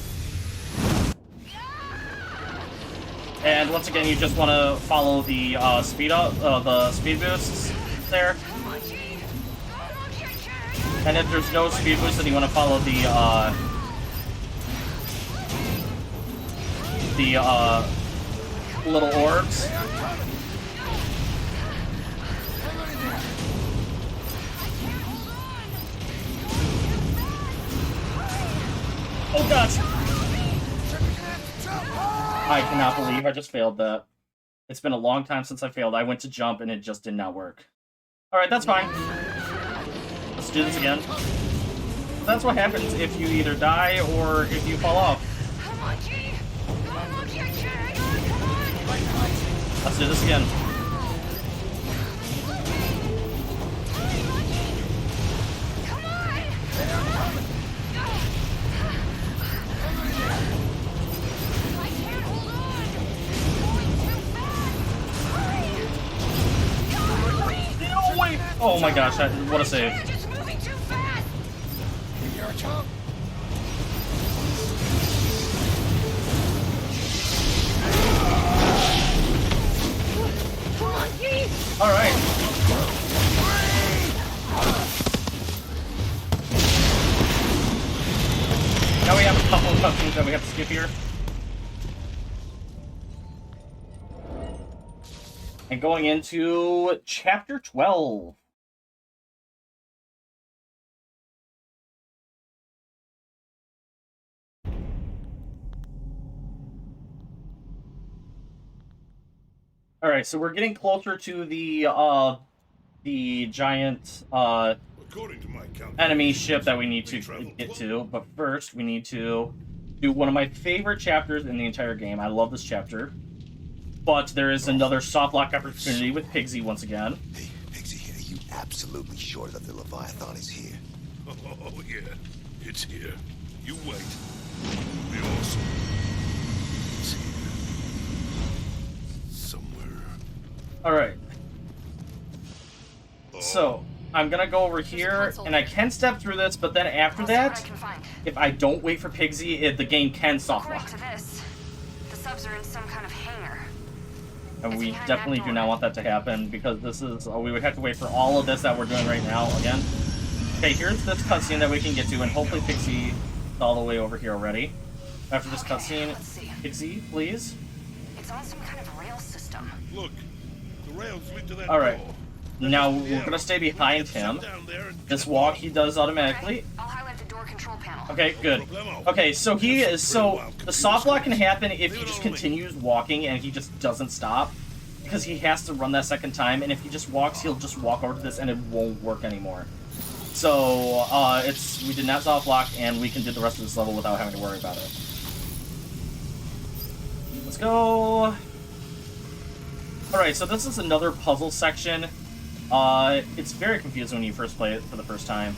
And once again, you just want to follow the speed boosts there. And if there's no speed boost, then you want to follow the little orbs. Oh gosh! I cannot believe I just failed that. It's been a long time since I failed. I went to jump and it just did not work. Alright, that's fine. Let's do this again. That's what happens if you either die or if you fall off. Come on, G. Come on, monkey, I can't hang on. Come on. Let's do this again. Come on. I can't hold on. Going too fast. Hurry. No, wait! Oh my gosh, what a save. You're just moving too fast. You're a chump. Come on, G. Alright. Now we have a couple of cutscenes that we have to skip here. And going into Chapter 12. All right, so we're getting closer to the giant According to my enemy ship that we need to get to. But first, we need to do one of my favorite chapters in the entire game. I love this chapter. But there is another soft lock opportunity with Pigsy once again. Hey, Pixie, are you absolutely sure that the Leviathan is here? Oh, yeah. It's here. You wait. It'll be awesome. It's here. Somewhere. All right. Oh. So I'm gonna go over here, and I can step through this, but then after I'll see what I that, can find. if I don't wait for Pigsy, the game can soft According lock. to this, the subs are in some kind of hangar. And It's we behind definitely that do door. not want that to happen, because this is, we would have to wait for all of this that we're doing right now again. Okay, here's this cutscene that we can get to, and hopefully Pixie is all the way over here already. After this Okay, cutscene, let's see. Pixie, please. It's on some kind of rail system. Look. The rails lead to that All right. door. Now we're gonna stay behind him. This walk he does automatically. Okay, I'll highlight the door control panel. Okay, good. Okay, so the soft lock can happen if he just continues walking and he just doesn't stop, because he has to run that second time, and if he just walks, he'll just walk over to this and it won't work anymore. So we did not soft lock, and we can do the rest of this level without having to worry about it. Let's go. Alright, so this is another puzzle section. It's very confusing when you first play it for the first time.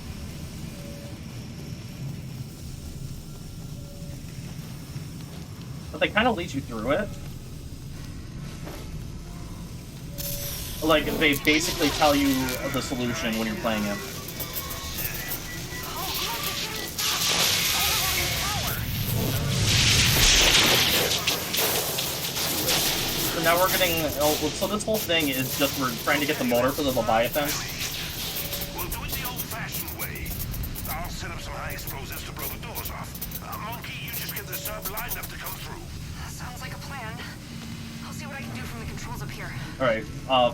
But they kind of lead you through it. Like, they basically tell you the solution when you're playing it. So now we're getting... so this whole thing is just we're trying to get the motor for the Leviathan. We'll do it the old-fashioned way. I'll set up some high explosives to blow the doors off. Monkey, you just get the sub lined up to come through. Sounds like a plan. I'll see what I can do from the controls up here. Alright,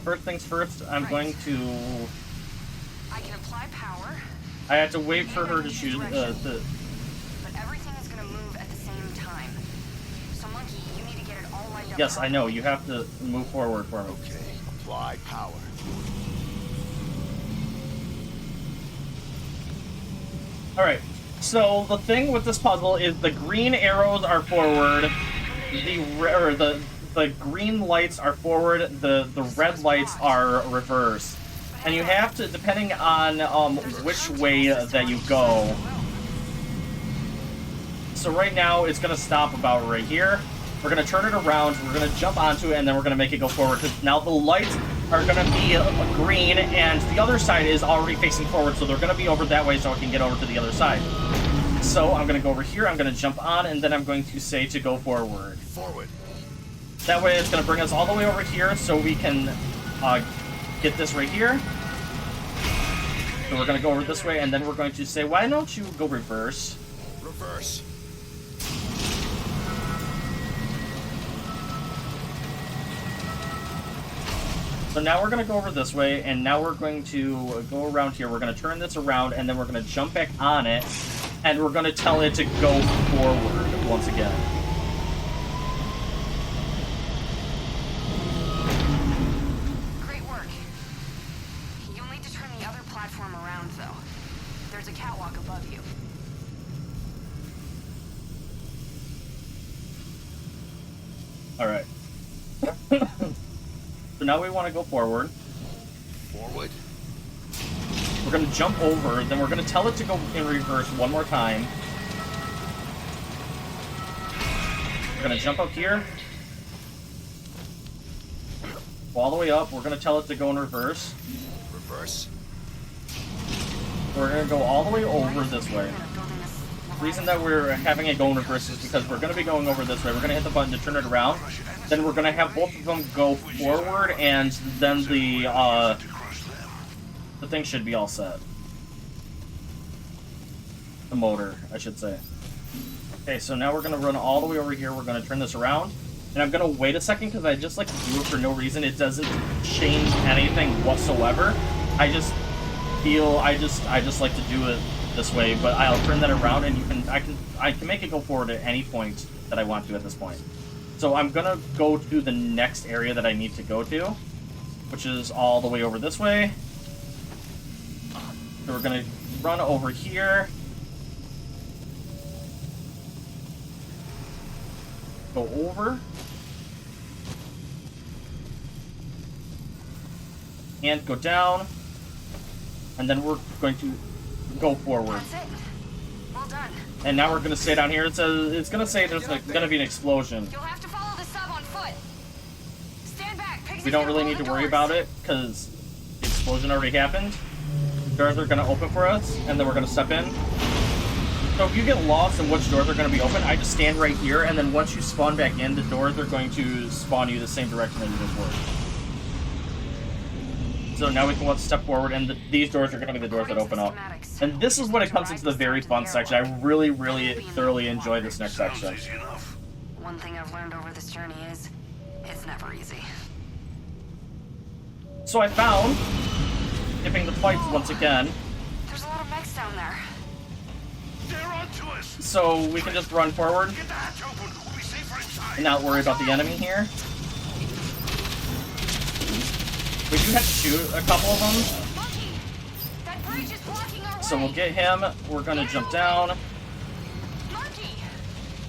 first things first, I'm going to... I can apply power, I have to wait for her to choose but everything is going to move at the same time. So, Monkey, you need to get it all lined up. Yes, I know, you have to move forward for me. Okay, apply power. Alright, so the thing with this puzzle is the green arrows are forward, the green lights are forward, the red lights are reverse. And you have to, depending on which way that you go. So right now it's going to stop about right here. We're going to turn it around, we're going to jump onto it, and then we're going to make it go forward. Because now the lights are going to be green, and the other side is already facing forward, so they're going to be over that way so I can get over to the other side. So I'm going to go over here, I'm going to jump on, and then I'm going to say to go forward. Forward. That way it's going to bring us all the way over here so we can get this right here. So we're going to go over this way, and then we're going to say, why don't you go reverse? Reverse. So now we're going to go over this way, and now we're going to go around here. We're going to turn this around, and then we're going to jump back on it, and we're going to tell it to go forward once again. Great work. You'll need to turn the other platform around, though. There's a catwalk above you. Alright. So now we want to go forward. Forward. We're going to jump over, then we're going to tell it to go in reverse one more time. We're going to jump up here. Go all the way up. We're going to tell it to go in reverse. Reverse. We're going to go all the way over this way. The reason that we're having it go in reverse is because we're going to be going over this way. We're going to hit the button to turn it around. Then we're going to have both of them go forward, and then the thing should be all set. The motor, I should say. Okay, so now we're going to run all the way over here. We're going to turn this around. And I'm going to wait a second because I just like to do it for no reason. It doesn't change anything whatsoever. I just feel I just like to do it this way, but I'll turn that around and I can make it go forward at any point that I want to at this point. So I'm gonna go to the next area that I need to go to, which is all the way over this way. So we're gonna run over here. Go over. And go down. And then we're going to go forward. That's it. Well done. And now we're going to stay down here. It says it's going to say there's going to be an explosion. You'll have to follow the sub on foot. Stand back. Pixie's We don't gonna really blow need to the worry doors. about it because the explosion already happened. Doors are going to open for us, and then we're going to step in. So if you get lost in which doors are going to be open, I just stand right here, and then once you spawn back in, the doors are going to spawn you the same direction that you just were. So now we can step forward, and these doors are going to be the doors that open up. And this is when it comes into the very fun section. I really, really thoroughly enjoy this next section. Easy enough. One thing I've learned over this journey is it's never easy. So I found, skipping the fights once again, There's a lot of mechs down there. They're onto us. so we can just run forward Get the hatch open. We'll be safer inside. and not worry about the enemy here. We do have to shoot a couple of them, Monkey! That bridge is blocking our way! so we'll get him. We're gonna jump down. Monkey!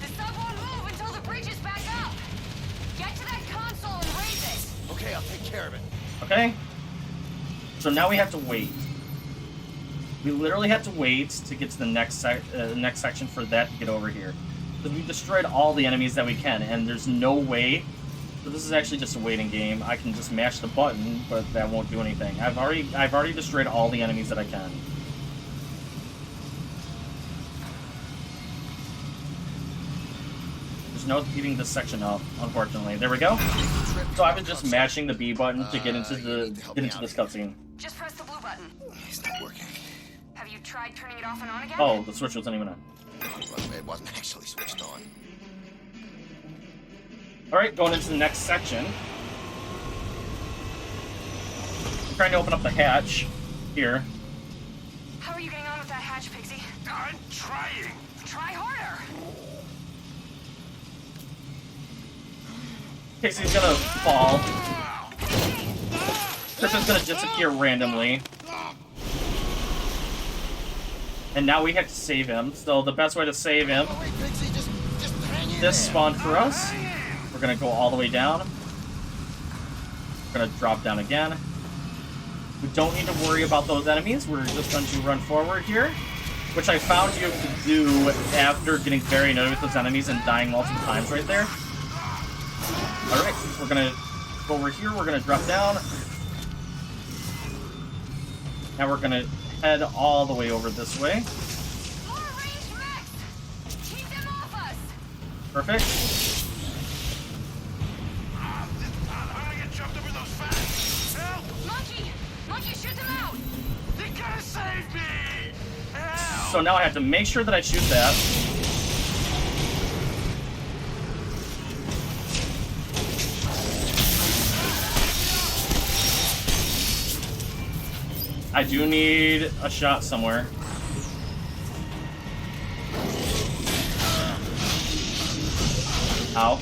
The sub won't move until the bridge is back up! Get to that console and raise it! Okay, I'll take care of it. Okay? So now we have to wait. We literally have to wait to get to the next section for that to get over here. Because we've destroyed all the enemies that we can, and there's no way. So this is actually just a waiting game. I can just mash the button, but that won't do anything. I've already destroyed all the enemies that I can. There's no speeding this section up, unfortunately. There we go. So I was just mashing the B button to get into this cutscene. Just press the blue button. It's not working. Have you tried turning it off and on again? Oh, the switch wasn't even on. Well, it wasn't actually switched on. Alright, going into the next section. I'm trying to open up the hatch here. How are you getting on with that hatch, Pixie? I'm trying. Try harder! Casey's gonna fall. Christian's gonna disappear randomly. And now we have to save him. So the best way to save him, Wait, Pixie, just hang in this there. spawned for us. We're gonna go all the way down. We're gonna drop down again. We don't need to worry about those enemies. We're just going to run forward here, which I found you to do after getting very annoyed with those enemies and dying multiple times right there. Alright, we're gonna go over here. We're gonna drop down. Now we're gonna head all the way over this way. More ranged mechs! Keep them off us! Perfect. I'm gonna get jumped over those fans. Help! Monkey! Monkey, shoot them out! You gotta save me! Help! So now I have to make sure that I shoot that. I do need a shot somewhere. Ow.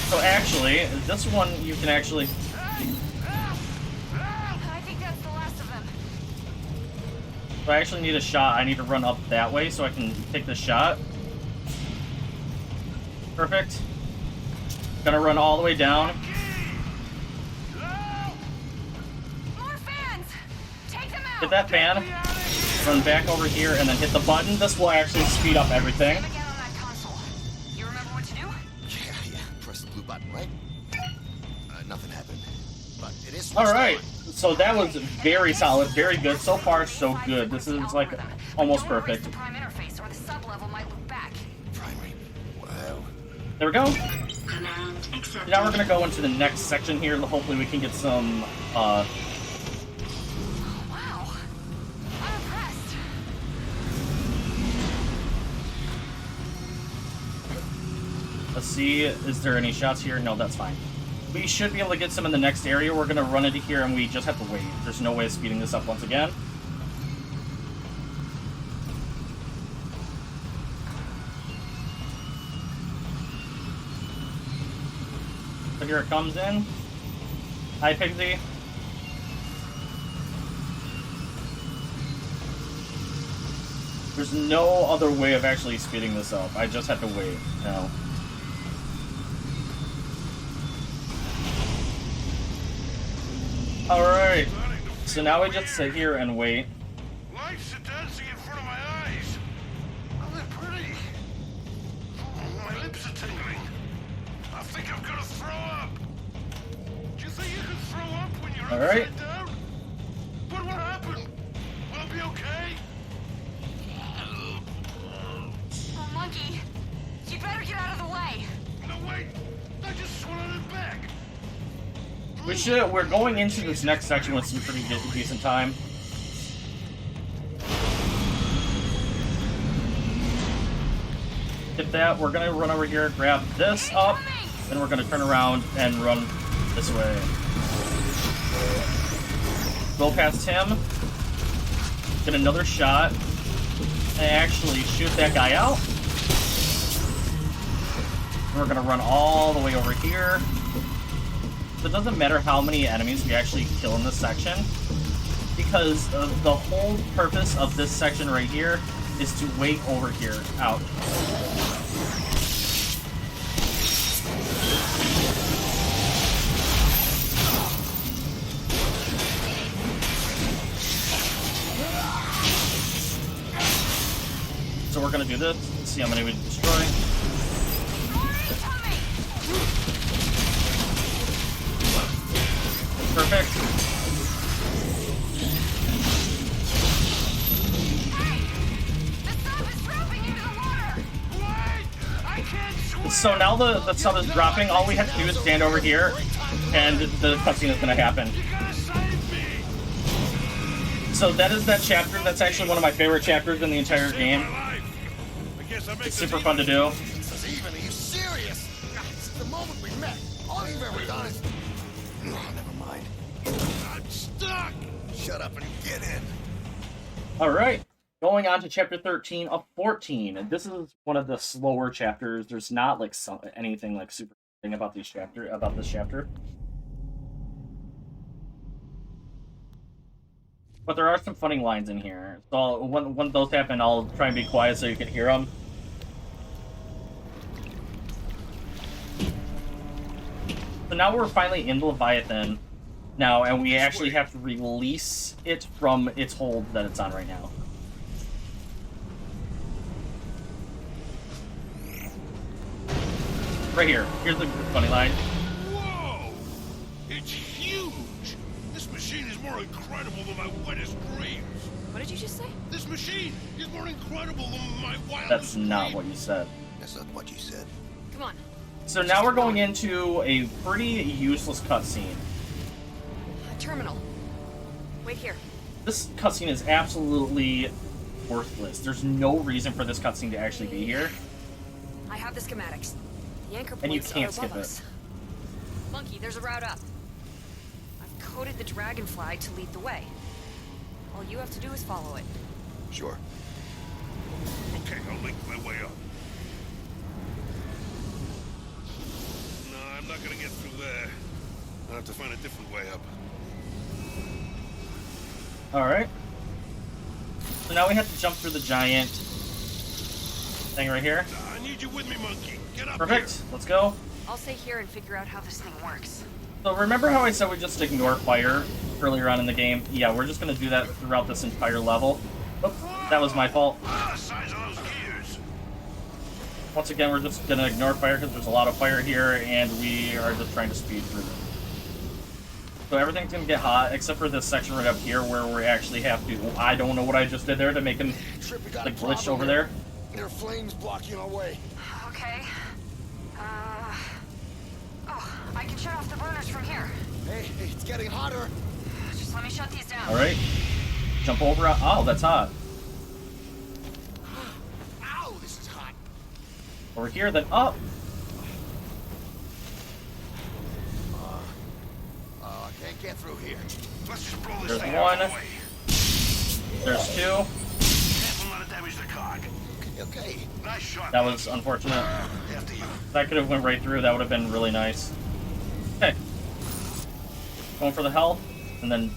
So actually, this one you can actually... I think that's the last of them. So I actually need a shot. I need to run up that way so I can take the shot. Perfect. Gonna run all the way down. More fans! Take them out! Hit that fan. Run back over here and then hit the button. This will actually speed up everything. Again on that console. You remember what to do? Yeah. Press the blue button, right? Nothing happened. But it is switched Alright. on. So that was very solid. Very good. So far, so good. This is like almost perfect. The prime interface or the sub-level might loop back. Primary. Wow. There we go. Command accepted. Now we're gonna go into the next section here. Hopefully we can get some Wow. I'm impressed. let's see, is there any shots here? No, that's fine. We should be able to get some in the next area. We're gonna run into here and we just have to wait. There's no way of speeding this up once again. So here it comes in. Hi, Pigsy. There's no other way of actually speeding this up. I just have to wait now. Alright. So now we just sit here and wait. Lights are dancing in front of my eyes. Oh, they're pretty. Oh, my lips are tingling. I think I'm gonna throw up. Do you think you can throw up when you're Alright. upside down? What will happen? Will it be okay? Oh, Monkey. You better get out of the way. No, wait. I just swallowed it back. We're going into this next section with some pretty decent time. Get that. We're gonna run over here, grab this up, then we're gonna turn around and run this way. Go past him, get another shot, and actually shoot that guy out. We're gonna run all the way over here. So it doesn't matter how many enemies we actually kill in this section, because the whole purpose of this section right here is to wait over here out. So we're gonna do this, see how many we destroy. Perfect. So now the sub is dropping. All we have to do is stand over here, and the cutscene is going to happen. So that is that chapter. That's actually one of my favorite chapters in the entire game. It's super fun to do. Steven, are you serious? It's the moment we met. All you've ever done is... Oh, never mind. I'm stuck! Shut up and get in. Alright. Going on to chapter 13 of 14. And this is one of the slower chapters. There's not like anything like super thing about this chapter. But there are some funny lines in here. So when those happen, I'll try and be quiet so you can hear them. So now we're finally in Leviathan now, and we actually have to release it from its hold that it's on right now. Right here. Here's the funny line. Whoa! It's huge! This machine is more incredible than my wettest dreams. What did you just say? This machine is more incredible than my wildest That's not dreams. what you said. That's not what you said. Come on. So now we're going into a pretty useless cutscene. A terminal. Wait here. This cutscene is absolutely worthless. There's no reason for this cutscene to actually be here. I have the schematics. The anchor points And you can't are skip above it. us. Monkey, there's a route up. I've coded the dragonfly to lead the way. All you have to do is follow it. Sure. Okay, I'll make my way up. No, I'm not gonna get through there. I'll have to find a different way up. Alright. So now we have to jump through the giant thing right here. I need you with me, monkey. Get up Perfect. here. Let's go. I'll stay here and figure out how this thing works. So remember how I said we just ignore fire earlier on in the game? Yeah, we're just going to do that throughout this entire level. Oops, that was my fault. Ah, the size of those gears. Once again, we're just going to ignore fire because there's a lot of fire here, and we are just trying to speed through it. So everything's going to get hot, except for this section right up here where we actually have to... I don't know what I just did there to make him Trip, we got like a glitch problem over here. there. There are flames blocking our way. Okay. Oh, I can shut off the burners from here. Hey, it's getting hotter. Just let me shut these down. Alright. Jump over. Oh, that's hot. Ow, this is hot. Over here, then up. I can't get through here. Let's just blow this There's thing one. out of the way. There's two. Careful not to damage the cog. Okay. Nice shot. That was unfortunate. After you. That could have went right through. That would have been really nice. going for the health, and then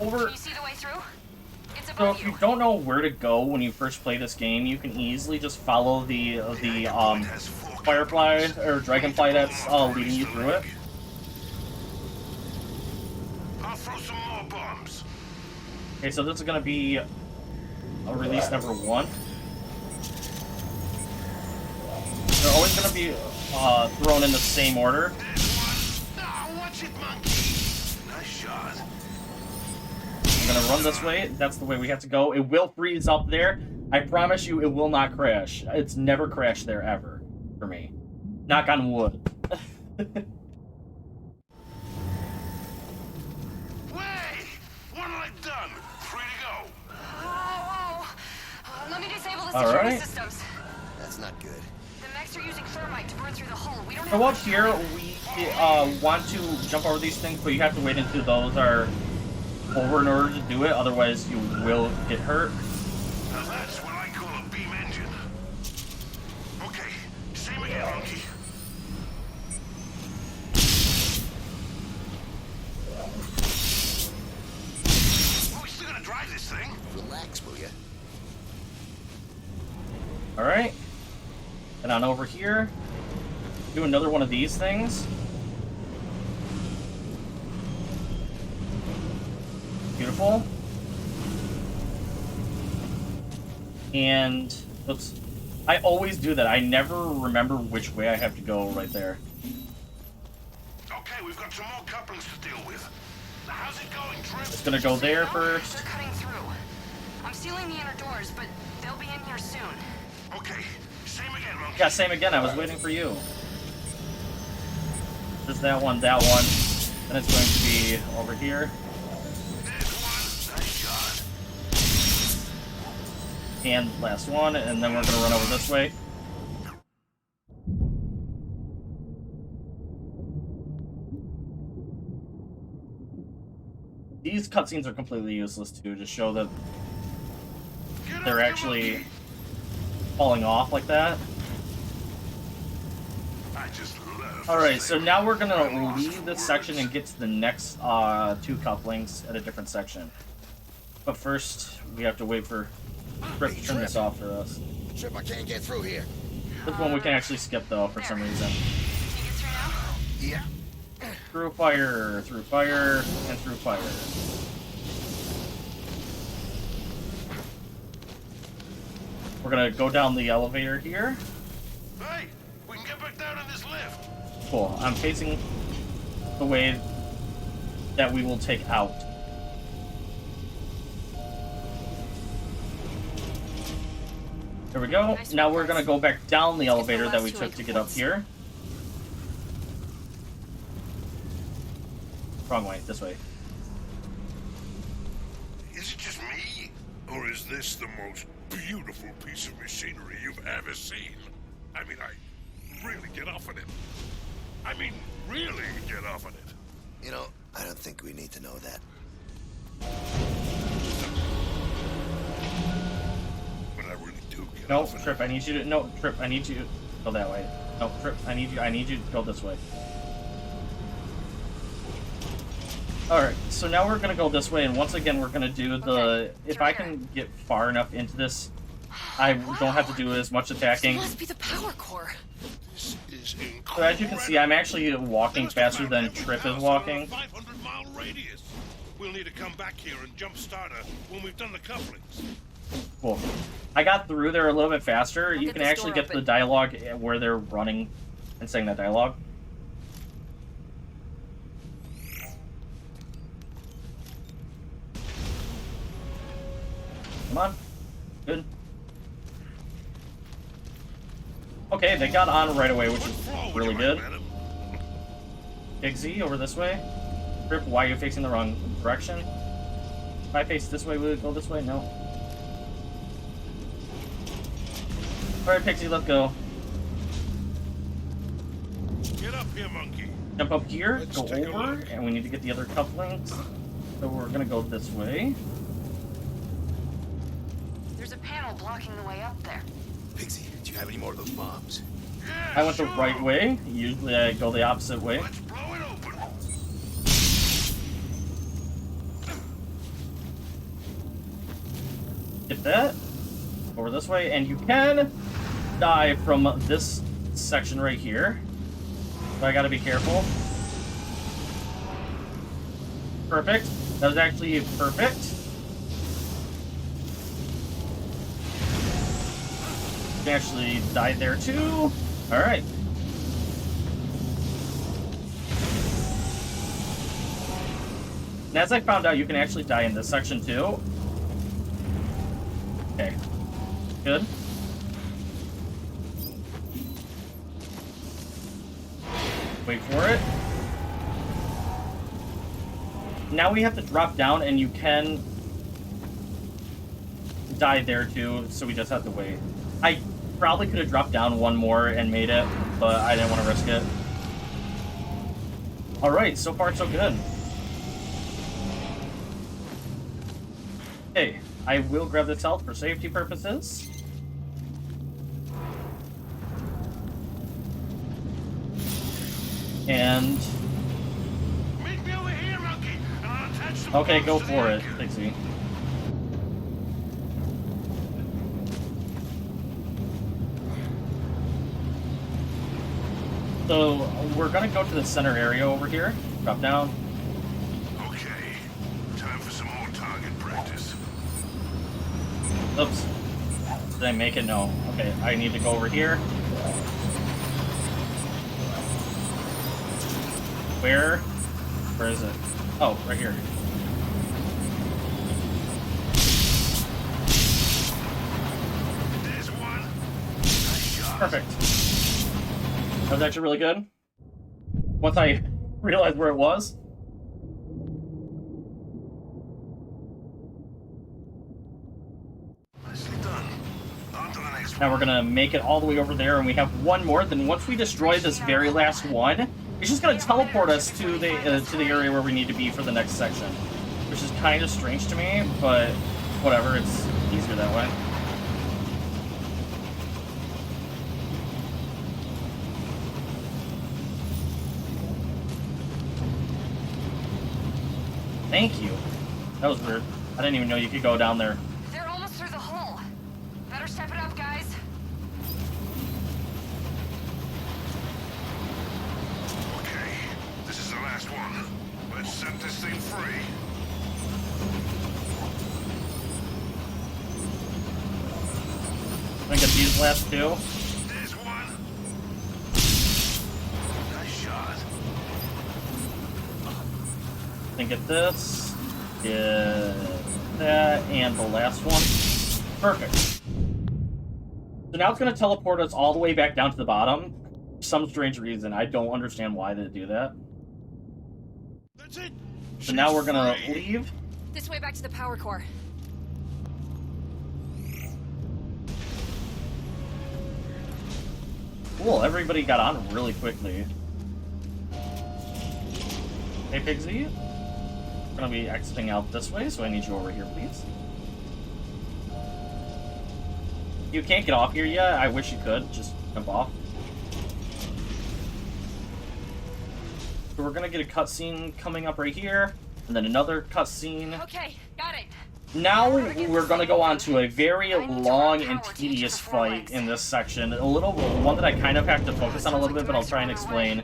over. Can you see the way through? It's So above if you don't know where to go when you first play this game, you can easily just follow the firefly or dragonfly that's leading you through it. I'll throw some more bombs. Okay, so this is gonna be a release number 1. They're always gonna be thrown in the same order. There's one. Ah, watch it, monkey. Nice shot. I'm gonna run this way. That's the way we have to go. It will freeze up there. I promise you, it will not crash. It's never crashed there ever for me. Knock on wood. Way! One leg done. Free to go. Oh, let me disable the All security right. systems. That's not good. The mechs are using thermite to burn through the hull. We don't So have up here, we want to jump over these things, but you have to wait until those are over in order to do it. Otherwise, you will get hurt. Now that's what I call a beam engine. Okay, same again, monkey. Oh, we still gonna drive this thing? Relax, will ya? All right. And on over here, do another one of these things. Beautiful. And oops, I always do that. I never remember which way I have to go right there. Okay, we've got some more couplings to deal with. Now, how's it going, Trip? It's gonna go there They're first. cutting through. I'm sealing the inner doors, but they'll be in here soon. Okay, same again, monkey. Yeah, same again. I was waiting for you. There's that one, that one. Then it's going to be over here. There's one. Nice shot. And last one, and then we're gonna run over this way. These cutscenes are completely useless too, to show that Get they're up here, actually monkey. falling off like that. I just love Alright, this so thing. now we're gonna I'm lost leave for this words. section and get to the next 2 couplings at a different section. But first, we have to wait for Trip to turn this off for us. Trip, I can't get through here. This one we can actually skip though, for some reason. Can you get through now? Yeah. Through fire, and through fire. We're gonna go down the elevator here. Hey, we can get back down in this lift. Cool. I'm facing the way that we will take out. There we go. Nice Now work, we're gonna guys. go back down the Let's get the elevator that we last two took to get up anchor here. Wrong way. This way. Is it just me? Or is this the most beautiful piece of machinery you've ever seen? I mean, I really get off on it. I mean, really get off on it. You know, I don't think we need to know that. But I really do get No, off on Trip. I need you to. No, Trip. I need you to go that way. No, Trip. I need you to go this way. Alright, so now we're gonna go this way, and once again we're gonna do the... Okay, if through I here. can get far enough into this, I don't have to do as much attacking. This must be the power core. This is incredible. So as you can see, I'm actually walking faster than Trip is walking. 500-mile radius. We'll need to come back here and jump start her when we've done the couplings. Cool. I got through there a little bit faster. You get can this actually door get the open. dialogue where they're running and saying that dialogue. Come on. Good. Okay, they got on right away, which What is floor would really you good. like, madam? Iggsy, over this way. Trip, why are you facing the wrong direction? If I face this way, will it go this way? No. Alright, Pixie, let's go. Get up here, monkey. Jump up here, Let's go take a over, look. and we need to get the other couplings. So we're gonna go this way. There's a panel blocking the way up there. Pixie, do you have any more of those bombs? Yeah, I went the sure. right way. Usually I go the opposite way. Let's blow it open. Get that. Over this way, and you can die from this section right here. So I gotta be careful. Perfect. That was actually perfect. You can actually die there too. Alright. And as I found out, you can actually die in this section too. Okay. Good. Wait for it. Now we have to drop down, and you can die there too, so we just have to wait. I probably could have dropped down one more and made it, but I didn't want to risk it. Alright, so far so good. Okay, I will grab this health for safety purposes. And Meet me over here, monkey, and I'll attach some okay, bombs go to the for it, anchor. Pixie. So we're gonna go to the center area over here. Drop down. Okay, time for some more target practice. Oops. Did I make it? No. Okay, I need to go over here. Where is it? Oh, right here. There's one. Nice shot. Perfect. That was actually really good. Once I realized where it was. Nicely done. On to the next Now one. we're gonna make it all the way over there, and we have one more. Then once we destroy this very last one, it's just gonna teleport us to the area where we need to be for the next section, which is kind of strange to me, but whatever. It's easier that way. Thank you. That was weird. I didn't even know you could go down there. They're almost through the hole. Better step it up, guys. Okay, this is the last one. Let's set this thing free. I think it's these last two. There's one. Nice shot. Then get this, get that, and the last one. Perfect. So now it's going to teleport us all the way back down to the bottom. For some strange reason. I don't understand why they do that. That's it. So now we're going to Free. leave. This way back to the power core. Cool, everybody got on really quickly. Hey, Pigsy. We're going to be exiting out this way, so I need you over here, please. You can't get off here yet. I wish you could. Just jump off. So we're gonna get a cutscene coming up right here, and then another cutscene. Okay, got it. Now we're gonna go on to a very long and tedious fight in this section. One that I kind of have to focus on a little bit, but I'll try and explain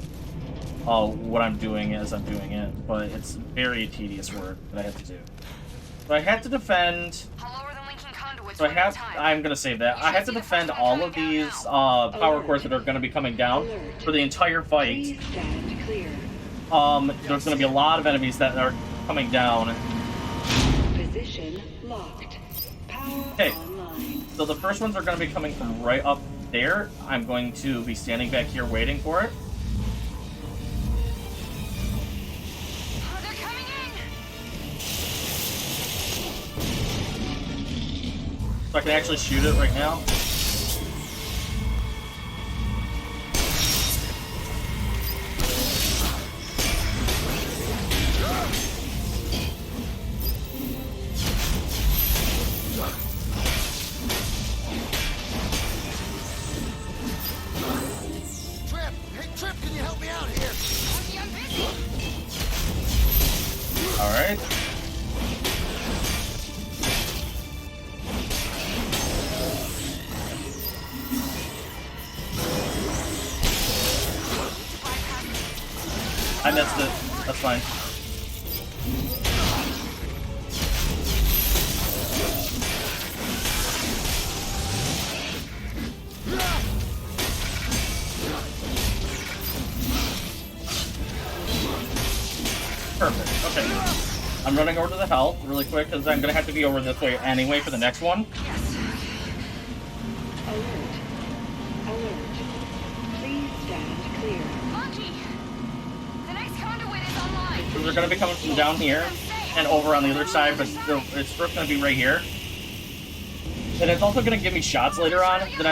what I'm doing as I'm doing it. But it's very tedious work that I have to do. So I have to defend. I'll lower the linking conduits So one at a time. I'm gonna save that. I have to defend all of these power cores that are gonna be coming down for the entire fight. Please stand clear. There's gonna be a lot of enemies that are coming down. Position locked. Power Okay. online. So the first ones are gonna be coming from right up there. I'm going to be standing back here waiting for it. Oh, they're coming in! So I can actually shoot it right now. Trip! Hey, Trip, can you help me out here? Monkey, I'm busy! Alright. I missed it. That's fine. Perfect. Okay. I'm running over to the health really quick because I'm gonna have to be over this way anyway for the next one. Alert. Alert. Please stand clear. Monkey! The next conduit is online. So they're gonna be coming from down here and over on the other side, but it's first gonna be right here. And it's also gonna give me shots later on that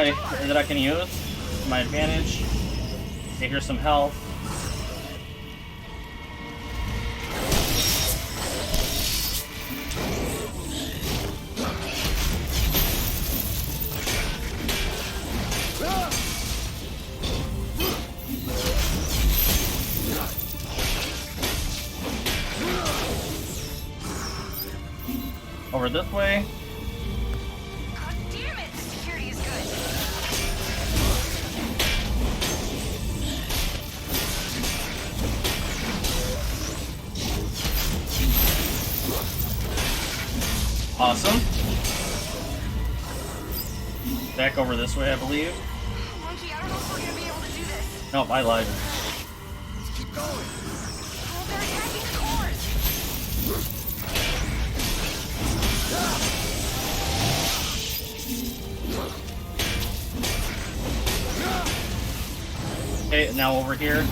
I can use to my advantage. Okay, here's some health. Over this way. God damn it! The security is good. Awesome. Back over this way, I believe. Monkey, I don't know if we're gonna be able to do this. Nope, I lied. Let's keep going. Oh, they're attacking the cores. Okay, now over here.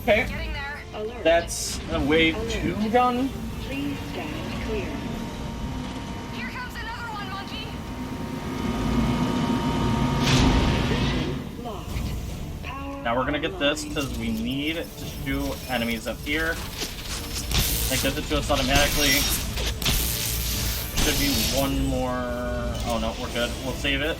Okay, Getting there. Alert. that's a wave 2 done. Please stand clear. Here comes another one, Monkey. Position locked. Power Now we're gonna get this online. because we need to shoot enemies up here. That gives it to us automatically. Should be one more. Oh no, we're good. We'll save it.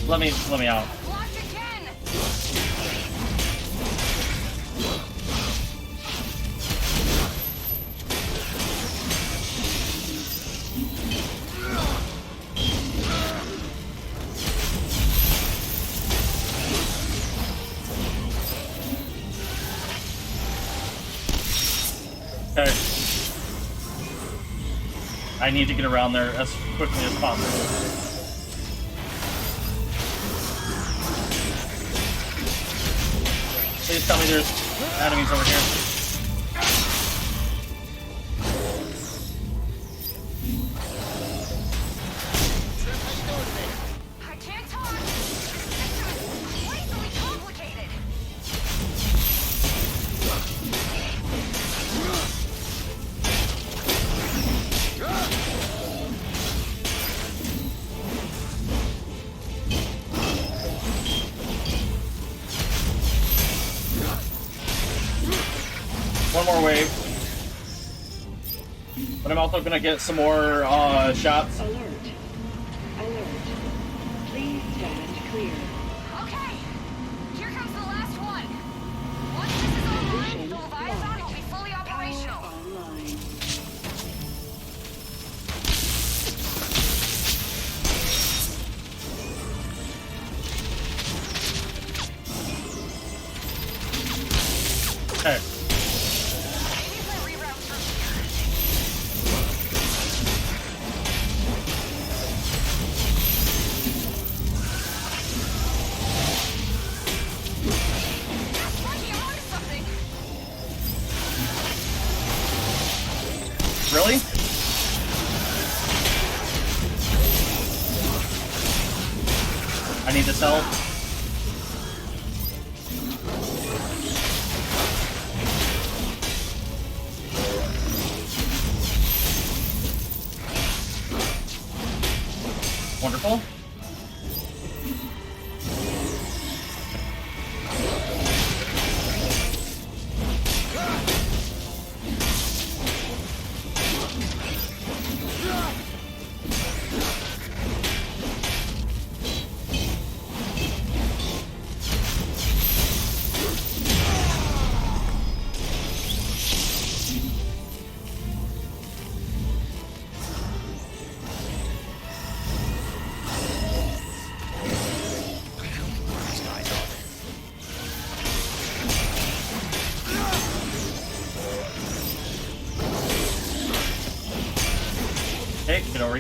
Let me out. Blocked again. Okay. I need to get around there as quickly as possible. Please tell me there's enemies over here. I can't talk. This is crazily complicated. One more wave. But I'm also gonna get some more shots. Alert. Alert. Please stand clear. Okay. Here comes the last one. Once this is online, the Leviathan will be fully Power operational. online. Okay. Maybe if I reroute through here. Monkey, I'm onto something. Really? I need this help. Wonderful.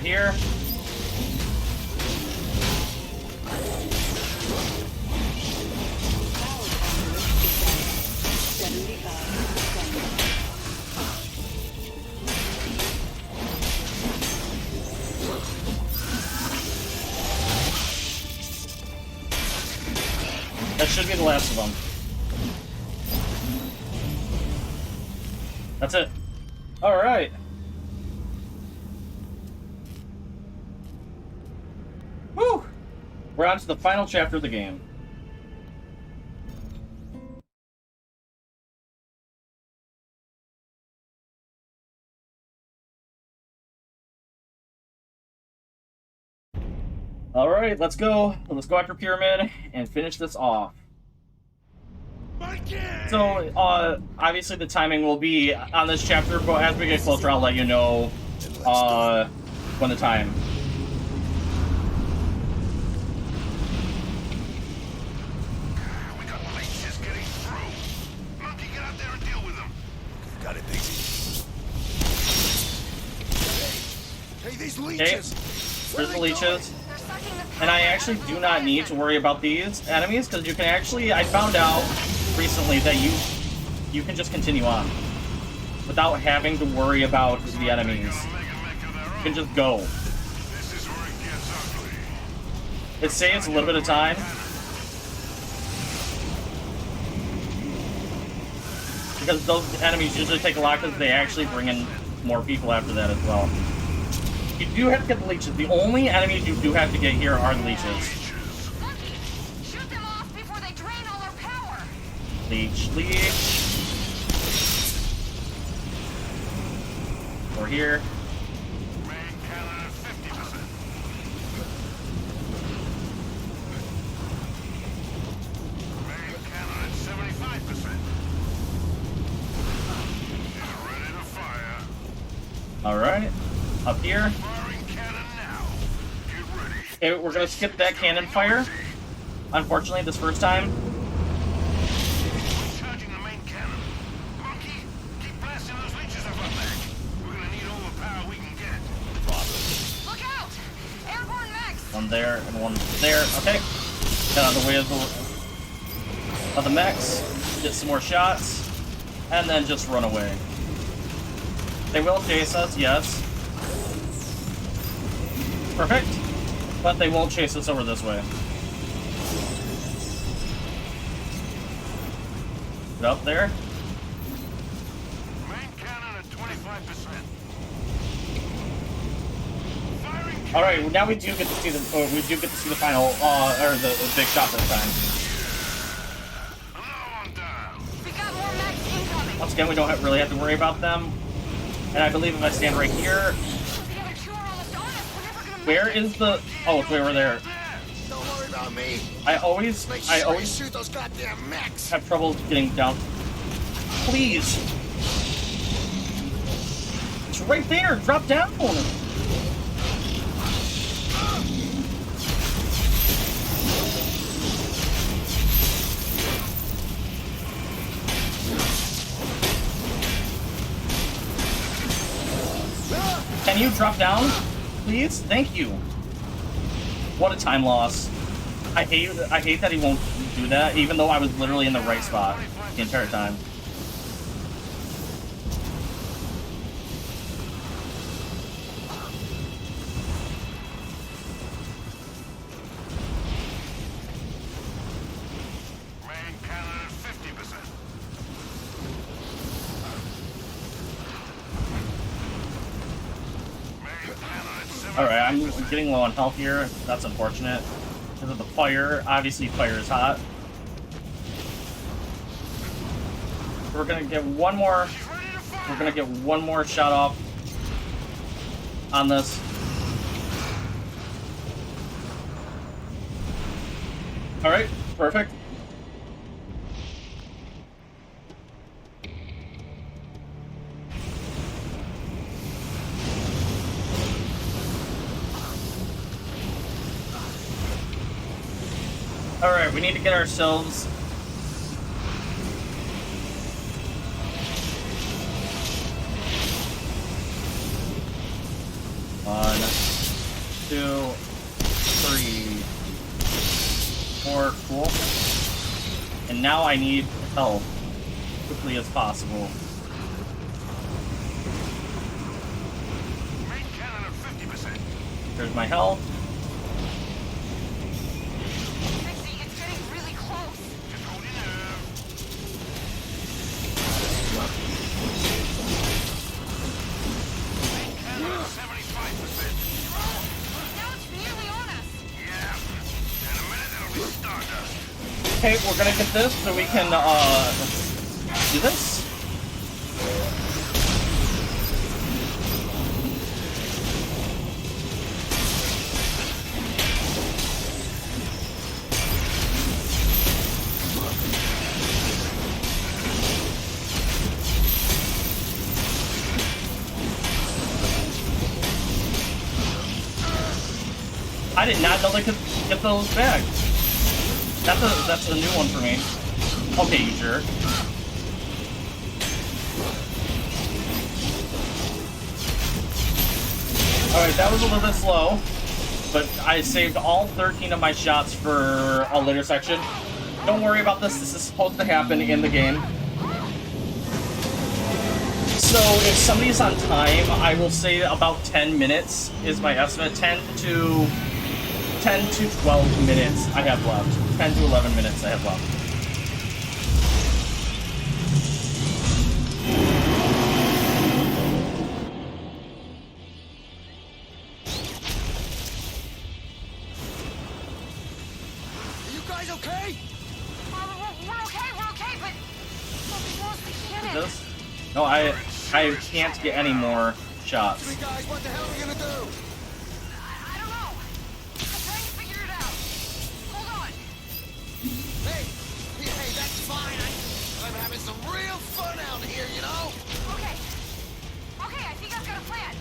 here. Power conduit is at 75%. That should be the last of them. That's it. Alright. Woo! We're on to the final chapter of the game. Alright, let's go. Let's go after Pyramid and finish this off. So, obviously the timing will be on this chapter, but as we get closer, I'll let you know, when the time. We got leeches getting through. Monkey, get out there and deal with them. Got it, Daisy. Hey, these Okay, leeches! Where there's are the they leeches. going? They're sucking the And I actually do not need to worry about these enemies, because you can actually, I found out recently that you can just continue on without having to worry about the enemies. You can just go. This is where it gets ugly. It saves a little bit of time. Because those enemies usually take a lot because they actually bring in more people after that as well. You do have to get the leeches. The only enemies you do have to get here are the leeches. Monkey, shoot them off before they drain all our power. Leech, leech. We're here. Main cannon at 50%. Main cannon at 75%. She's ready to fire. Alright. Up here. Firing cannon now. Get ready. Okay, we're gonna skip that cannon fire. Unfortunately, this first time. Charging the main cannon. Monkey, keep blasting those leeches off our back. We're gonna need all the power we can get. Look out! Airborne mechs! One there and one there. Okay. Get out of the way of the mechs. Get some more shots. And then just run away. They will chase us, yes. Perfect. But they won't chase us over this way. Get up there. Main cannon at 25%. Firing cannon. All right, now we do get to see the final or the big shot this time. Another one down. We got more mechs incoming. Once again, we don't really have to worry about them. And I believe if I stand right here, The other two are almost on us. We're never gonna where make it. is the? Oh, it's way over there. Don't worry about me. I always Make sure you always shoot those goddamn mechs. have trouble getting down. Please. It's right there. Drop down. Can you drop down? Please? Thank you. What a time loss. I hate that he won't do that, even though I was literally in the right spot the entire time. Main cannon at 50%. Main cannon at 70%. Alright, I'm getting low on health here. That's unfortunate. Because of the fire. Obviously, fire is hot. We're gonna get one more. She's ready to fire. We're gonna get one more shot off on this. Alright, perfect. Alright, we need to get ourselves. On 2, 3, 4. Cool. And now I need health quickly as possible. Main cannon at 50%. There's my health. Trixie, it's getting really close. Just hold your nerve. Main cannon at 75%. Now it's nearly on us. Yeah. In a minute, it'll be stardust. Okay, we're gonna get this so we can, do this. I did not know they could get those back. That's a new one for me. Okay, you jerk. Alright, that was a little bit slow, but I saved all 13 of my shots for a later section. Don't worry about this, this is supposed to happen in the game. So if somebody's on time, I will say about 10 minutes is my estimate. 10 to 12 minutes I have left. 10 to 11 minutes I have left. Are you guys okay? We're okay, but we lost the cannon. This? No, I can't get any more shots. You guys, what the hell are we gonna do? I don't know. I'm trying to figure it out. Hold on. Hey, that's fine. I'm having some real fun out here, you know? Okay, I think I've got a plan.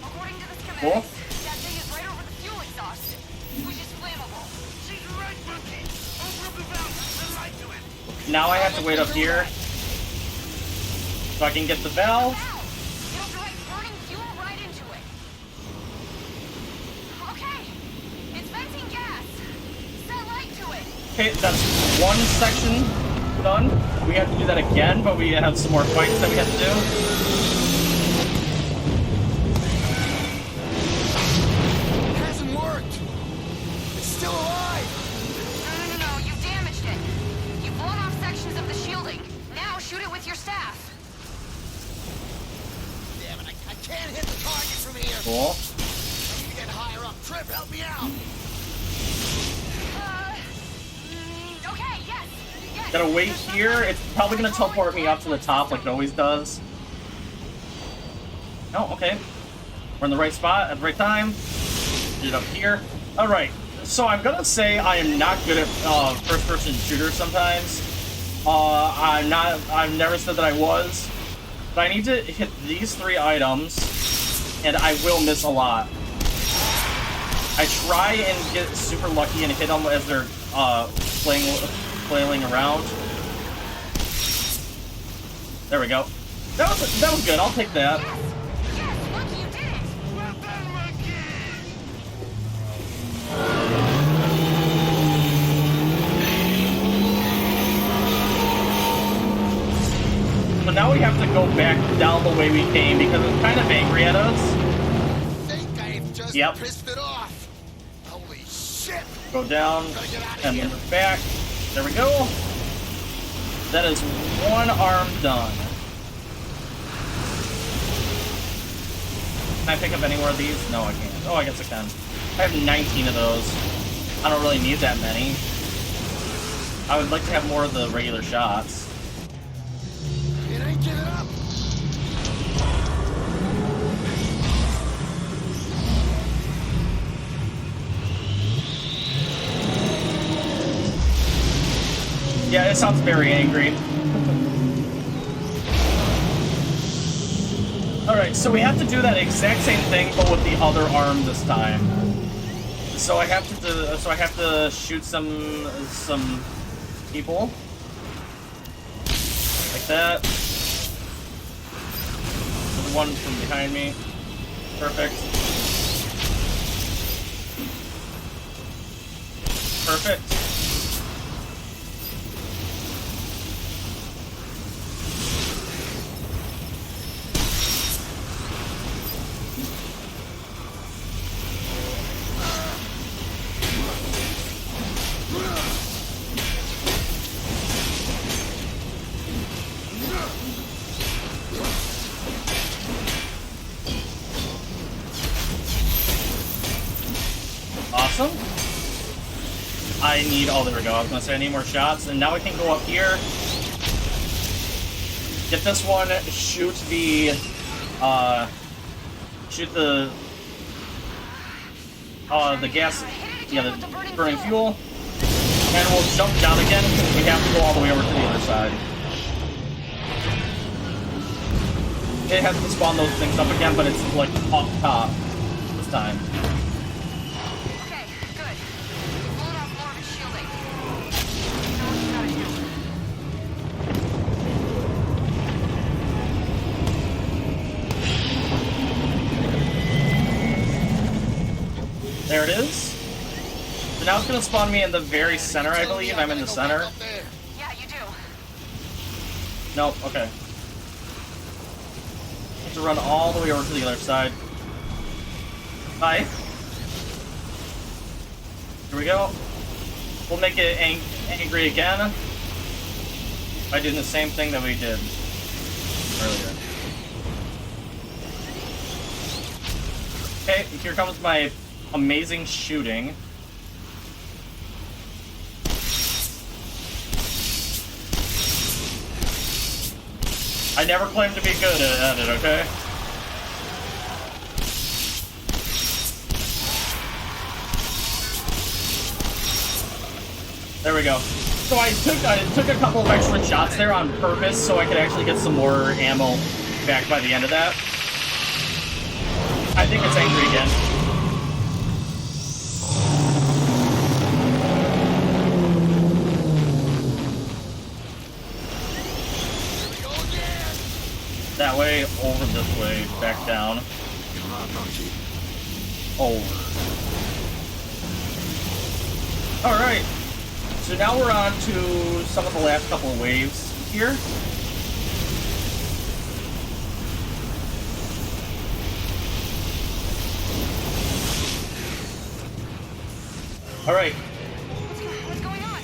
According to the schematics, Cool. that thing is right over the fuel exhaust, which is flammable. She's right, monkey. Open up the valve and light to it. Now I have to wait up here so I can get the valve. Now, it'll direct burning fuel right into it. Okay, it's venting gas. Set light to it. Okay, that's one section done. We have to do that again, but we have some more fights that we have to do. It hasn't worked. It's still alive. No, you've damaged it. You've blown off sections of the shielding. Now shoot it with your staff. Damn it, I can't hit the target from here. Cool. I need to get higher up. Trip, help me out. Okay, yes. Gotta wait here. It's probably gonna teleport me up to the top like it always does. Oh, okay. We're in the right spot at the right time. Get it up here. Alright. So I'm gonna say I am not good at first-person shooters sometimes. I've never said that I was. But I need to hit these 3 items, and I will miss a lot. I try and get super lucky and hit them as they're flailing around. There we go. That was good. I'll take that. Yes, look, you did it. Well done, monkey. So now we have to go back down the way we came because it's kind of angry at us. I think I've just Yep. pissed it off. Holy shit. Go down Gotta get out of and here. then back. There we go. That is one arm done. Can I pick up any more of these? No, I can't. Oh, I guess I can. I have 19 of those. I don't really need that many. I would like to have more of the regular shots. It ain't giving up. Yeah, it sounds very angry. Alright, so we have to do that exact same thing, but with the other arm this time. So I have to shoot some people. Like that. The one from behind me. Perfect. Perfect. Awesome. I need, oh, there we go. I was gonna say I need more shots, and now I can go up here, get this one, shoot the gas, yeah, the burning fuel, and we'll jump down again because we have to go all the way over to the other side. It has to spawn those things up again, but it's like up top this time. Okay, good. We've blown off more of his shielding. Now what you gotta do. There it is. So now it's gonna spawn me in the very center, I believe. I'm in the center. Yeah, you do. Nope, okay. Have to run all the way over to the other side. Hi. Here we go. We'll make it angry again by doing the same thing that we did earlier. Okay, here comes my amazing shooting. I never claimed to be good at it, okay? There we go. So I took a couple of extra shots there on purpose so I could actually get some more ammo back by the end of that. I think it's angry again. That way, over this way, back down. Over. Alright. So now we're on to some of the last couple of waves here. Alright. What's going on?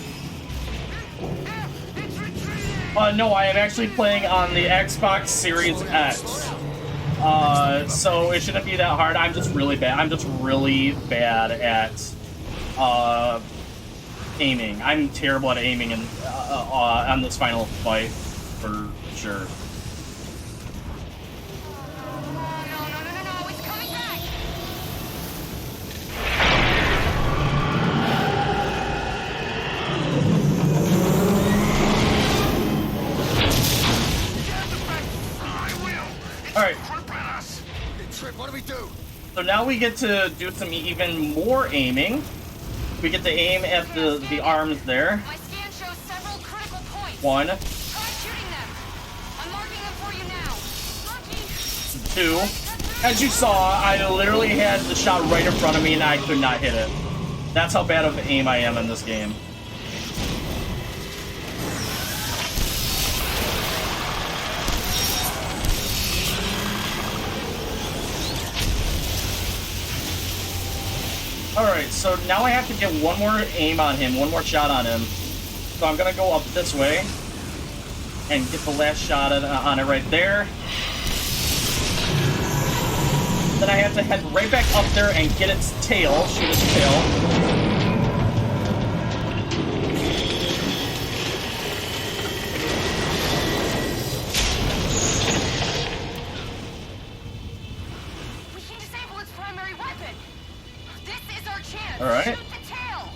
It's retreating! No, I am actually playing on the Xbox Series X. So it shouldn't be that hard. I'm just really bad. I'm just really bad at aiming. I'm terrible at aiming in, on this final fight, for sure. No, it's coming back! Alright. Trip, what do we do? So now we get to do some even more aiming. We get to aim at the arms there. My scan shows several critical points. One. Try shooting them. I'm marking them for you now. Lucky. Two. As you saw, I literally had the shot right in front of me and I could not hit it. That's how bad of aim I am in this game. Alright, so now I have to get one more aim on him, one more shot on him. So I'm gonna go up this way and get the last shot on it right there. Then I have to head right back up there and get its tail, shoot its tail. Alright. Shoot the tail.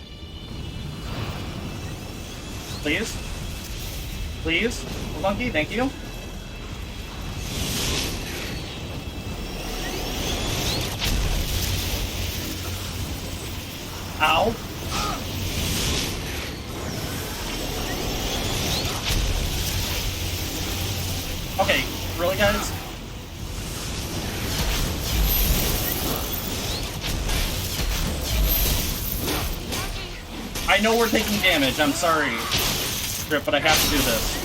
Please. Please. Monkey, thank you. Ow. Okay, really, guys? I know we're taking damage. I'm sorry, Strip, but I have to do this.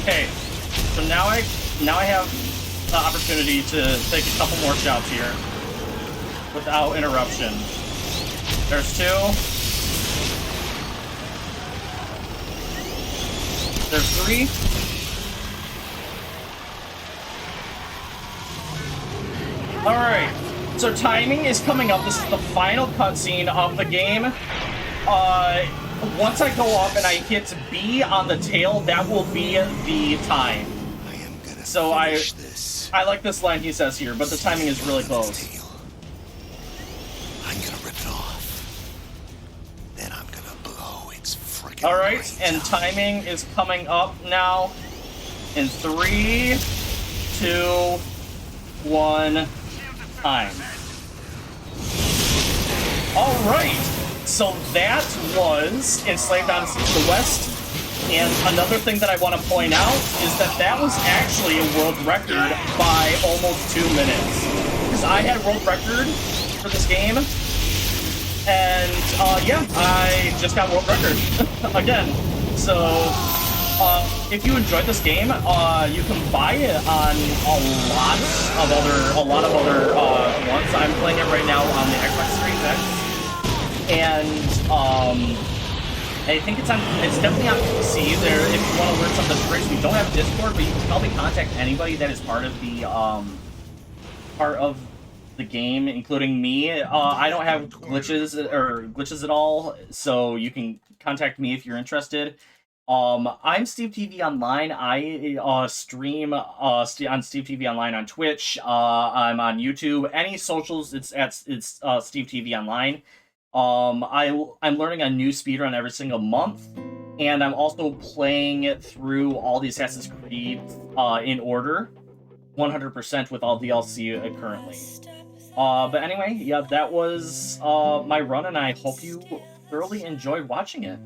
Okay, so now I have the opportunity to take a couple more shots here without interruption. There's 2. There's 3. Alright, so timing is coming up. This is the final cutscene of the game. Once I go up and I hit B on the tail, that will be the time. I am gonna So finish this. I like this line he says here, but the timing is really close. I'm gonna rip it off. Then I'm gonna blow its freaking Alright, brains and out. timing is coming up now in 3, 2, 1, time. Alright, so that was Enslaved Odyssey to the West, and another thing that I want to point out is that was actually a world record by almost 2 minutes. Because I had a world record for this game, and yeah, I just got world record again. So if you enjoyed this game, you can buy it on a lot of other ones. I'm playing it right now on the Xbox Series X, and I think it's definitely on PC. There, if you want to learn some of the tricks, we don't have Discord, but you can probably contact anybody that is part of the game, including me. I don't have glitches at all, so you can contact me if you're interested. I'm Steve TV Online. I stream on Steve TV Online on Twitch. I'm on YouTube. Any socials, it's Steve TV Online. I'm learning a new speedrun every single month, and I'm also playing through all the Assassin's Creed in order, 100% with all DLC currently. But anyway, yeah, that was my run, and I hope you thoroughly enjoyed watching it.